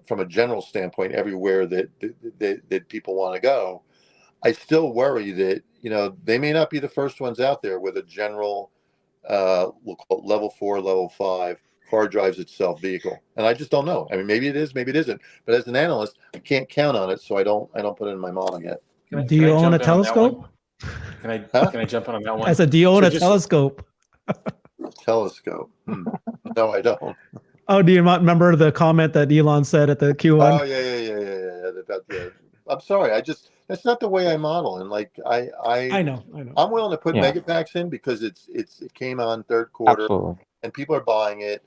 from a general standpoint everywhere that people want to go. I still worry that, they may not be the first ones out there with a general, we'll call it level 4, level 5 car drives itself vehicle. And I just don't know. I mean, maybe it is, maybe it isn't. But as an analyst, I can't count on it, so I don't put it in my model yet. Do you own a telescope? Can I jump on that one? Do you own a telescope? Telescope. No, I don't. Oh, do you not remember the comment that Elon said at the Q1? Oh, yeah. I'm sorry. That's not the way I model. And like, I know. I'm willing to put megapacks in because it came on third quarter. Absolutely. And people are buying it,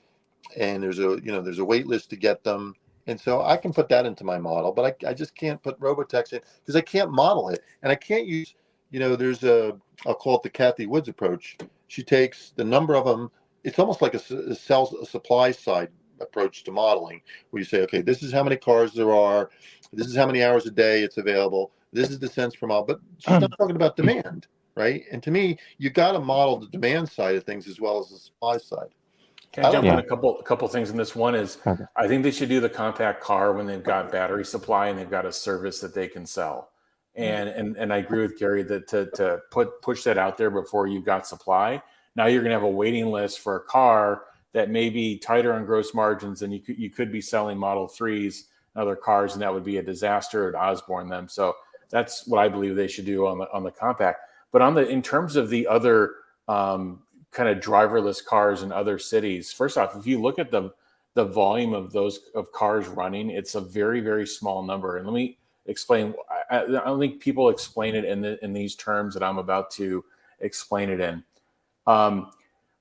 and there's a wait list to get them. And so I can put that into my model, but I just can't put Robotex in because I can't model it. And I can't use, there's I'll call it the Kathy Woods approach. She takes the number of them. It's almost like a supply side approach to modeling, where you say, okay, this is how many cars there are. This is how many hours a day it's available. This is the cents per mile. But she's not talking about demand, right? And to me, you got to model the demand side of things as well as the supply side. Can I jump in a couple things in this? One is, I think they should do the compact car when they've got battery supply and they've got a service that they can sell. And I agree with Gary that to push that out there before you've got supply. Now you're going to have a waiting list for a car that may be tighter on gross margins, and you could be selling Model 3s and other cars, and that would be a disaster at Osborne them. So that's what I believe they should do on the compact. But in terms of the other kind of driverless cars in other cities. First off, if you look at the volume of cars running, it's a very, very small number. And let me explain. I don't think people explain it in these terms that I'm about to explain it in.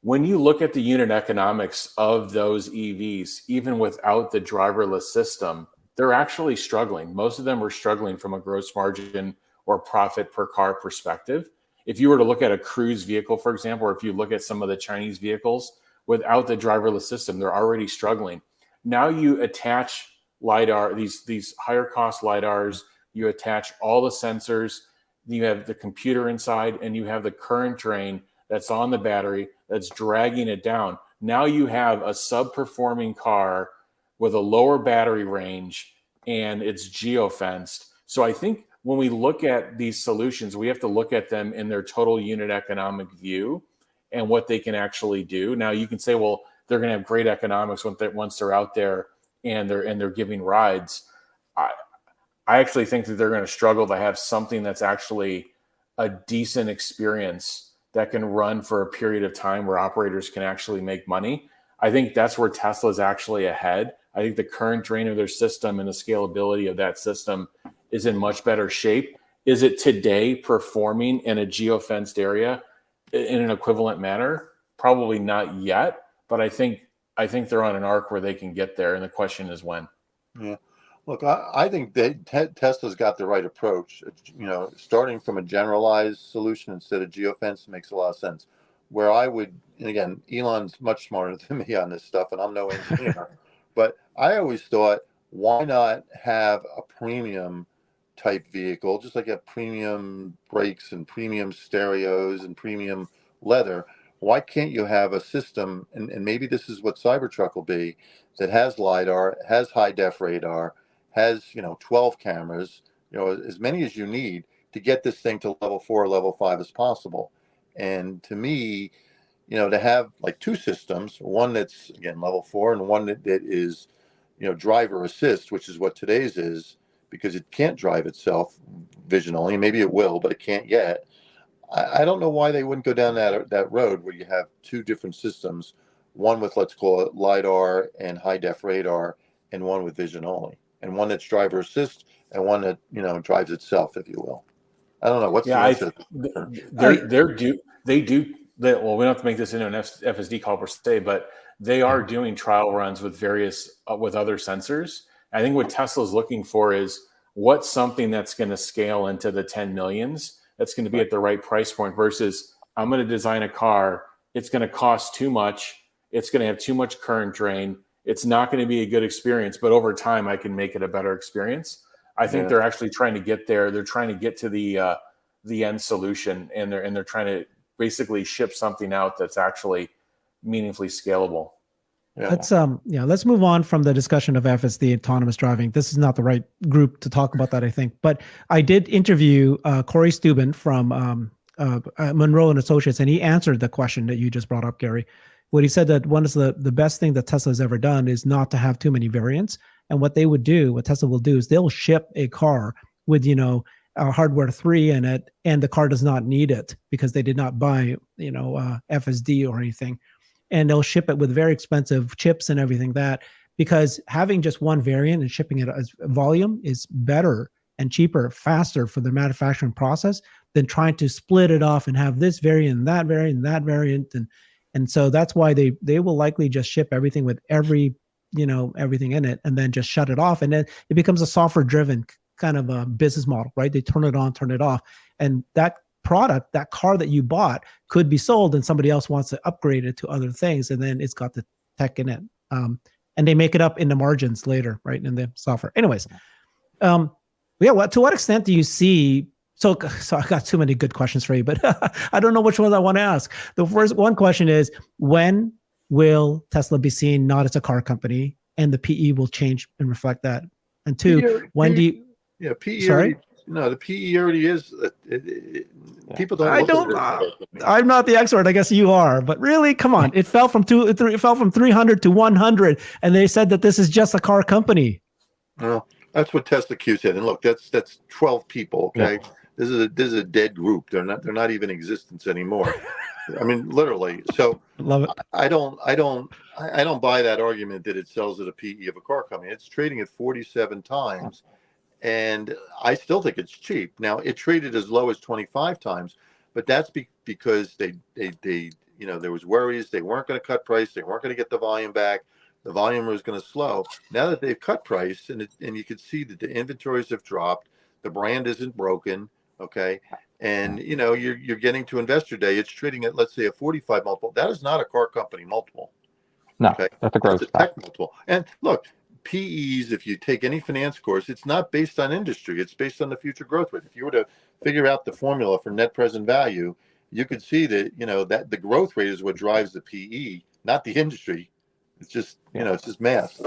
When you look at the unit economics of those EVs, even without the driverless system, they're actually struggling. Most of them are struggling from a gross margin or profit per car perspective. If you were to look at a cruise vehicle, for example, or if you look at some of the Chinese vehicles without the driverless system, they're already struggling. Now you attach LiDAR, these higher cost LiDARs, you attach all the sensors, you have the computer inside, and you have the current drain that's on the battery that's dragging it down. Now you have a sub-performing car with a lower battery range, and it's geofenced. So I think when we look at these solutions, we have to look at them in their total unit economic view and what they can actually do. Now you can say, well, they're going to have great economics once they're out there and they're giving rides. I actually think that they're going to struggle to have something that's actually a decent experience that can run for a period of time where operators can actually make money. I think that's where Tesla's actually ahead. I think the current drain of their system and the scalability of that system is in much better shape. Is it today performing in a geofenced area in an equivalent manner? Probably not yet, but I think they're on an arc where they can get there, and the question is when. Yeah. Look, I think that Tesla's got the right approach. Starting from a generalized solution instead of geofence makes a lot of sense. Where I would, and again, Elon's much smarter than me on this stuff, and I'm no engineer, but I always thought, why not have a premium type vehicle, just like a premium brakes and premium stereos and premium leather? Why can't you have a system, and maybe this is what Cybertruck will be, that has LiDAR, has high def radar, has 12 cameras, as many as you need to get this thing to level 4 or level 5 as possible. And to me, to have like two systems, one that's again level 4 and one that is driver assist, which is what today's is, because it can't drive itself vision only. Maybe it will, but it can't yet. I don't know why they wouldn't go down that road where you have two different systems, one with, let's call it, LiDAR and high def radar, and one with vision only, and one that's driver assist and one that drives itself, if you will. I don't know what's Well, we don't have to make this into an FSD call per se, but they are doing trial runs with with other sensors. I think what Tesla's looking for is what's something that's going to scale into the 10 millions, that's going to be at the right price point, versus I'm going to design a car, it's going to cost too much, it's going to have too much current drain, it's not going to be a good experience, but over time I can make it a better experience. I think they're actually trying to get there. They're trying to get to the end solution, and they're trying to basically ship something out that's actually meaningfully scalable. Yeah. Let's move on from the discussion of FSD, autonomous driving. This is not the right group to talk about that, I think. But I did interview Corey Steuben from Monroe and Associates, and he answered the question that you just brought up, Gary. What he said, that one is the best thing that Tesla has ever done is not to have too many variants. And what Tesla will do is they'll ship a car with, hardware 3 in it, and the car does not need it because they did not buy, FSD or anything. And they'll ship it with very expensive chips and everything because having just one variant and shipping it as volume is better and cheaper, faster for the manufacturing process than trying to split it off and have this variant, that variant, and that variant. And so that's why they will likely just ship everything with everything in it and then just shut it off. And then it becomes a software driven kind of a business model, right? They turn it on, turn it off. And that product, that car that you bought could be sold and somebody else wants to upgrade it to other things. And then it's got the tech in it. And they make it up in the margins later, right? In the software. Anyways. To what extent do you see, so I got too many good questions for you, but I don't know which ones I want to ask. The first one question is, when will Tesla be seen not as a car company, and the PE will change and reflect that? And two, when do you... Yeah, PE. Sorry? The PE already is. People don't. I'm not the expert. I guess you are. But really, come on! It fell from 300 to 100, and they said that this is just a car company. Well, that's what Tesla Q said. And look, that's 12 people. Okay, this is a dead group. They're not even in existence anymore. I mean, literally. So Love it. I don't buy that argument that it sells at a PE of a car company. It's trading at 47 times, and I still think it's cheap. Now it traded as low as 25 times, but that's because they there was worries they weren't going to cut price, they weren't going to get the volume back. The volume was going to slow. Now that they've cut price, and you can see that the inventories have dropped, the brand isn't broken, okay, and you're getting to investor day. It's trading at, let's say, a 45 multiple. That is not a car company multiple. No, Okay, that's a growth it's a stock. tech multiple. And look, PEs, if you take any finance course, it's not based on industry. It's based on the future growth rate. If you were to figure out the formula for net present value, you could see that that the growth rate is what drives the PE, not the industry. It's just it's just math.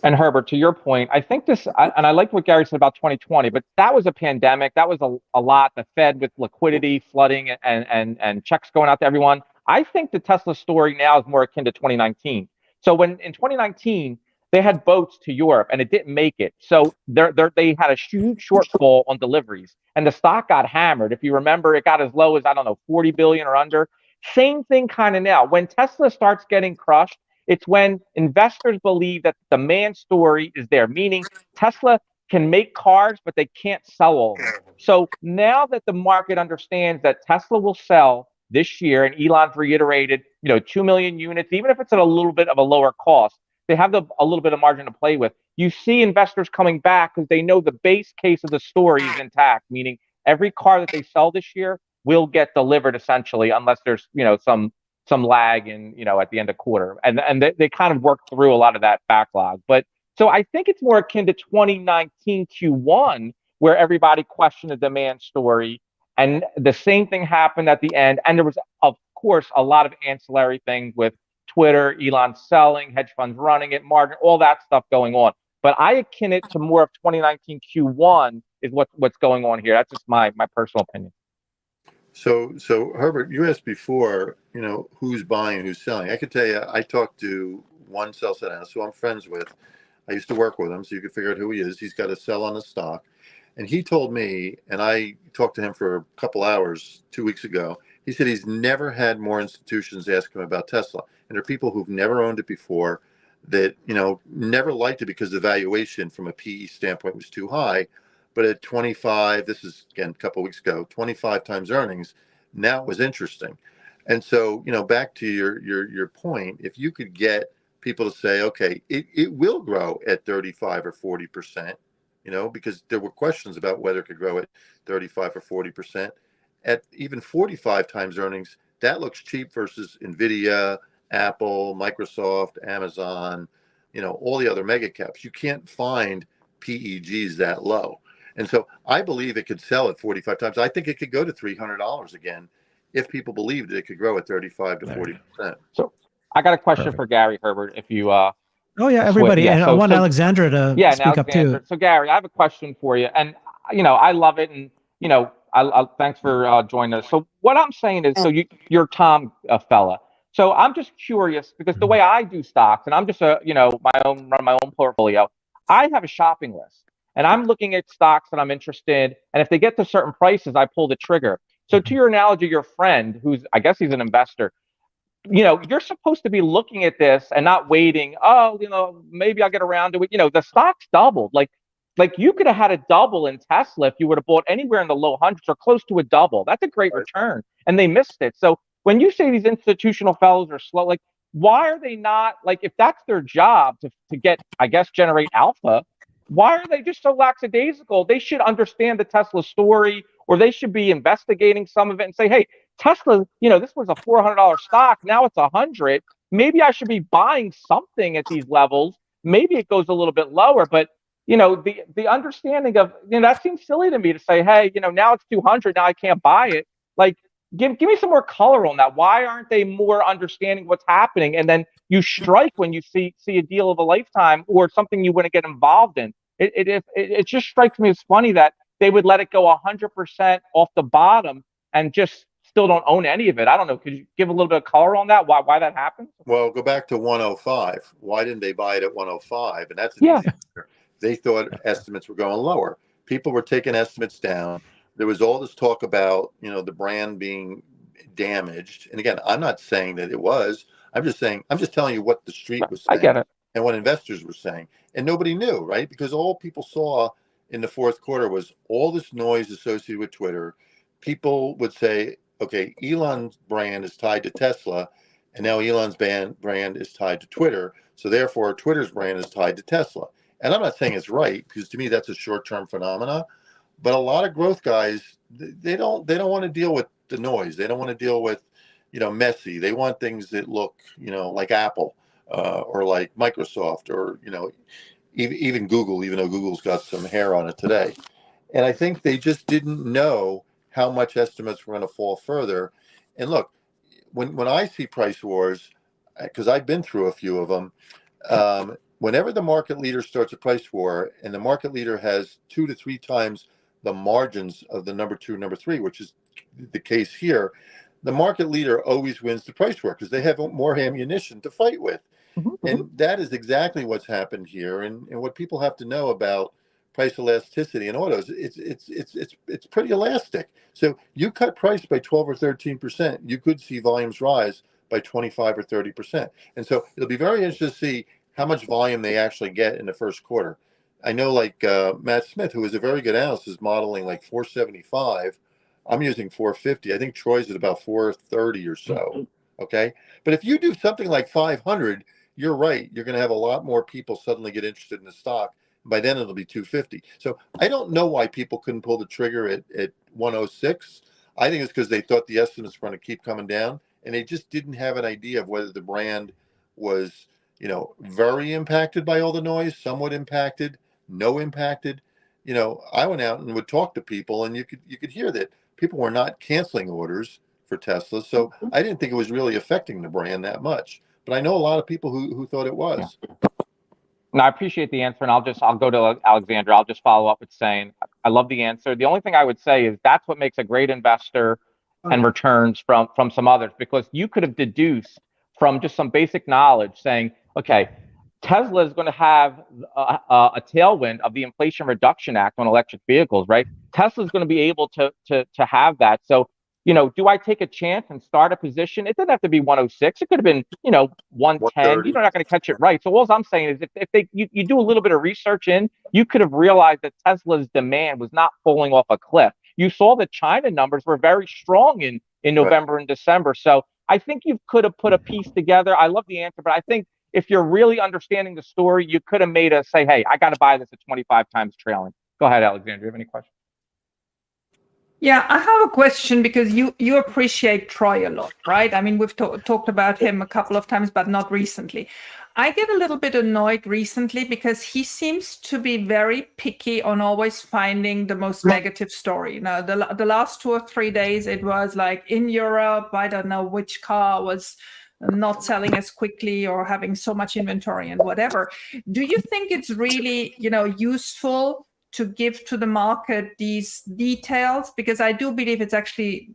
And Herbert, to your point, I think and I like what Gary said about 2020, but that was a pandemic. That was a lot. The Fed with liquidity flooding and checks going out to everyone. I think the Tesla story now is more akin to 2019. So when in 2019 they had boats to Europe and it didn't make it, so they had a huge shortfall on deliveries, and the stock got hammered. If you remember, it got as low as 40 billion or under. Same thing kind of now. When Tesla starts getting crushed, it's when investors believe that the demand story is there, meaning Tesla can make cars, but they can't sell all of them. So now that the market understands that Tesla will sell this year, and Elon's reiterated, 2 million units, even if it's at a little bit of a lower cost, they have a little bit of margin to play with. You see investors coming back because they know the base case of the story is intact, meaning every car that they sell this year will get delivered essentially, unless there's, some lag in, at the end of quarter. And they kind of work through a lot of that backlog. But so I think it's more akin to 2019 Q1, where everybody questioned the demand story. And the same thing happened at the end. And there was, of course, a lot of ancillary things with Twitter, Elon selling, hedge funds running it, margin, all that stuff going on. But I akin it to more of 2019 Q1 is what's going on here. That's just my personal opinion. So Herbert, you asked before, who's buying, who's selling. I could tell you, I talked to one sell side analyst who I'm friends with. I used to work with him, so you can figure out who he is. He's got a sell on the stock. And he told me, and I talked to him for a couple hours 2 weeks ago, he said he's never had more institutions ask him about Tesla. And there are people who've never owned it before that, never liked it because the valuation from a PE standpoint was too high. But at 25, this is again a couple of weeks ago, 25 times earnings, now it was interesting. And so, back to your point, if you could get people to say, okay, it will grow at 35 or 40%, because there were questions about whether it could grow at 35 or 40%. At even 45 times earnings, that looks cheap versus Nvidia, Apple, Microsoft, Amazon, all the other mega caps. You can't find PEGs that low. And so I believe it could sell at 45 times. I think it could go to $300 again if people believed it could grow at 35 to 40%. So I got a question for Gary, Herbert, if you oh yeah, everybody. Yeah, and I want Alexandra to speak up too. So Gary, I have a question for you. And I love it, and I thanks for joining us. So what I'm saying is, so you're Tom fella. So I'm just curious, because the way I do stocks, and I'm just run my own portfolio, I have a shopping list. And I'm looking at stocks that I'm interested in, and if they get to certain prices, I pull the trigger. So to your analogy, your friend, I guess he's an investor, you're supposed to be looking at this and not waiting, maybe I'll get around to it. The stock's doubled. Like you could have had a double in Tesla if you would have bought anywhere in the low hundreds or close to a double. That's a great return. And they missed it. So when you say these institutional fellows are slow, like, why are they not, like, if that's their job to get, I guess, generate alpha, why are they just so lackadaisical? They should understand the Tesla story, or they should be investigating some of it and say, hey, Tesla, this was a $400 stock. Now it's $100. Maybe I should be buying something at these levels. Maybe it goes a little bit lower, but the understanding of, that seems silly to me to say, hey, now it's 200. Now I can't buy it. Like, give me some more color on that. Why aren't they more understanding what's happening? And then you strike when you see a deal of a lifetime or something you want to get involved in. It just strikes me as funny that they would let it go 100% off the bottom and just still don't own any of it. I don't know. Could you give a little bit of color on that? Why that happens? Well, go back to 105. Why didn't they buy it at 105? And that's an easy answer. They thought estimates were going lower. People were taking estimates down. There was all this talk about, the brand being damaged. And again, I'm not saying that it was. I'm just telling you what the street was I saying get it. and what investors were saying. And nobody knew, right? Because all people saw in the fourth quarter was all this noise associated with Twitter. People would say, okay, Elon's brand is tied to Tesla, and now Elon's brand is tied to Twitter. So therefore, Twitter's brand is tied to Tesla. And I'm not saying it's right, because to me, that's a short-term phenomena. But a lot of growth guys, they don't want to deal with the noise. They don't want to deal with, messy. They want things that look, like Apple or like Microsoft or, even Google, even though Google's got some hair on it today. And I think they just didn't know how much estimates were going to fall further. And look, when I see price wars, because I've been through a few of them, whenever the market leader starts a price war and the market leader has 2 to 3 times the margins of the number 2, number 3, which is the case here, the market leader always wins the price war because they have more ammunition to fight with. And that is exactly what's happened here. And what people have to know about price elasticity in autos, it's pretty elastic. So you cut price by 12 or 13%, you could see volumes rise by 25 or 30%. And so it'll be very interesting to see how much volume they actually get in the first quarter. I know like Matt Smith, who is a very good analyst, is modeling like 475. I'm using 450. I think Troy's at about 430 or so. Okay. But if you do something like 500, you're right. You're going to have a lot more people suddenly get interested in the stock. By then it'll be 250. So I don't know why people couldn't pull the trigger at 106. I think it's because they thought the estimates were going to keep coming down, and they just didn't have an idea of whether the brand was, very impacted by all the noise, somewhat impacted, no impacted. I went out and would talk to people, and you could hear that people were not canceling orders for Tesla. So I didn't think it was really affecting the brand that much. But I know a lot of people who thought it was. Yeah. No, I appreciate the answer, and I'll go to Alexandra. I'll just follow up with saying I love the answer. The only thing I would say is that's what makes a great investor and returns from some others, because you could have deduced from just some basic knowledge saying, okay, Tesla is going to have a tailwind of the Inflation Reduction Act on electric vehicles, right? Tesla is going to be able to have that. So, do I take a chance and start a position? It doesn't have to be 106. It could have been, 110. You're not going to catch it right. So all I'm saying is if you do a little bit of research you could have realized that Tesla's demand was not falling off a cliff. You saw the China numbers were very strong in November and December. So I think you could have put a piece together. I love the answer, but I think if you're really understanding the story, you could have made us say, hey, I got to buy this at 25 times trailing. Go ahead, Alexandra. Do you have any questions? Yeah, I have a question because you appreciate Troy a lot, right? I mean, we've talked about him a couple of times, but not recently. I get a little bit annoyed recently because he seems to be very picky on always finding the most negative story. Now, the last 2 or 3 days, it was like in Europe, I don't know which car was not selling as quickly or having so much inventory and whatever. Do you think it's really, useful to give to the market these details? Because I do believe it's actually,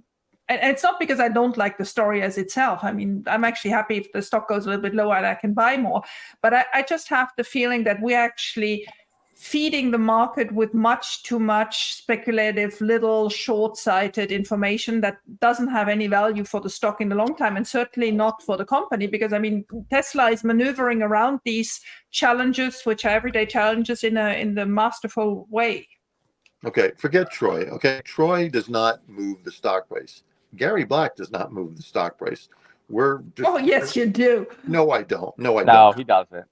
and it's not because I don't like the story as itself. I mean, I'm actually happy if the stock goes a little bit lower and I can buy more. But I just have the feeling that we're actually feeding the market with much too much speculative, little short-sighted information that doesn't have any value for the stock in the long time, and certainly not for the company, because I mean, Tesla is maneuvering around these challenges, which are everyday challenges, in the masterful way. Okay, forget Troy. Okay, Troy does not move the stock price. Gary Black does not move the stock price. Oh, yes, you do. No, I don't. No, he doesn't.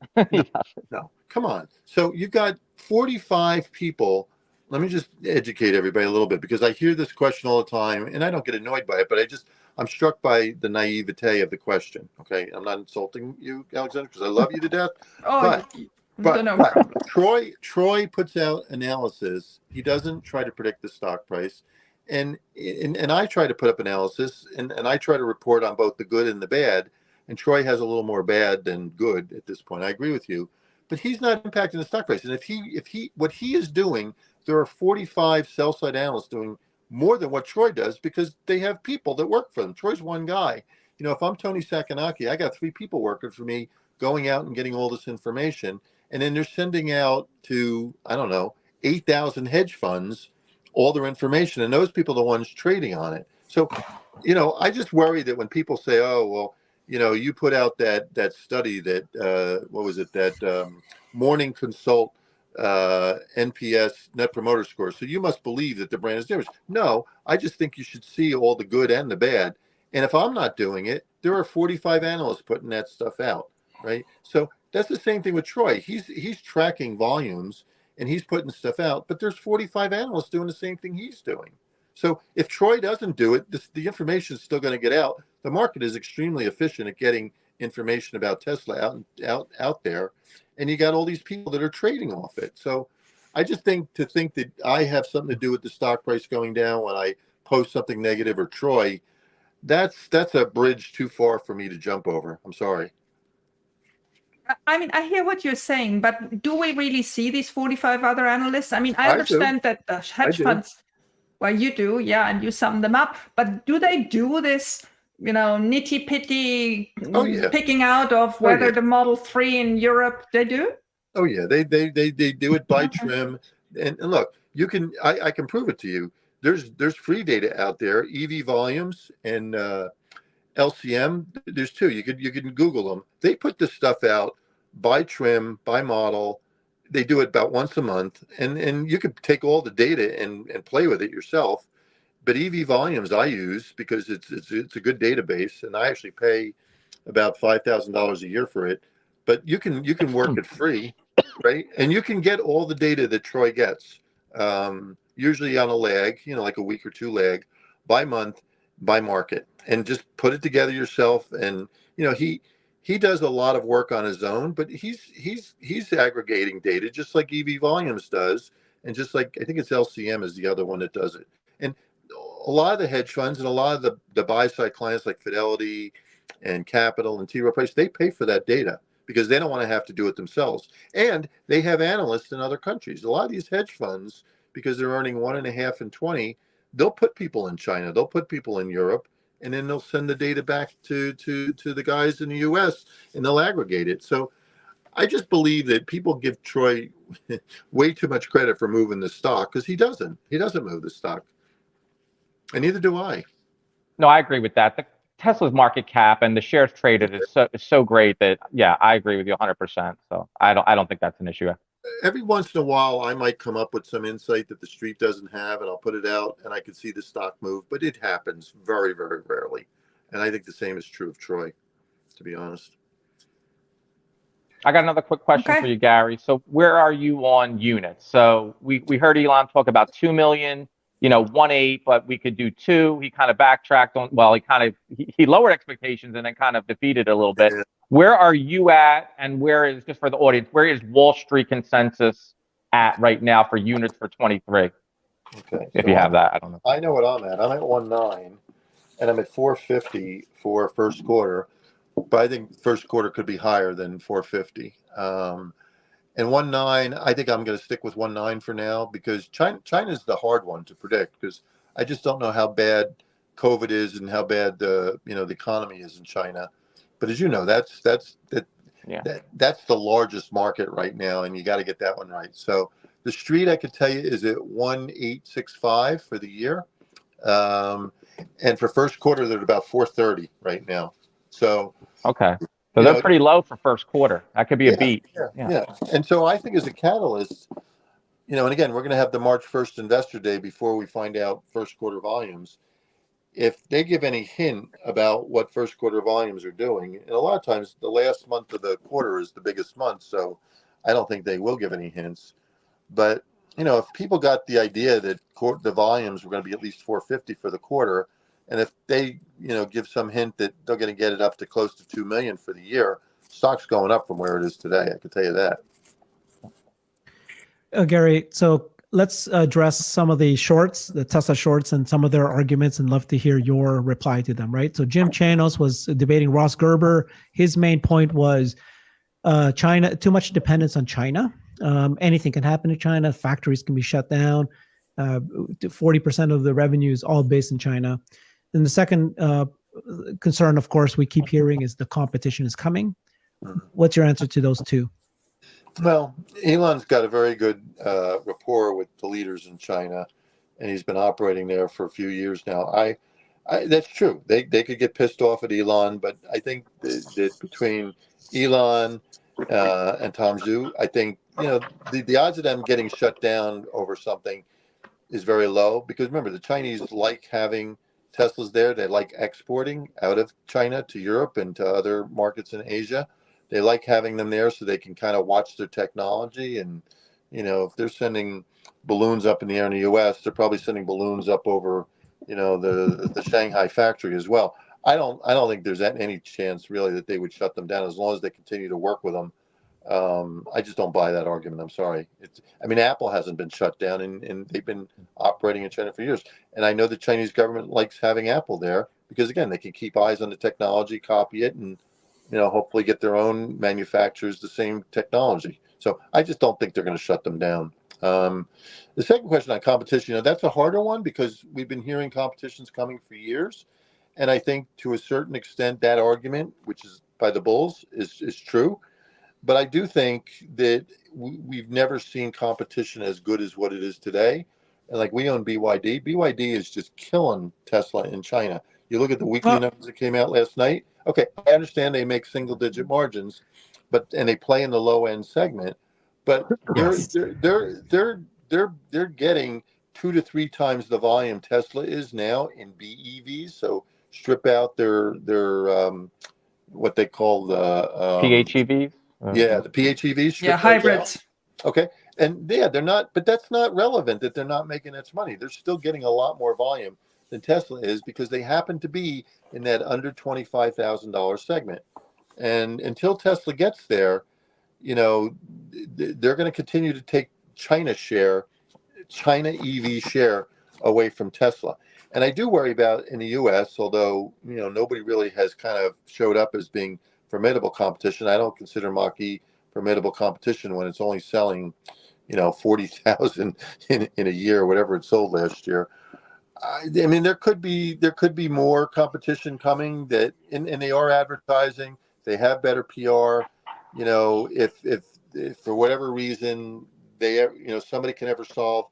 No, come on. So you've got 45 people. Let me just educate everybody a little bit, because I hear this question all the time and I don't get annoyed by it, but I'm struck by the naivete of the question. Okay. I'm not insulting you, Alexander, because I love you to death. But Troy puts out analysis. He doesn't try to predict the stock price. And I try to put up analysis, and I try to report on both the good and the bad. And Troy has a little more bad than good at this point. I agree with you, but he's not impacting the stock price. And if what he is doing, there are 45 sell side analysts doing more than what Troy does, because they have people that work for them. Troy's one guy. If I'm Tony Sakinaki, I got 3 people working for me, going out and getting all this information, and then they're sending out to, I don't know, 8,000 hedge funds all their information, and those people are the ones trading on it. So, I just worry that when people say, "Oh, well, you put out that study that what was it, that Morning Consult NPS Net Promoter Score, so you must believe that the brand is theirs." No, I just think you should see all the good and the bad. And if I'm not doing it, there are 45 analysts putting that stuff out, right? So that's the same thing with Troy. He's tracking volumes and he's putting stuff out, but there's 45 analysts doing the same thing he's doing. So if Troy doesn't do it, the information is still going to get out. The market is extremely efficient at getting information about Tesla out there, and you got all these people that are trading off it. So I just think that I have something to do with the stock price going down when I post something negative, or Troy, that's a bridge too far for me to jump over. I'm sorry. I mean, I hear what you're saying, but do we really see these 45 other analysts? I mean, I understand that the hedge funds, well, you do, yeah, and you sum them up, but do they do this, nitty-pitty picking out of whether the Model 3 in Europe, they do? Oh, yeah, they do it by trim. And look, I can prove it to you. There's free data out there, EV volumes and LCM. There's two. You can Google them. They put this stuff out by trim, by model. They do it about once a month, and you could take all the data and play with it yourself. But EV volumes I use because it's a good database, and I actually pay about $5,000 a year for it. But you can work it free, right? And you can get all the data that Troy gets, usually on a lag, like a week or two lag, by month, by market, and just put it together yourself. And he does a lot of work on his own, but he's aggregating data just like EV volumes does, and just like I think it's LCM is the other one that does it. And a lot of the hedge funds and a lot of the buy side clients like Fidelity and Capital and T. Rowe Price, they pay for that data because they don't want to have to do it themselves. And they have analysts in other countries. A lot of these hedge funds, because they're earning 1.5 and 20, they'll put people in China, they'll put people in Europe, and then they'll send the data back to the guys in the US and they'll aggregate it. So I just believe that people give Troy way too much credit for moving the stock, because he doesn't move the stock. And neither do I. No, I agree with that. Tesla's market cap and the shares traded is so great that, yeah, I agree with you 100%. So I don't think that's an issue. Every once in a while, I might come up with some insight that the street doesn't have, and I'll put it out, and I can see the stock move. But it happens very, very rarely. And I think the same is true of Troy, to be honest. I got another quick question for you, Gary. So where are you on units? So we heard Elon talk about 2 million, 1.8, but we could do 2. He kind of backtracked on, well, he lowered expectations and then kind of defeated it a little bit. Yeah. Where are you at, and where is, just for the audience, where is Wall Street consensus at right now for units for 23? Okay. If you have that, I don't know. I know what I'm at. I'm at 1.9, and I'm at 450 for first quarter. But I think first quarter could be higher than 450. And 1.9, I think I'm going to stick with 1.9 for now, because China is the hard one to predict, because I just don't know how bad COVID is and how bad the economy is in China. But as you know, that's the largest market right now, and you got to get that one right. So the street, I could tell you, is at 1.865 for the year, and for first quarter they're at about 430 right now. So okay. So they're pretty low for first quarter. That could be a beat. Yeah. And so I think as a catalyst, and again, we're going to have the March 1st Investor Day before we find out first quarter volumes. If they give any hint about what first quarter volumes are doing, and a lot of times the last month of the quarter is the biggest month, so I don't think they will give any hints. But, if people got the idea that the volumes were going to be at least 450 for the quarter, and if they, give some hint that they're going to get it up to close to 2 million for the year, stock's going up from where it is today. I can tell you that. Gary, so let's address some of the shorts, the Tesla shorts, and some of their arguments, and love to hear your reply to them, right? So Jim Chanos was debating Ross Gerber. His main point was China, too much dependence on China. Anything can happen in China. Factories can be shut down. 40% of the revenue is all based in China. And the second concern, of course, we keep hearing is the competition is coming. What's your answer to those two? Well, Elon's got a very good rapport with the leaders in China, and he's been operating there for a few years now. That's true. They could get pissed off at Elon, but I think that between Elon and Tom Zhu, I think the odds of them getting shut down over something is very low, because remember, the Chinese like having Teslas there. They like exporting out of China to Europe and to other markets in Asia. They like having them there so they can kind of watch their technology. And if they're sending balloons up in the air in the U.S., they're probably sending balloons up over the Shanghai factory as well. I don't think there's any chance really that they would shut them down as long as they continue to work with them. I just don't buy that argument. I'm sorry. Apple hasn't been shut down, and they've been operating in China for years. And I know the Chinese government likes having Apple there because, again, they can keep eyes on the technology, copy it, and hopefully get their own manufacturers the same technology. So I just don't think they're going to shut them down. The second question on competition, that's a harder one because we've been hearing competition's coming for years. And I think to a certain extent that argument, which is by the bulls, is true. But I do think that we've never seen competition as good as what it is today. And like, we own BYD. BYD is just killing Tesla in China. You look at the weekly numbers that came out last night. Okay, I understand they make single-digit margins, and they play in the low-end segment. But they're getting 2 to 3 times the volume Tesla is now in BEVs. So strip out their what they call the PHEVs. The PHEVs. Yeah, hybrids. Okay, and they're not, but that's not relevant that they're not making that much money. They're still getting a lot more volume than Tesla is because they happen to be in that under $25,000 segment. And until Tesla gets there, they're going to continue to take China EV share away from Tesla. And I do worry about in the U.S., although nobody really has kind of showed up as being formidable competition. I don't consider Mach-E formidable competition when it's only selling 40,000 in a year, or whatever it sold last year. There could be more competition coming, and they are advertising. They have better PR. If for whatever reason somebody can ever solve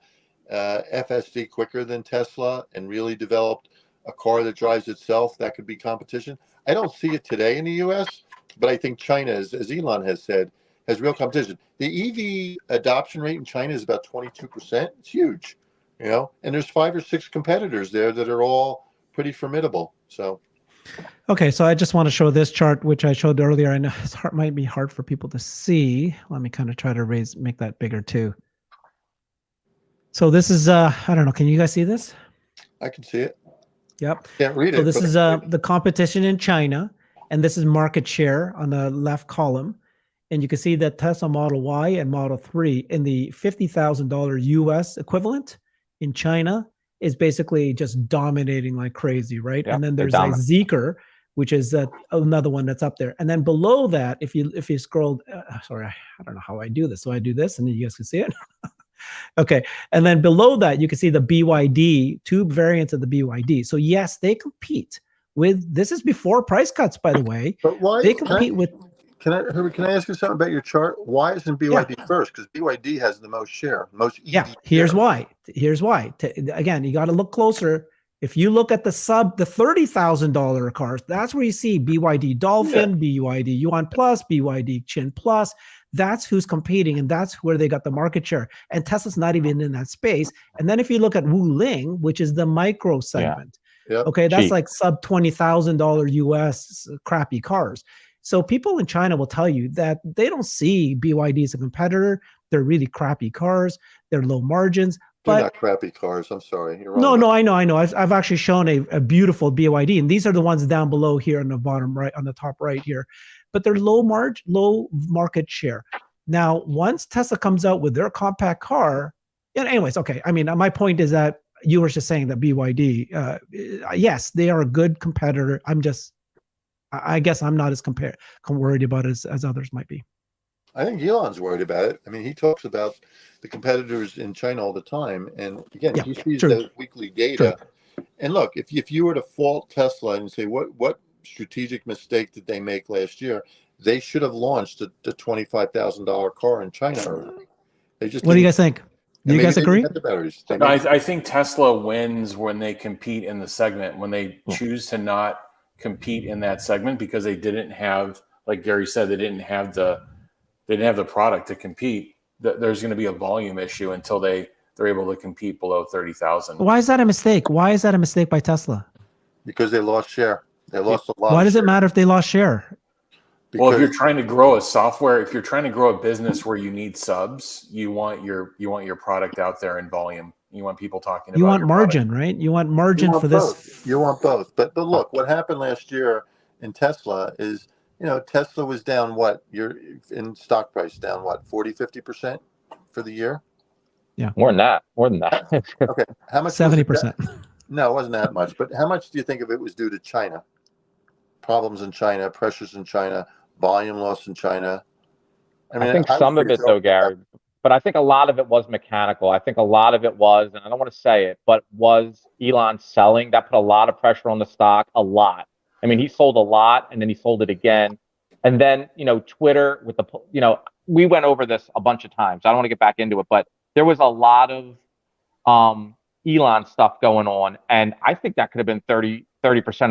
FSD quicker than Tesla and really develop a car that drives itself, that could be competition. I don't see it today in the U.S., but I think China, as Elon has said, has real competition. The EV adoption rate in China is about 22%. It's huge, and there's 5 or 6 competitors there that are all pretty formidable. So. Okay, so I just want to show this chart, which I showed earlier. I know it might be hard for people to see. Let me kind of try to make that bigger too. So this is, I don't know, can you guys see this? I can see it. Yep. Can't read it. So this is the competition in China, and this is market share on the left column. And you can see that Tesla Model Y and Model 3 in the $50,000 US equivalent in China is basically just dominating like crazy, right? Yep, and then there's a Zeekr, which is another one that's up there. And then below that, if you scroll, sorry, I don't know how I do this. So I do this, and then you guys can see it. Okay, and then below that, you can see the BYD, 2 variants of the BYD. So yes, they compete with. This is before price cuts, by the way. But why they compete with? Herbert, can I ask you something about your chart? Why isn't BYD first? Because BYD has the most share, most EV. Yeah, here's why. Again, you got to look closer. If you look at the $30,000 cars, that's where you see BYD Dolphin, BYD Yuan Plus, BYD Chin Plus. That's who's competing, and that's where they got the market share. And Tesla's not even in that space. And then if you look at Wuling, which is the micro segment, okay, that's like sub $20,000 US crappy cars. So people in China will tell you that they don't see BYD as a competitor. They're really crappy cars. They're low margins. They're not crappy cars. I'm sorry. You're wrong. No, I know. I've actually shown a beautiful BYD, and these are the ones down below here on the bottom right, on the top right here. But they're low market share. Now, once Tesla comes out with their compact car, anyways, okay. My point is that you were just saying that BYD, yes, they are a good competitor. I guess I'm not as worried about it as others might be. I think Elon's worried about it. He talks about the competitors in China all the time. And again, he sees the weekly data. True. And look, if you were to fault Tesla and say, what strategic mistake did they make last year? They should have launched the $25,000 car in China already. What do you guys think? Do you guys maybe they agree? got the batteries. No, I think Tesla wins when they compete in the segment, when they choose to not compete in that segment because they didn't have, like Gary said, they didn't have the product to compete. There's going to be a volume issue until they're able to compete below 30,000. Why is that a mistake? Why is that a mistake by Tesla? Because they lost share. They lost a lot. Why of does share. it matter if they lost share? Because Well, if you're trying to grow if you're trying to grow a business where you need subs, you want your product out there in volume. You want people talking about You want your margin, product. right? You want margin for both. this. You want both. But look, what happened last year in Tesla is, Tesla was down what? You're in stock price down what? 40, 50% for the year? More than that. Okay. How much? 70%. No, it wasn't that much. But how much do you think of it was due to China? Problems in China, pressures in China, volume loss in China. I think some of it though, Gary, but I think a lot of it was mechanical. I think a lot of it was, and I don't want to say it, but was Elon selling. That put a lot of pressure on the stock, a lot. I mean, he sold a lot and then he sold it again. And then, Twitter with we went over this a bunch of times. I don't want to get back into it, but there was a lot of Elon stuff going on. And I think that could have been 30%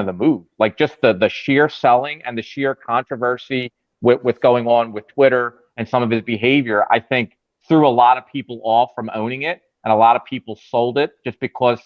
of the move. Like just the sheer selling and the sheer controversy with going on with Twitter and some of his behavior, I think threw a lot of people off from owning it, and a lot of people sold it just because,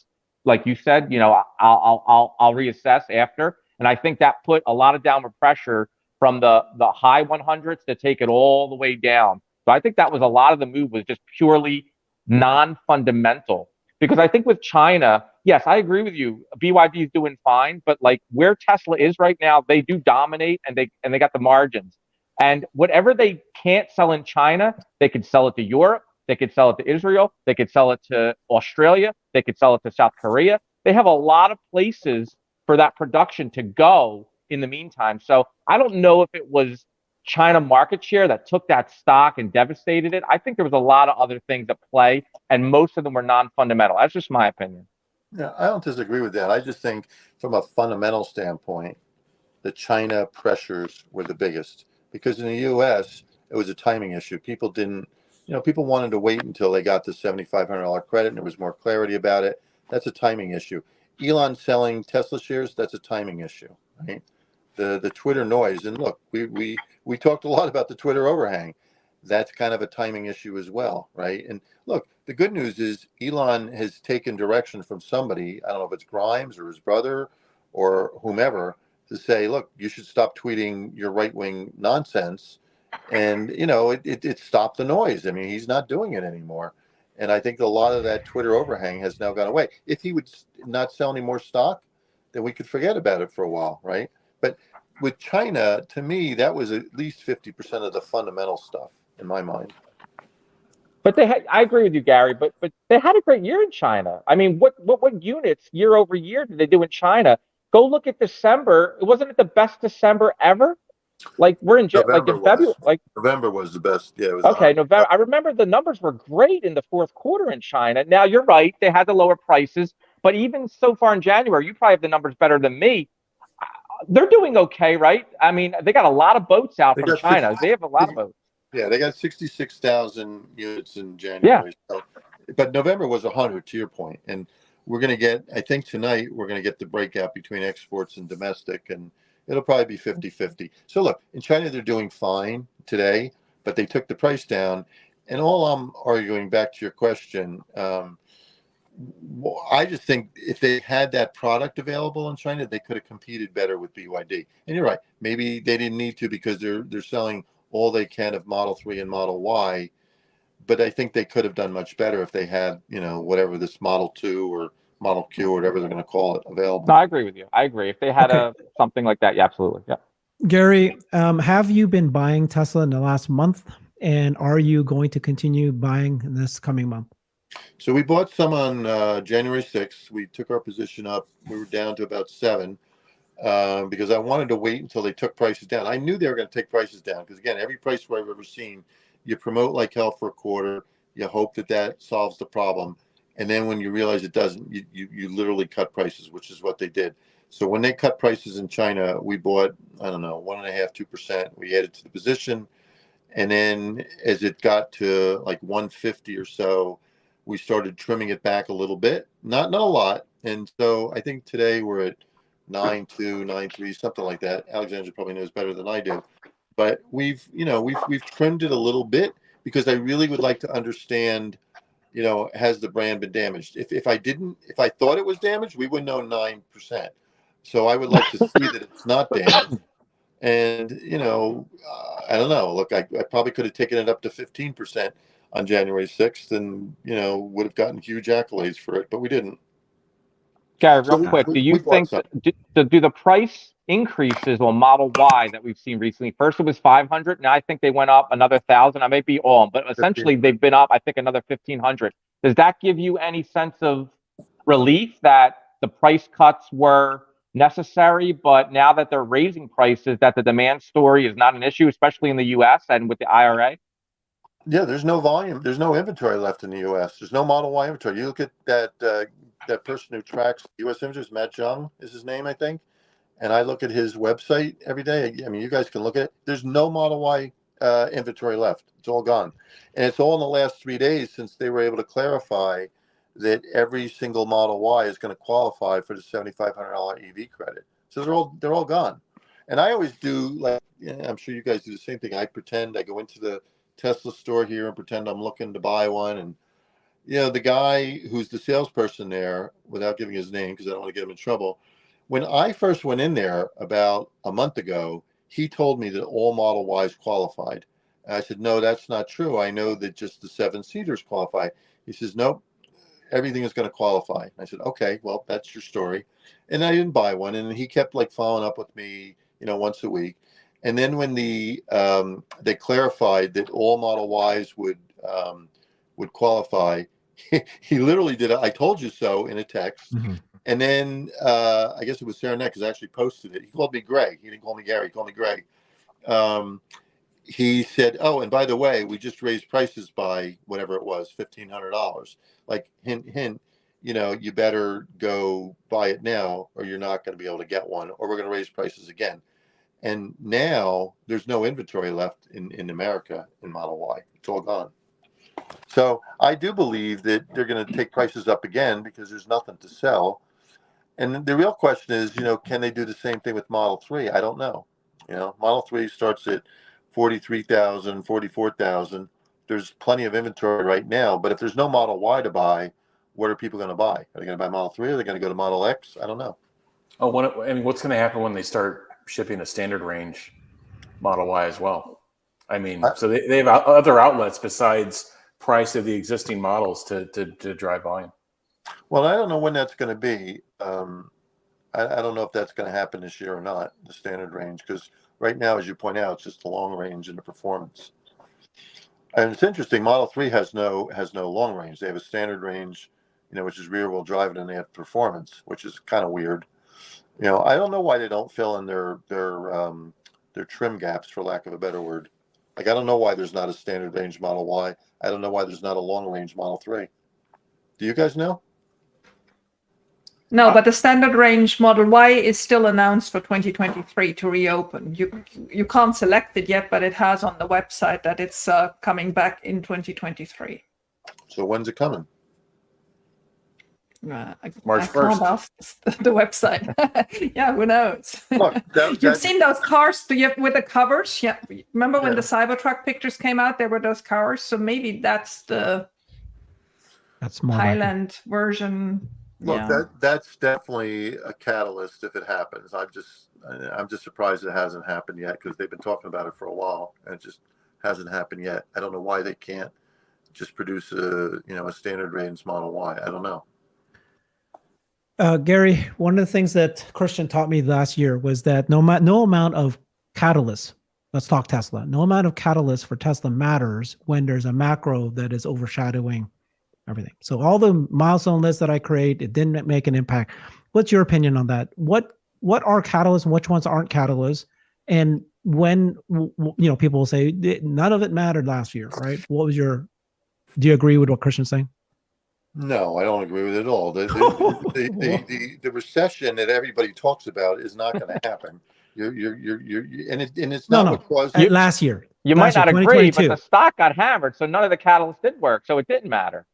like you said, I'll reassess after, and I think that put a lot of downward pressure from the high 100s to take it all the way down. So I think that was a lot of the move was just purely non-fundamental. Because I think with China, yes, I agree with you. BYD is doing fine, but like where Tesla is right now, they do dominate and they got the margins. And whatever they can't sell in China, they could sell it to Europe, they could sell it to Israel, they could sell it to Australia, they could sell it to South Korea. They have a lot of places for that production to go in the meantime. So I don't know if it was China market share that took that stock and devastated it. I think there was a lot of other things at play, and most of them were non-fundamental. That's just my opinion. Yeah, I don't disagree with that. I just think from a fundamental standpoint, the China pressures were the biggest. Because in the U.S., it was a timing issue. People didn't, people wanted to wait until they got the $7,500 credit and there was more clarity about it. That's a timing issue. Elon selling Tesla shares, that's a timing issue, right? The Twitter noise, and look, we talked a lot about the Twitter overhang. That's kind of a timing issue as well, right? And look, the good news is Elon has taken direction from somebody, I don't know if it's Grimes or his brother or whomever, to say, look, you should stop tweeting your right-wing nonsense. And, it stopped the noise. I mean, he's not doing it anymore. And I think a lot of that Twitter overhang has now gone away. If he would not sell any more stock, then we could forget about it for a while, right? But with China, to me, that was at least 50% of the fundamental stuff in my mind. But I agree with you, Gary, but they had a great year in China. I mean, what units year over year did they do in China? Go look at December. Wasn't it the best December ever? Like we're in February. Like November was the best. Yeah, it was okay, November. I remember the numbers were great in the fourth quarter in China. Now you're right; they had the lower prices, but even so far in January, you probably have the numbers better than me. They're doing okay, right? I mean, they got a lot of boats out from China. They have a lot of boats. Yeah, they got 66,000 units in January. Yeah. So, but November was 100, to your point, and we're going to get, I think tonight, we're going to get the breakout between exports and domestic, and it'll probably be 50-50. So look, in China, they're doing fine today, but they took the price down. And all I'm arguing, back to your question, I just think if they had that product available in China, they could have competed better with BYD. And you're right, maybe they didn't need to because they're selling all they can of Model 3 and Model Y. But I think they could have done much better if they had, whatever this Model 2 or Model Q or whatever they're going to call it available. No, I agree with you. I agree. If they had something like that, yeah, absolutely. Yeah. Gary, have you been buying Tesla in the last month? And are you going to continue buying this coming month? So we bought some on January 6th. We took our position up. We were down to about 7 because I wanted to wait until they took prices down. I knew they were going to take prices down because, again, every price war I've ever seen, you promote like hell for a quarter. You hope that solves the problem. And then when you realize it doesn't, you literally cut prices, which is what they did. So when they cut prices in China, we bought, 1.5%, 2%. We added to the position. And then as it got to like 150 or so, we started trimming it back a little bit, not a lot. And so I think today we're at 9.2, 9.3, something like that. Alexandra probably knows better than I do, but we've trimmed it a little bit because I really would like to understand, has the brand been damaged? If I thought it was damaged, we would know 9%. So I would like to see that it's not damaged. And, I don't know. Look, I probably could have taken it up to 15% on January 6th and, would have gotten huge accolades for it, but we didn't. Gary, real quick, do you think do the price increases on Model Y that we've seen recently? First it was 500, now I think they went up another 1,000. I may be wrong, but essentially they've been up, I think, another 1,500. Does that give you any sense of relief that the price cuts were necessary, but now that they're raising prices, that the demand story is not an issue, especially in the U.S. and with the IRA? Yeah, there's no volume. There's no inventory left in the U.S. There's no Model Y inventory. You look at that person who tracks U.S. inventories, Matt Jung is his name, I think. And I look at his website every day. I mean, you guys can look at it. There's no Model Y inventory left. It's all gone. And it's all in the last 3 days since they were able to clarify that every single Model Y is going to qualify for the $7,500 EV credit. So they're all gone. And I always do, like, I'm sure you guys do the same thing. I go into the Tesla store here and pretend I'm looking to buy one. And, the guy who's the salesperson there, without giving his name because I don't want to get him in trouble, when I first went in there about a month ago, he told me that all Model Ys qualified. And I said, no, that's not true. I know that just the 7-seaters qualify. He says, nope, everything is going to qualify. I said, okay, well, that's your story. And I didn't buy one. And he kept following up with me, once a week. And then when they clarified that all Model Ys would qualify, he literally did I told you so in a text. Mm-hmm. And then I guess it was Sarah Neck, because I actually posted it. He called me Greg. He didn't call me Gary. He called me Greg. He said, oh, and by the way, we just raised prices by whatever it was, $1,500. Like, hint, hint, you better go buy it now or you're not going to be able to get one, or we're going to raise prices again. And now there's no inventory left in America in Model Y. It's all gone. So I do believe that they're going to take prices up again because there's nothing to sell. And the real question is, can they do the same thing with Model 3? I don't know. Model 3 starts at 43,000, 44,000. There's plenty of inventory right now. But if there's no Model Y to buy, what are people going to buy? Are they going to buy Model 3? Or are they going to go to Model X? I don't know. Oh, what's going to happen when they start shipping a standard range Model Y as well? I mean, so they have other outlets besides price of the existing models to drive volume. Well, I don't know when that's going to be. I don't know if that's going to happen this year or not, the standard range, because right now, as you point out, it's just the long range and the performance. And it's interesting. Model 3 has no long range. They have a standard range, which is rear wheel drive, and then they have performance, which is kind of weird. I don't know why they don't fill in their trim gaps, for lack of a better word. Like, I don't know why there's not a standard range Model Y. I don't know why there's not a long range Model 3. Do you guys know? No, but the standard range Model Y is still announced for 2023 to reopen. You can't select it yet, but it has on the website that it's coming back in 2023. So when's it coming? March 1st. Can't ask the website. Yeah, who knows? Look, You've seen those cars with the covers? Yeah. Remember when the Cybertruck pictures came out? There were those covers. So maybe that's more Highland version. Look, that's definitely a catalyst if it happens. I'm just surprised it hasn't happened yet, because they've been talking about it for a while and it just hasn't happened yet. I don't know why they can't just produce a standard range Model Y. I don't know. Gary, one of the things that Christian taught me last year was that no amount of catalyst, let's talk Tesla, no amount of catalyst for Tesla matters when there's a macro that is overshadowing everything. So all the milestone lists that I create, it didn't make an impact. What's your opinion on that? What are catalysts and which ones aren't catalysts? And when, people will say none of it mattered last year, right? Do you agree with what Christian's saying? No, I don't agree with it at all. The recession that everybody talks about is not going to happen. It's not what caused last year. You might not agree, but the stock got hammered, so none of the catalysts did work, so it didn't matter.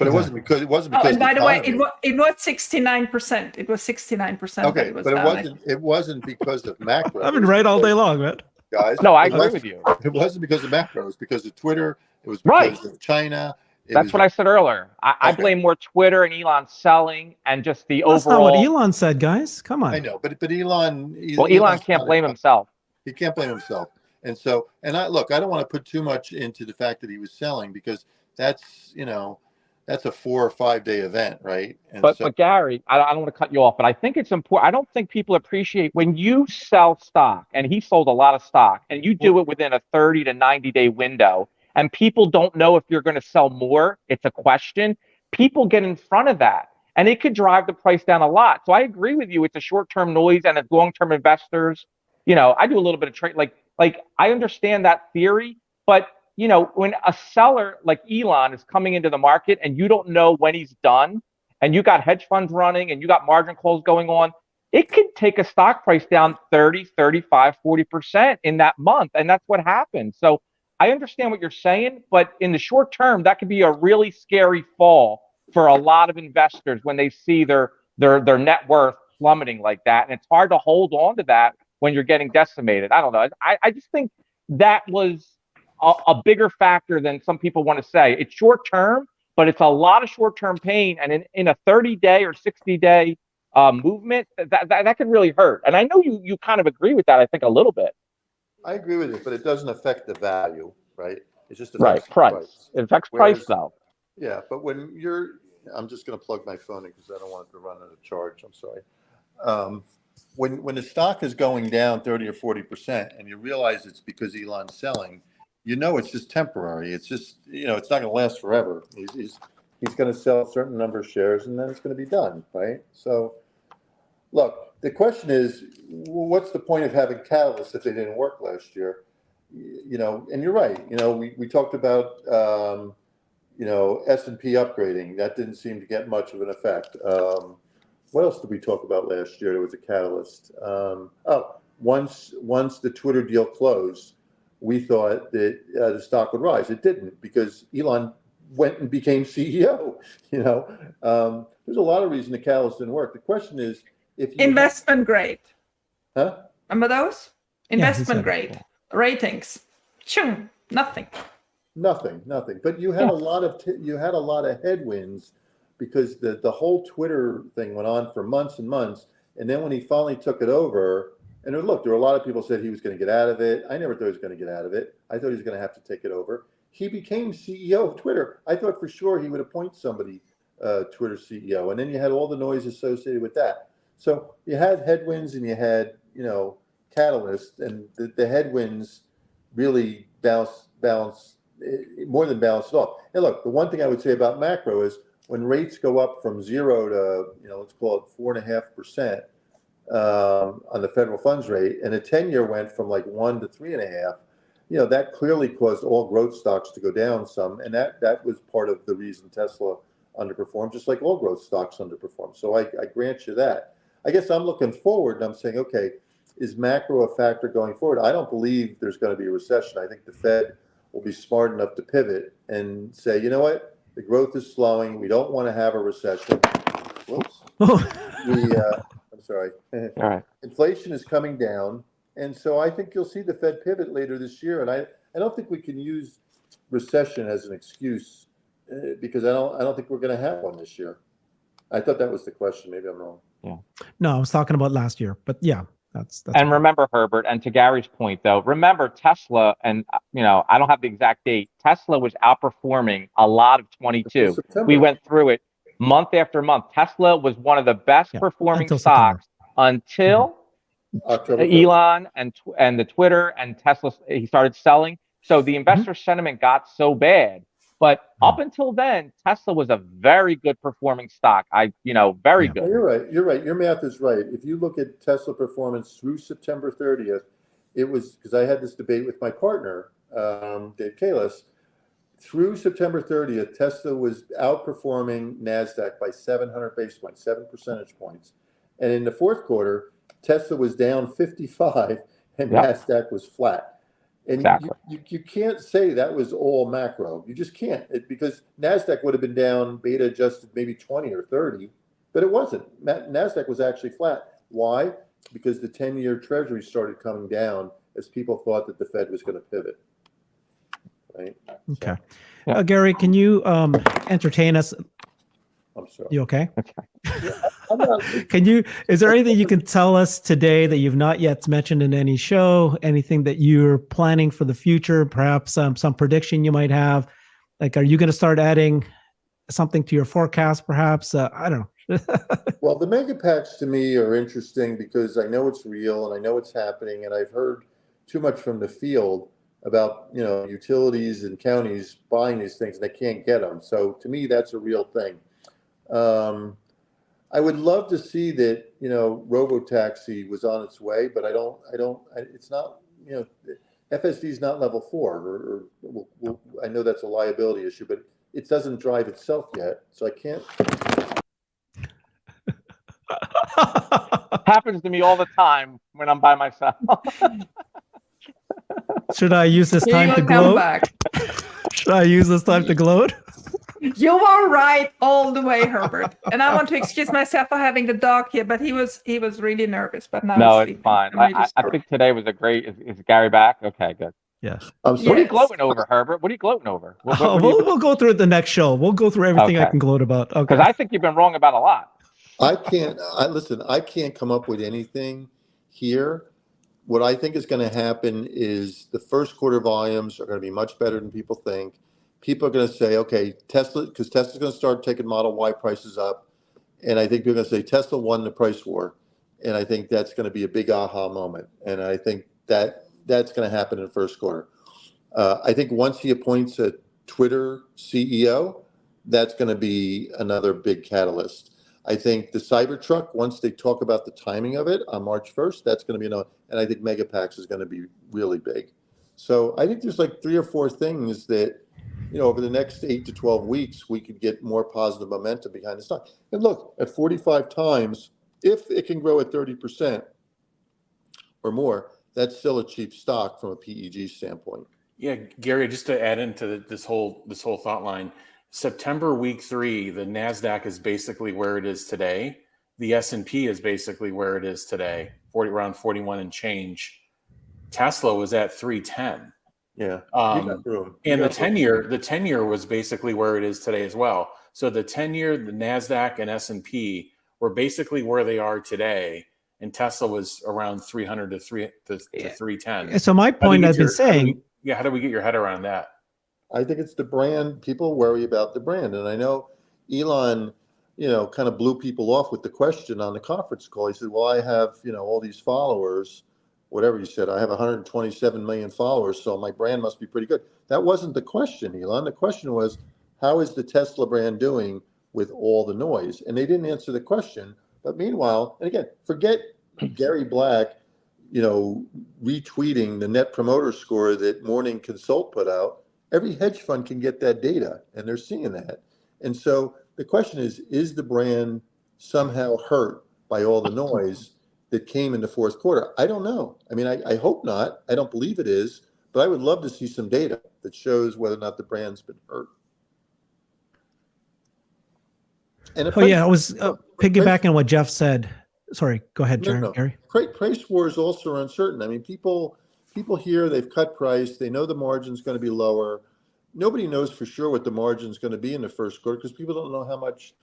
But it wasn't because Oh, and by the way, economy- it was 69%. It was 69%. Okay, it was but down. it wasn't because of macro. I've been right all day long, man. Guys. No, I agree with you. It wasn't because of macro. It was because of Twitter. It was Right. because of China. That's what I said earlier. I blame more Twitter and Elon selling and just the That's overall. not what Elon said, guys. Come on. I know, but Elon. Well, Elon can't blame himself. He can't blame himself. And so, and I don't want to put too much into the fact that he was selling because that's, that's a 4 or 5 day event, right? And but Gary, I don't want to cut you off, but I think it's important. I don't think people appreciate when you sell stock, and he sold a lot of stock, and you do it within a 30 to 90 day window, and people don't know if you're going to sell more. It's a question. People get in front of that, and it could drive the price down a lot. So I agree with you. It's a short-term noise, and as long-term investors, I do a little bit of trade. Like I understand that theory, but when a seller like Elon is coming into the market and you don't know when he's done, and you got hedge funds running and you got margin calls going on, it could take a stock price down 30, 35, 40% in that month. And that's what happened. So I understand what you're saying, but in the short term, that could be a really scary fall for a lot of investors when they see their net worth plummeting like that. And it's hard to hold on to that when you're getting decimated. I don't know. I just think that was a bigger factor than some people want to say. It's short term, but it's a lot of short term pain. And in a 30-day or 60-day movement, that could really hurt. And I know you kind of agree with that, I think, a little bit. I agree with you, but it doesn't affect the value, right? It just Right, affects price. It affects price, though. Yeah, but when I'm just going to plug my phone in because I don't want it to run out of charge. I'm sorry. When the stock is going down 30 or 40% and you realize it's because Elon's selling, it's just temporary. It's just, it's not going to last forever. He's going to sell a certain number of shares and then it's going to be done, right? So, look, the question is, what's the point of having catalysts if they didn't work last year? And you're right. We talked about, S&P upgrading. That didn't seem to get much of an effect. What else did we talk about last year? There was a catalyst. Once the Twitter deal closed, we thought that the stock would rise. It didn't because Elon went and became CEO. There's a lot of reasons the catalyst didn't work. The question is, if you investment grade. Huh? Remember those? Investment Yeah, grade ratings. Chung, nothing. Nothing. But you had a lot of headwinds because the whole Twitter thing went on for months and months, and then when he finally took it over. And look, there were a lot of people said he was going to get out of it. I never thought he was going to get out of it. I thought he was going to have to take it over. He became CEO of Twitter. I thought for sure he would appoint somebody, Twitter CEO. And then you had all the noise associated with that. So you had headwinds and you had, catalysts, and the headwinds really balance more than balanced it off. And look, the one thing I would say about macro is when rates go up from 0 to, let's call it 4.5%. On the federal funds rate, and a 10-year went from like 1 to 3.5. That clearly caused all growth stocks to go down some, and that was part of the reason Tesla underperformed, just like all growth stocks underperformed. So I grant you that. I guess I'm looking forward and I'm saying, okay, is macro a factor going forward? I don't believe there's going to be a recession. I think the Fed will be smart enough to pivot and say, you know what, the growth is slowing. We don't want to have a recession. Whoops. I'm sorry. All right. Inflation is coming down, and so I think you'll see the Fed pivot later this year. And I don't think we can use recession as an excuse because I don't think we're going to have one this year. I thought that was the question. Maybe I'm wrong. Yeah. No, I was talking about last year, but yeah, that's. And remember, Herbert, and to Gary's point, though, remember Tesla, and I don't have the exact date. Tesla was outperforming a lot of 22. We went through it month after month. Tesla was one of the best performing stocks until Elon and the Twitter and Tesla, he started selling. So the investor sentiment got so bad. But up until then, Tesla was a very good performing stock. Very good. Well, you're right. Your math is right. If you look at Tesla performance through September 30th, it was because I had this debate with my partner, Dave Kalis. Through September 30th, Tesla was outperforming NASDAQ by 700 basis points, 7 percentage points. And in the fourth quarter, Tesla was down 55 and NASDAQ was flat. And Exactly. you can't say that was all macro. You just can't, because NASDAQ would have been down, beta adjusted maybe 20 or 30, but it wasn't. NASDAQ was actually flat. Why? Because the 10-year treasury started coming down as people thought that the Fed was going to pivot. Right? Okay. Yeah. Gary, can you entertain us? I'm sorry. You okay? Yeah, I'm not, Is there anything you can tell us today that you've not yet mentioned in any show? Anything that you're planning for the future? Perhaps some prediction you might have? Like, are you going to start adding something to your forecast, perhaps? I don't know. well, the mega packs to me are interesting because I know it's real and I know it's happening, and I've heard too much from the field about, utilities and counties buying these things and they can't get them. So to me, that's a real thing. I would love to see that, robo-taxi was on its way, but it's not, FSD is not level 4, I know that's a liability issue, but it doesn't drive itself yet. So I can't. Happens to me all the time when I'm by myself. Should I use this time to Come gloat? back. Should I use this time to gloat? You are right all the way, Herbert. And I want to excuse myself for having the dog here, but he was really nervous. But now No, he's it's sleeping. fine. I'm really I sorry. think today was a great. Is Gary back? Okay, good. Yeah. I'm What are sorry. you gloating over, Herbert? What are you gloating over? What do you- We'll go through it the next show. We'll go through everything I Okay. can gloat about. Okay. Because I think you've been wrong about a lot. I can't come up with anything here. What I think is going to happen is the first quarter volumes are going to be much better than people think. People are going to say, okay, Tesla, because Tesla's going to start taking Model Y prices up. And I think they're going to say Tesla won the price war. And I think that's going to be a big aha moment. And I think that's going to happen in the first quarter. I think once he appoints a Twitter CEO, that's going to be another big catalyst. I think the Cybertruck, once they talk about the timing of it on March 1st, that's going to be another. And I think Megapax is going to be really big. So I think there's like 3 or 4 things that, over the next 8 to 12 weeks, we could get more positive momentum behind the stock. And look, at 45 times, if it can grow at 30% or more, that's still a cheap stock from a PEG standpoint. Yeah, Gary, just to add into this whole thought line, September week 3, the NASDAQ is basically where it is today. The S&P is basically where it is today, around 41 and change. Tesla was at 310. Yeah. And the 10-year was basically where it is today as well. So the 10-year, the NASDAQ and S&P were basically where they are today. And Tesla was around 300 to 310. So my point I've been saying. How do we get your head around that? I think it's the brand. People worry about the brand. And I know Elon, kind of blew people off with the question on the conference call. He said, well, I have, all these followers, whatever he said. I have 127 million followers, so my brand must be pretty good. That wasn't the question, Elon. The question was, how is the Tesla brand doing with all the noise? And they didn't answer the question. But meanwhile, and again, forget Gary Black, retweeting the net promoter score that Morning Consult put out. Every hedge fund can get that data, and they're seeing that. And so the question is the brand somehow hurt by all the noise that came in the fourth quarter? I don't know. I mean, I hope not. I don't believe it is, but I would love to see some data that shows whether or not the brand's been hurt. And I was piggybacking on what Jeff said. Sorry, go ahead, Gary. Price wars also are uncertain. I mean, people hear they've cut price. They know the margin's going to be lower. Nobody knows for sure what the margin's going to be in the first quarter because people don't know how much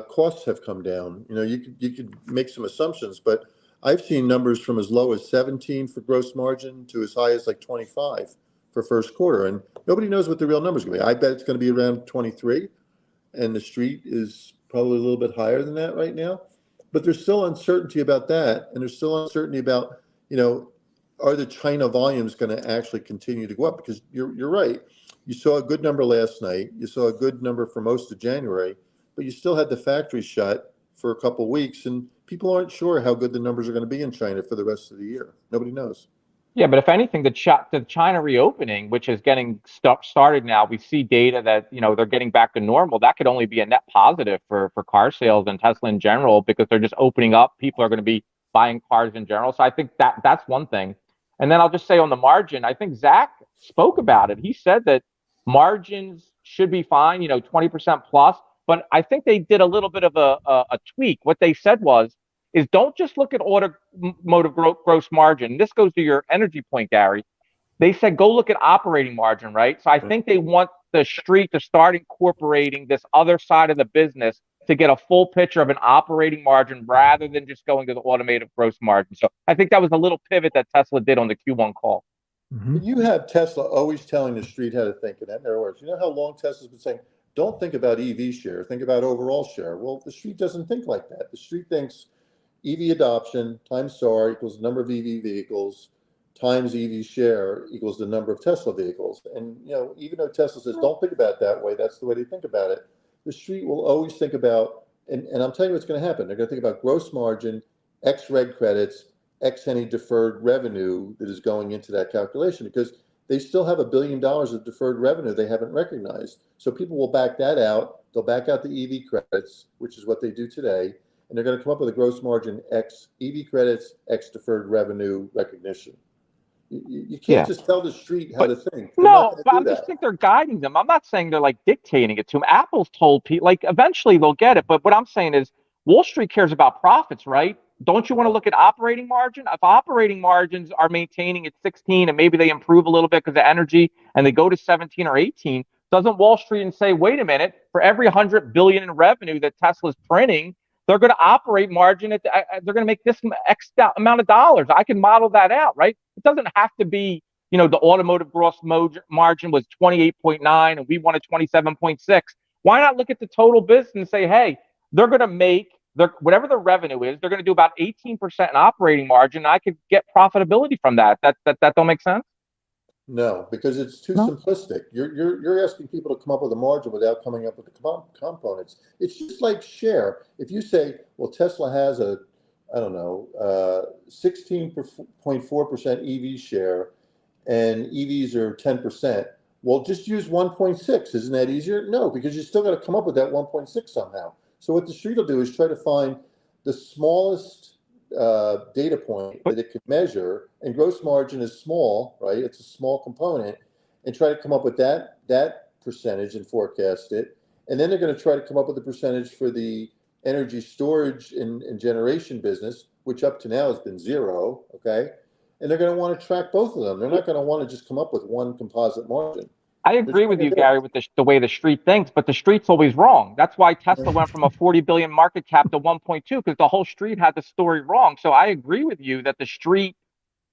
costs have come down. You could make some assumptions, but I've seen numbers from as low as 17 for gross margin to as high as like 25 for first quarter, and nobody knows what the real number's going to be. I bet it's going to be around 23, and the street is probably a little bit higher than that right now. But there's still uncertainty about that, and there's still uncertainty about, are the China volumes going to actually continue to go up? Because you're right. You saw a good number last night. You saw a good number for most of January, but you still had the factory shut for a couple of weeks, and people aren't sure how good the numbers are going to be in China for the rest of the year. Nobody knows. Yeah, but if anything, the China reopening, which is getting started now, we see data that they're getting back to normal. That could only be a net positive for car sales and Tesla in general because they're just opening up. People are going to be buying cars in general. So I think that's one thing. And then I'll just say on the margin, I think Zach spoke about it. He said that margins should be fine, 20% plus. But I think they did a little bit of a tweak. What they said is don't just look at automotive gross margin. This goes to your energy point, Gary. They said go look at operating margin, right? So I think they want the street to start incorporating this other side of the business to get a full picture of an operating margin rather than just going to the automotive gross margin. So I think that was a little pivot that Tesla did on the Q1 call. Mm-hmm. You have Tesla always telling the street how to think in that. In other words, you know how long Tesla's been saying, don't think about EV share, think about overall share. Well, the street doesn't think like that. The street thinks EV adoption times SAR equals the number of EV vehicles times EV share equals the number of Tesla vehicles. And, even though Tesla says, don't think about it that way, that's the way they think about it. The street will always think about, and I'm telling you what's going to happen. They're going to think about gross margin, X reg credits, X any deferred revenue that is going into that calculation, because they still have $1 billion of deferred revenue they haven't recognized. So people will back that out. They'll back out the EV credits, which is what they do today. And they're going to come up with a gross margin X EV credits, X deferred revenue recognition. You can't just tell the street how to think. No, but I just think they're guiding them. I'm not saying they're like dictating it to them. Apple's told people, like, eventually they'll get it. But what I'm saying is Wall Street cares about profits, right? Don't you want to look at operating margin? If operating margins are maintaining at 16 and maybe they improve a little bit because of energy and they go to 17 or 18, doesn't Wall Street say, wait a minute, for every 100 billion in revenue that Tesla's printing, they're going to operate margin at they're going to make this X amount of dollars. I can model that out, right? It doesn't have to be, the automotive gross margin was 28.9 and we wanted 27.6. Why not look at the total business and say, hey, they're going to make whatever the revenue is, they're going to do about 18% in operating margin. And I could get profitability from that. That don't make sense? No, because it's too simplistic. You're asking people to come up with a margin without coming up with the components. It's just like share. If you say, well, Tesla has 16.4% EV share and EVs are 10%, well, just use 1.6. Isn't that easier? No, because you still got to come up with that 1.6 somehow. So what the street will do is try to find the smallest data point that it could measure, and gross margin is small, right? It's a small component, and try to come up with that percentage and forecast it. And then they're going to try to come up with a percentage for the energy storage and generation business, which up to now has been 0, okay? And they're going to want to track both of them. They're not going to want to just come up with one composite margin. I agree with you, Gary, with the way the street thinks, but the street's always wrong. That's why Tesla went from a 40 billion market cap to 1.2, because the whole street had the story wrong. So I agree with you that the street,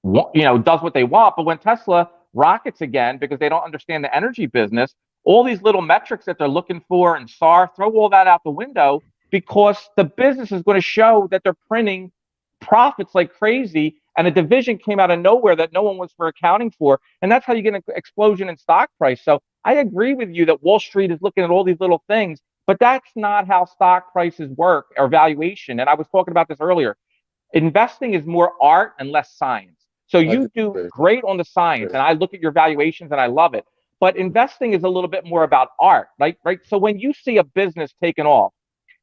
does what they want. But when Tesla rockets again, because they don't understand the energy business, all these little metrics that they're looking for and SAR, throw all that out the window, because the business is going to show that they're printing profits like crazy, and a division came out of nowhere that no one was for accounting for, and that's how you get an explosion in stock price. So I agree with you that Wall Street is looking at all these little things, but that's not how stock prices work or valuation. And I was talking about this earlier. Investing is more art and less science. So you do great on the science, and I look at your valuations and I love it, but investing is a little bit more about art, right? So when you see a business taking off,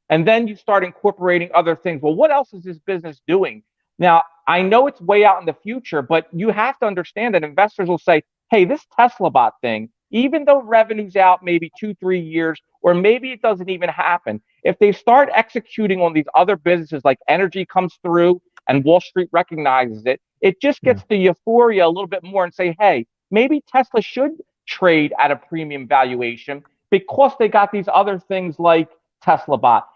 and then you start incorporating other things. Well, what else is this business doing? Now, I know it's way out in the future, but you have to understand that investors will say, hey, this Tesla bot thing, even though revenue's out maybe 2-3 years, or maybe it doesn't even happen, if they start executing on these other businesses, like energy comes through and Wall Street recognizes it, it just gets the euphoria a little bit more and say, hey, maybe Tesla should trade at a premium valuation because they got these other things like Tesla bot.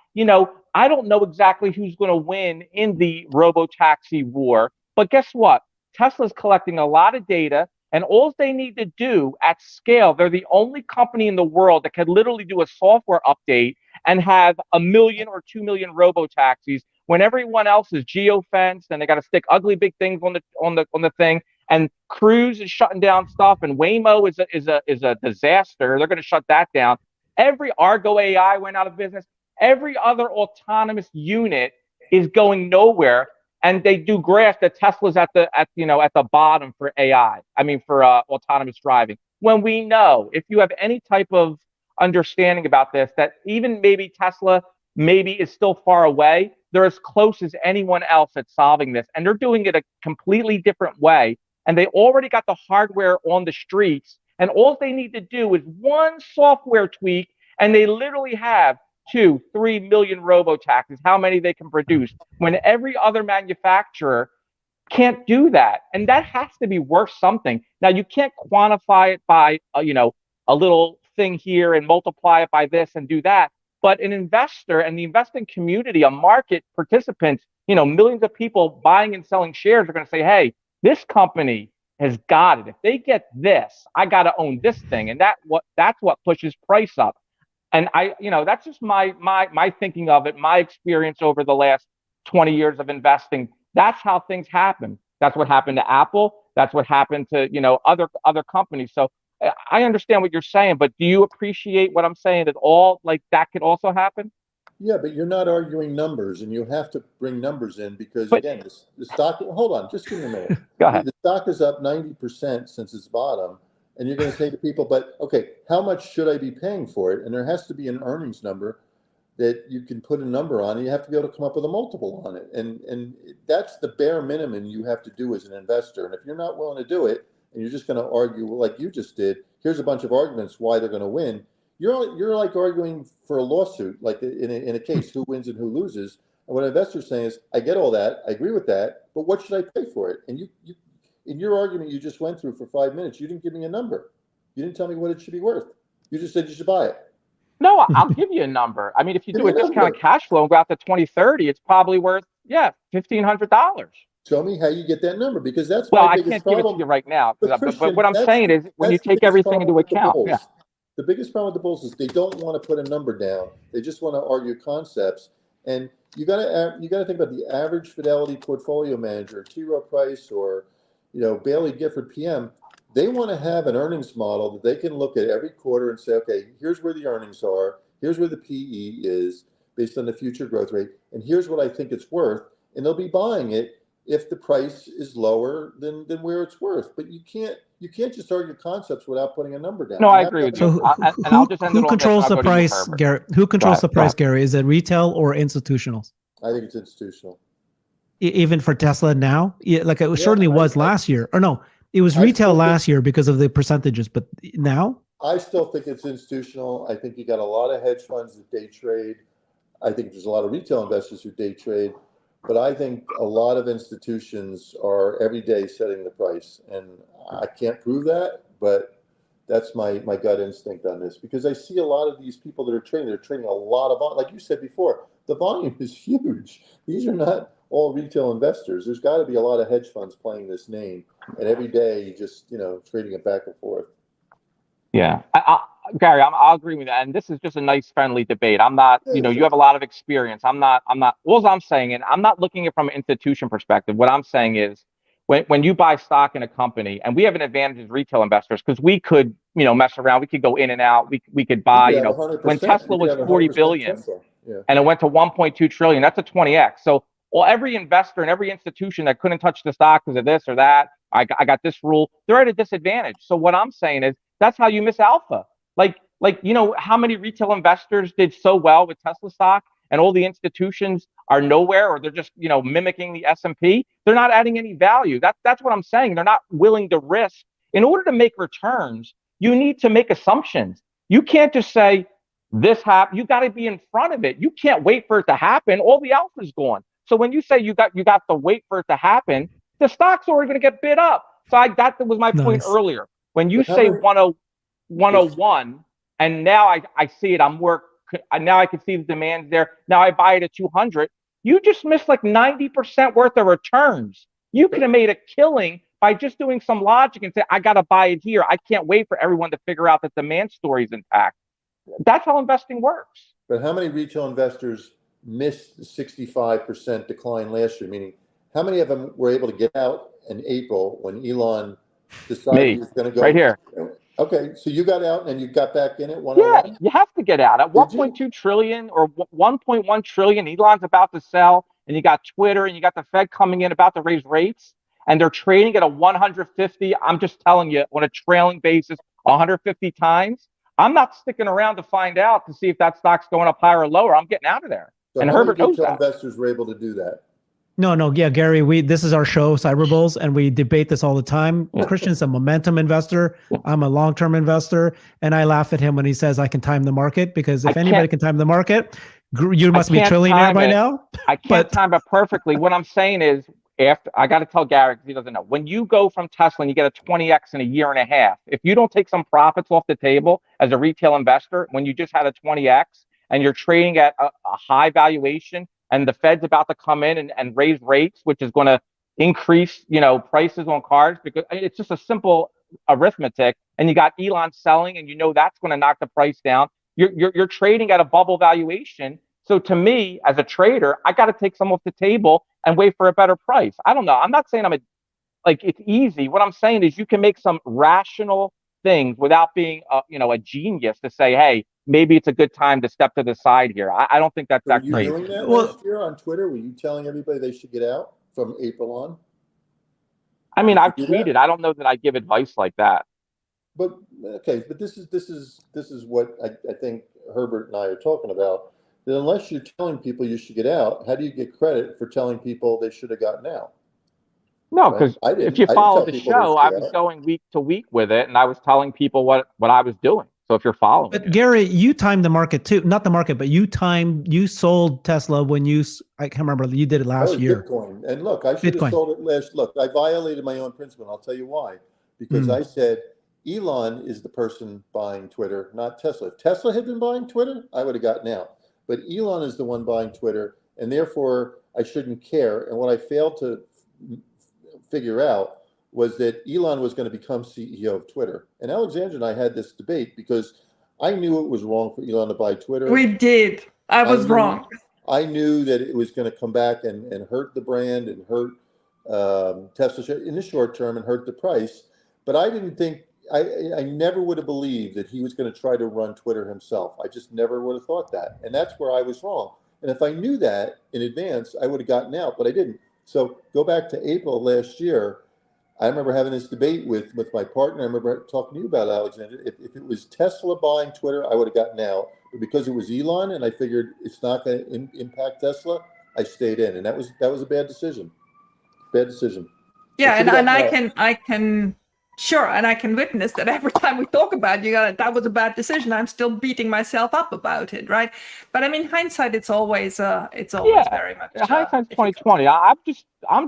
I don't know exactly who's going to win in the robo-taxi war, but guess what? Tesla's collecting a lot of data, and all they need to do at scale, they're the only company in the world that can literally do a software update and have 1 million or 2 million robo-taxis when everyone else is geo-fenced and they got to stick ugly big things on the thing. And Cruise is shutting down stuff, and Waymo is a disaster. They're going to shut that down. Every Argo AI went out of business. Every other autonomous unit is going nowhere, and they do graph that Tesla's at the bottom for AI. I mean, for autonomous driving. When we know, if you have any type of understanding about this, that even maybe Tesla maybe is still far away, they're as close as anyone else at solving this, and they're doing it a completely different way. and they already got the hardware on the streets, and all they need to do is one software tweak, and they literally have 2-3 million robo-taxis, how many they can produce, when every other manufacturer can't do that. And that has to be worth something. Now, you can't quantify it by, a little thing here and multiply it by this and do that. But an investor and the investing community, a market participant, millions of people buying and selling shares are going to say, hey, this company has got it. If they get this, I got to own this thing. And that's what pushes price up. And that's just my thinking of it, my experience over the last 20 years of investing. That's how things happen. That's what happened to Apple. That's what happened to, other companies. So I understand what you're saying, but do you appreciate what I'm saying, that all like that could also happen? Yeah, but you're not arguing numbers, and you have to bring numbers in because, again, the stock, hold on, just give me a minute. Go ahead. The stock is up 90% since its bottom, and you're going to say to people, but okay, how much should I be paying for it? And there has to be an earnings number that you can put a number on, and you have to be able to come up with a multiple on it. And that's the bare minimum you have to do as an investor. And if you're not willing to do it, and you're just going to argue like you just did, here's a bunch of arguments why they're going to win. You're like arguing for a lawsuit, like in a case, who wins and who loses. And what an investor's saying is, I get all that, I agree with that, but what should I pay for it? And you in your argument you just went through for 5 minutes, you didn't give me a number. You didn't tell me what it should be worth. You just said you should buy it. No, I'll give you a number. I mean, if you do a discounted cash flow and go out to 2030, it's probably worth, $1,500. Show me how you get that number, because that's I can't give it to you right now. But what I'm saying is, when you take everything into account, the biggest problem with the bulls is they don't want to put a number down. They just want to argue concepts. And you got to think about the average Fidelity portfolio manager, T. Rowe Price, or Bailey Gifford PM. They want to have an earnings model that they can look at every quarter and say, okay, here's where the earnings are, here's where the PE is based on the future growth rate, and here's what I think it's worth. And they'll be buying it if the price is lower than where it's worth. But you can't just argue concepts without putting a number down. No, I agree with you. Who controls the price, Gary? Who controls the price, Gary? Is it retail or institutional? I think it's institutional. Even for Tesla now? Like it certainly was last year. Or no, it was retail last year because of the percentages, but now? I still think it's institutional. I think you got a lot of hedge funds that day trade. I think there's a lot of retail investors who day trade. But I think a lot of institutions are every day setting the price. And I can't prove that, but that's my gut instinct on this, because I see a lot of these people that are trading, they're trading a lot of, like you said before, the volume is huge. These are not all retail investors. There's got to be a lot of hedge funds playing this name, and every day just trading it back and forth. Yeah, Gary, I'll agree with that. And this is just a nice, friendly debate. I'm not, you have a lot of experience. I'm not. All I'm saying, and I'm not looking at it from an institution perspective. What I'm saying is, when you buy stock in a company, and we have an advantage as retail investors because we could, mess around. We could go in and out. We could buy. When Tesla was 40 billion, and it went to 1.2 trillion, that's a 20x. So, every investor and every institution that couldn't touch the stock because of this or that, I got this rule, they're at a disadvantage. So what I'm saying is, that's how you miss alpha. Like how many retail investors did so well with Tesla stock, and all the institutions are nowhere, or they're just mimicking the S&P. They're not adding any value. That's what I'm saying. They're not willing to risk. In order to make returns, you need to make assumptions. You can't just say this happened. You got to be in front of it. You can't wait for it to happen. All the alpha's gone. So when you say you got to wait for it to happen, the stock's already going to get bid up. So that was my point earlier. When you say 101, and now I see it, now I can see the demand there. Now I buy it at 200. You just missed like 90% worth of returns. You could have made a killing by just doing some logic and say, I got to buy it here. I can't wait for everyone to figure out that demand story is intact. That's how investing works. But how many retail investors missed the 65% decline last year? Meaning, how many of them were able to get out in April when Elon decided he was going to go? Right here. Okay, so you got out and you got back in at 101? Yeah, you have to get out. At 1.2 trillion or 1.1 trillion, Elon's about to sell, and you got Twitter and you got the Fed coming in about to raise rates, and they're trading at a 150. I'm just telling you, on a trailing basis, 150 times. I'm not sticking around to find out to see if that stock's going up higher or lower. I'm getting out of there. So and how Herbert many knows retail that. investors were able to do that? No, yeah, Gary, this is our show, CyberBulls, and we debate this all the time. Christian's a momentum investor. I'm a long-term investor, and I laugh at him when he says I can time the market, because if anybody can time the market, you must be a trillionaire by now. I can't time it perfectly. What I'm saying is, after I got to tell Gary, because he doesn't know, when you go from Tesla and you get a 20x in a year and a half, if you don't take some profits off the table as a retail investor, when you just had a 20x and you're trading at a high valuation, and the Fed's about to come in and raise rates, which is going to increase, prices on cars, because it's just a simple arithmetic. And you got Elon selling, and that's going to knock the price down. You're trading at a bubble valuation. So to me, as a trader, I got to take some off the table and wait for a better price. I don't know. I'm not saying it's easy. What I'm saying is you can make some rational things without being a genius to say, hey, maybe it's a good time to step to the side here. I don't think that's actually. Were you doing that last year on Twitter? Were you telling everybody they should get out from April on? I mean, I've tweeted. I don't know that I give advice like that. But okay, but this is what I think Herbert and I are talking about. That unless you're telling people you should get out, how do you get credit for telling people they should have gotten out? No, because if you follow the show, I was going week to week with it, and I was telling people what I was doing. So if you're following, but Gary, you timed the market too, not the market, but you sold Tesla when I can't remember, you did it last year. Bitcoin. And look, I should have sold it look, I violated my own principle. And I'll tell you why. Because I said Elon is the person buying Twitter, not Tesla. If Tesla had been buying Twitter, I would have gotten out. But Elon is the one buying Twitter, and therefore I shouldn't care. And what I failed to figure out was that Elon was going to become CEO of Twitter. And Alexandra and I had this debate because I knew it was wrong for Elon to buy Twitter. We did. I was wrong. I knew that it was going to come back and hurt the brand and hurt Tesla in the short term and hurt the price. But I didn't think, I never would have believed that he was going to try to run Twitter himself. I just never would have thought that. And that's where I was wrong. And if I knew that in advance, I would have gotten out, but I didn't. So go back to April last year. I remember having this debate with my partner. I remember talking to you about it, Alexander. If it was Tesla buying Twitter, I would have gotten out. But because it was Elon, and I figured it's not going to impact Tesla, I stayed in, and that was a bad decision. Bad decision. Yeah, and I can sure, and I can witness that every time we talk about that was a bad decision. I'm still beating myself up about it, right? But I mean, hindsight, it's always very much. Hindsight's 2020. I'm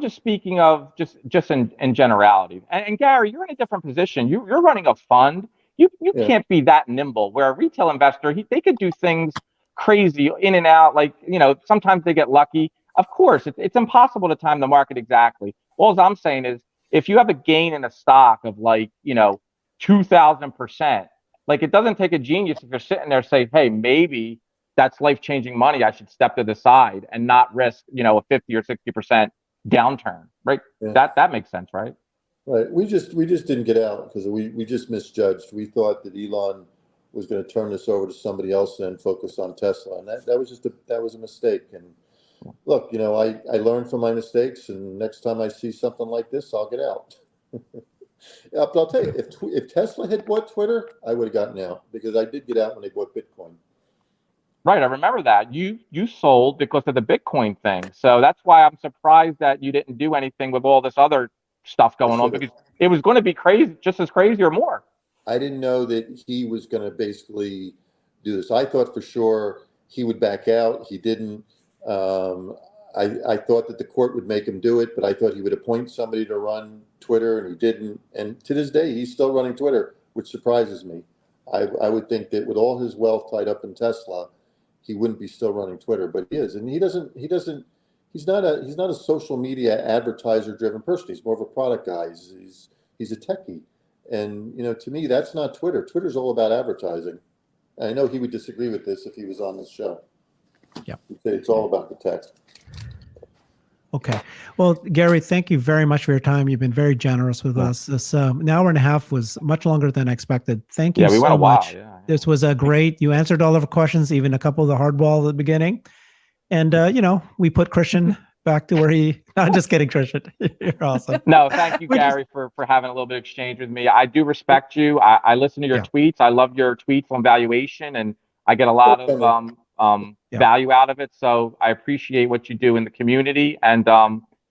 just speaking of just in generality. And Gary, you're in a different position. You're running a fund. You can't be that nimble. Where a retail investor, they could do things crazy in and out. Like sometimes they get lucky. Of course, it's impossible to time the market exactly. All I'm saying is, if you have a gain in a stock of 2,000%, it doesn't take a genius if you're sitting there say, hey, maybe that's life-changing money. I should step to the side and not risk, a 50 or 60% downturn, right? Yeah. That makes sense, right? Right. We just didn't get out because we just misjudged. We thought that Elon was going to turn this over to somebody else and focus on Tesla, and that was a mistake. And look, I learned from my mistakes, and next time I see something like this, I'll get out. But I'll tell you, if Tesla had bought Twitter, I would have gotten out because I did get out when they bought Bitcoin. Right, I remember that. You sold because of the Bitcoin thing. So that's why I'm surprised that you didn't do anything with all this other stuff going on, because it was going to be crazy, just as crazy or more. I didn't know that he was going to basically do this. I thought for sure he would back out. He didn't. I thought that the court would make him do it, but I thought he would appoint somebody to run Twitter, and he didn't. And to this day, he's still running Twitter, which surprises me. I would think that with all his wealth tied up in Tesla, he wouldn't be still running Twitter, but he is. And he's not a social media advertiser driven person. He's more of a product guy. He's a techie. And, to me, that's not Twitter. Twitter's all about advertising. And I know he would disagree with this if he was on this show. Yeah. He'd say it's all about the text. Okay. Well, Gary, thank you very much for your time. You've been very generous with us. This an hour and a half was much longer than expected. Thank you so went a while, much. Yeah. This was a great, you answered all of our questions, even a couple of the hardball at the beginning. And, we put Christian back to where I'm just kidding, Christian. You're awesome. No, thank you, Gary, for having a little bit of exchange with me. I do respect you. I listen to your tweets. I love your tweets on valuation, and I get a lot of value out of it. So I appreciate what you do in the community, and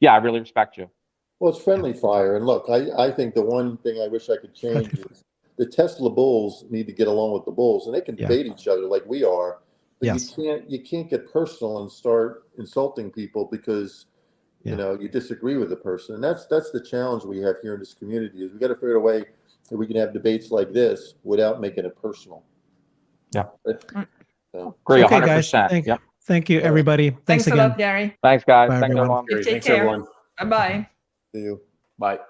yeah, I really respect you. Well, it's friendly fire. And look, I think the one thing I wish I could change is the Tesla bulls need to get along with the bulls, and they can debate each other like we are. But you can't get personal and start insulting people because you know you disagree with the person. And that's the challenge we have here in this community is we got to figure out a way that we can have debates like this without making it personal. Yeah. So. Agree, okay, 100%. Guys, thank you, everybody. Thanks a again. lot, Gary. Thanks, guys. Bye, Thanks, everyone. everyone. Take Thanks, care. everyone. Bye-bye. See you. Bye.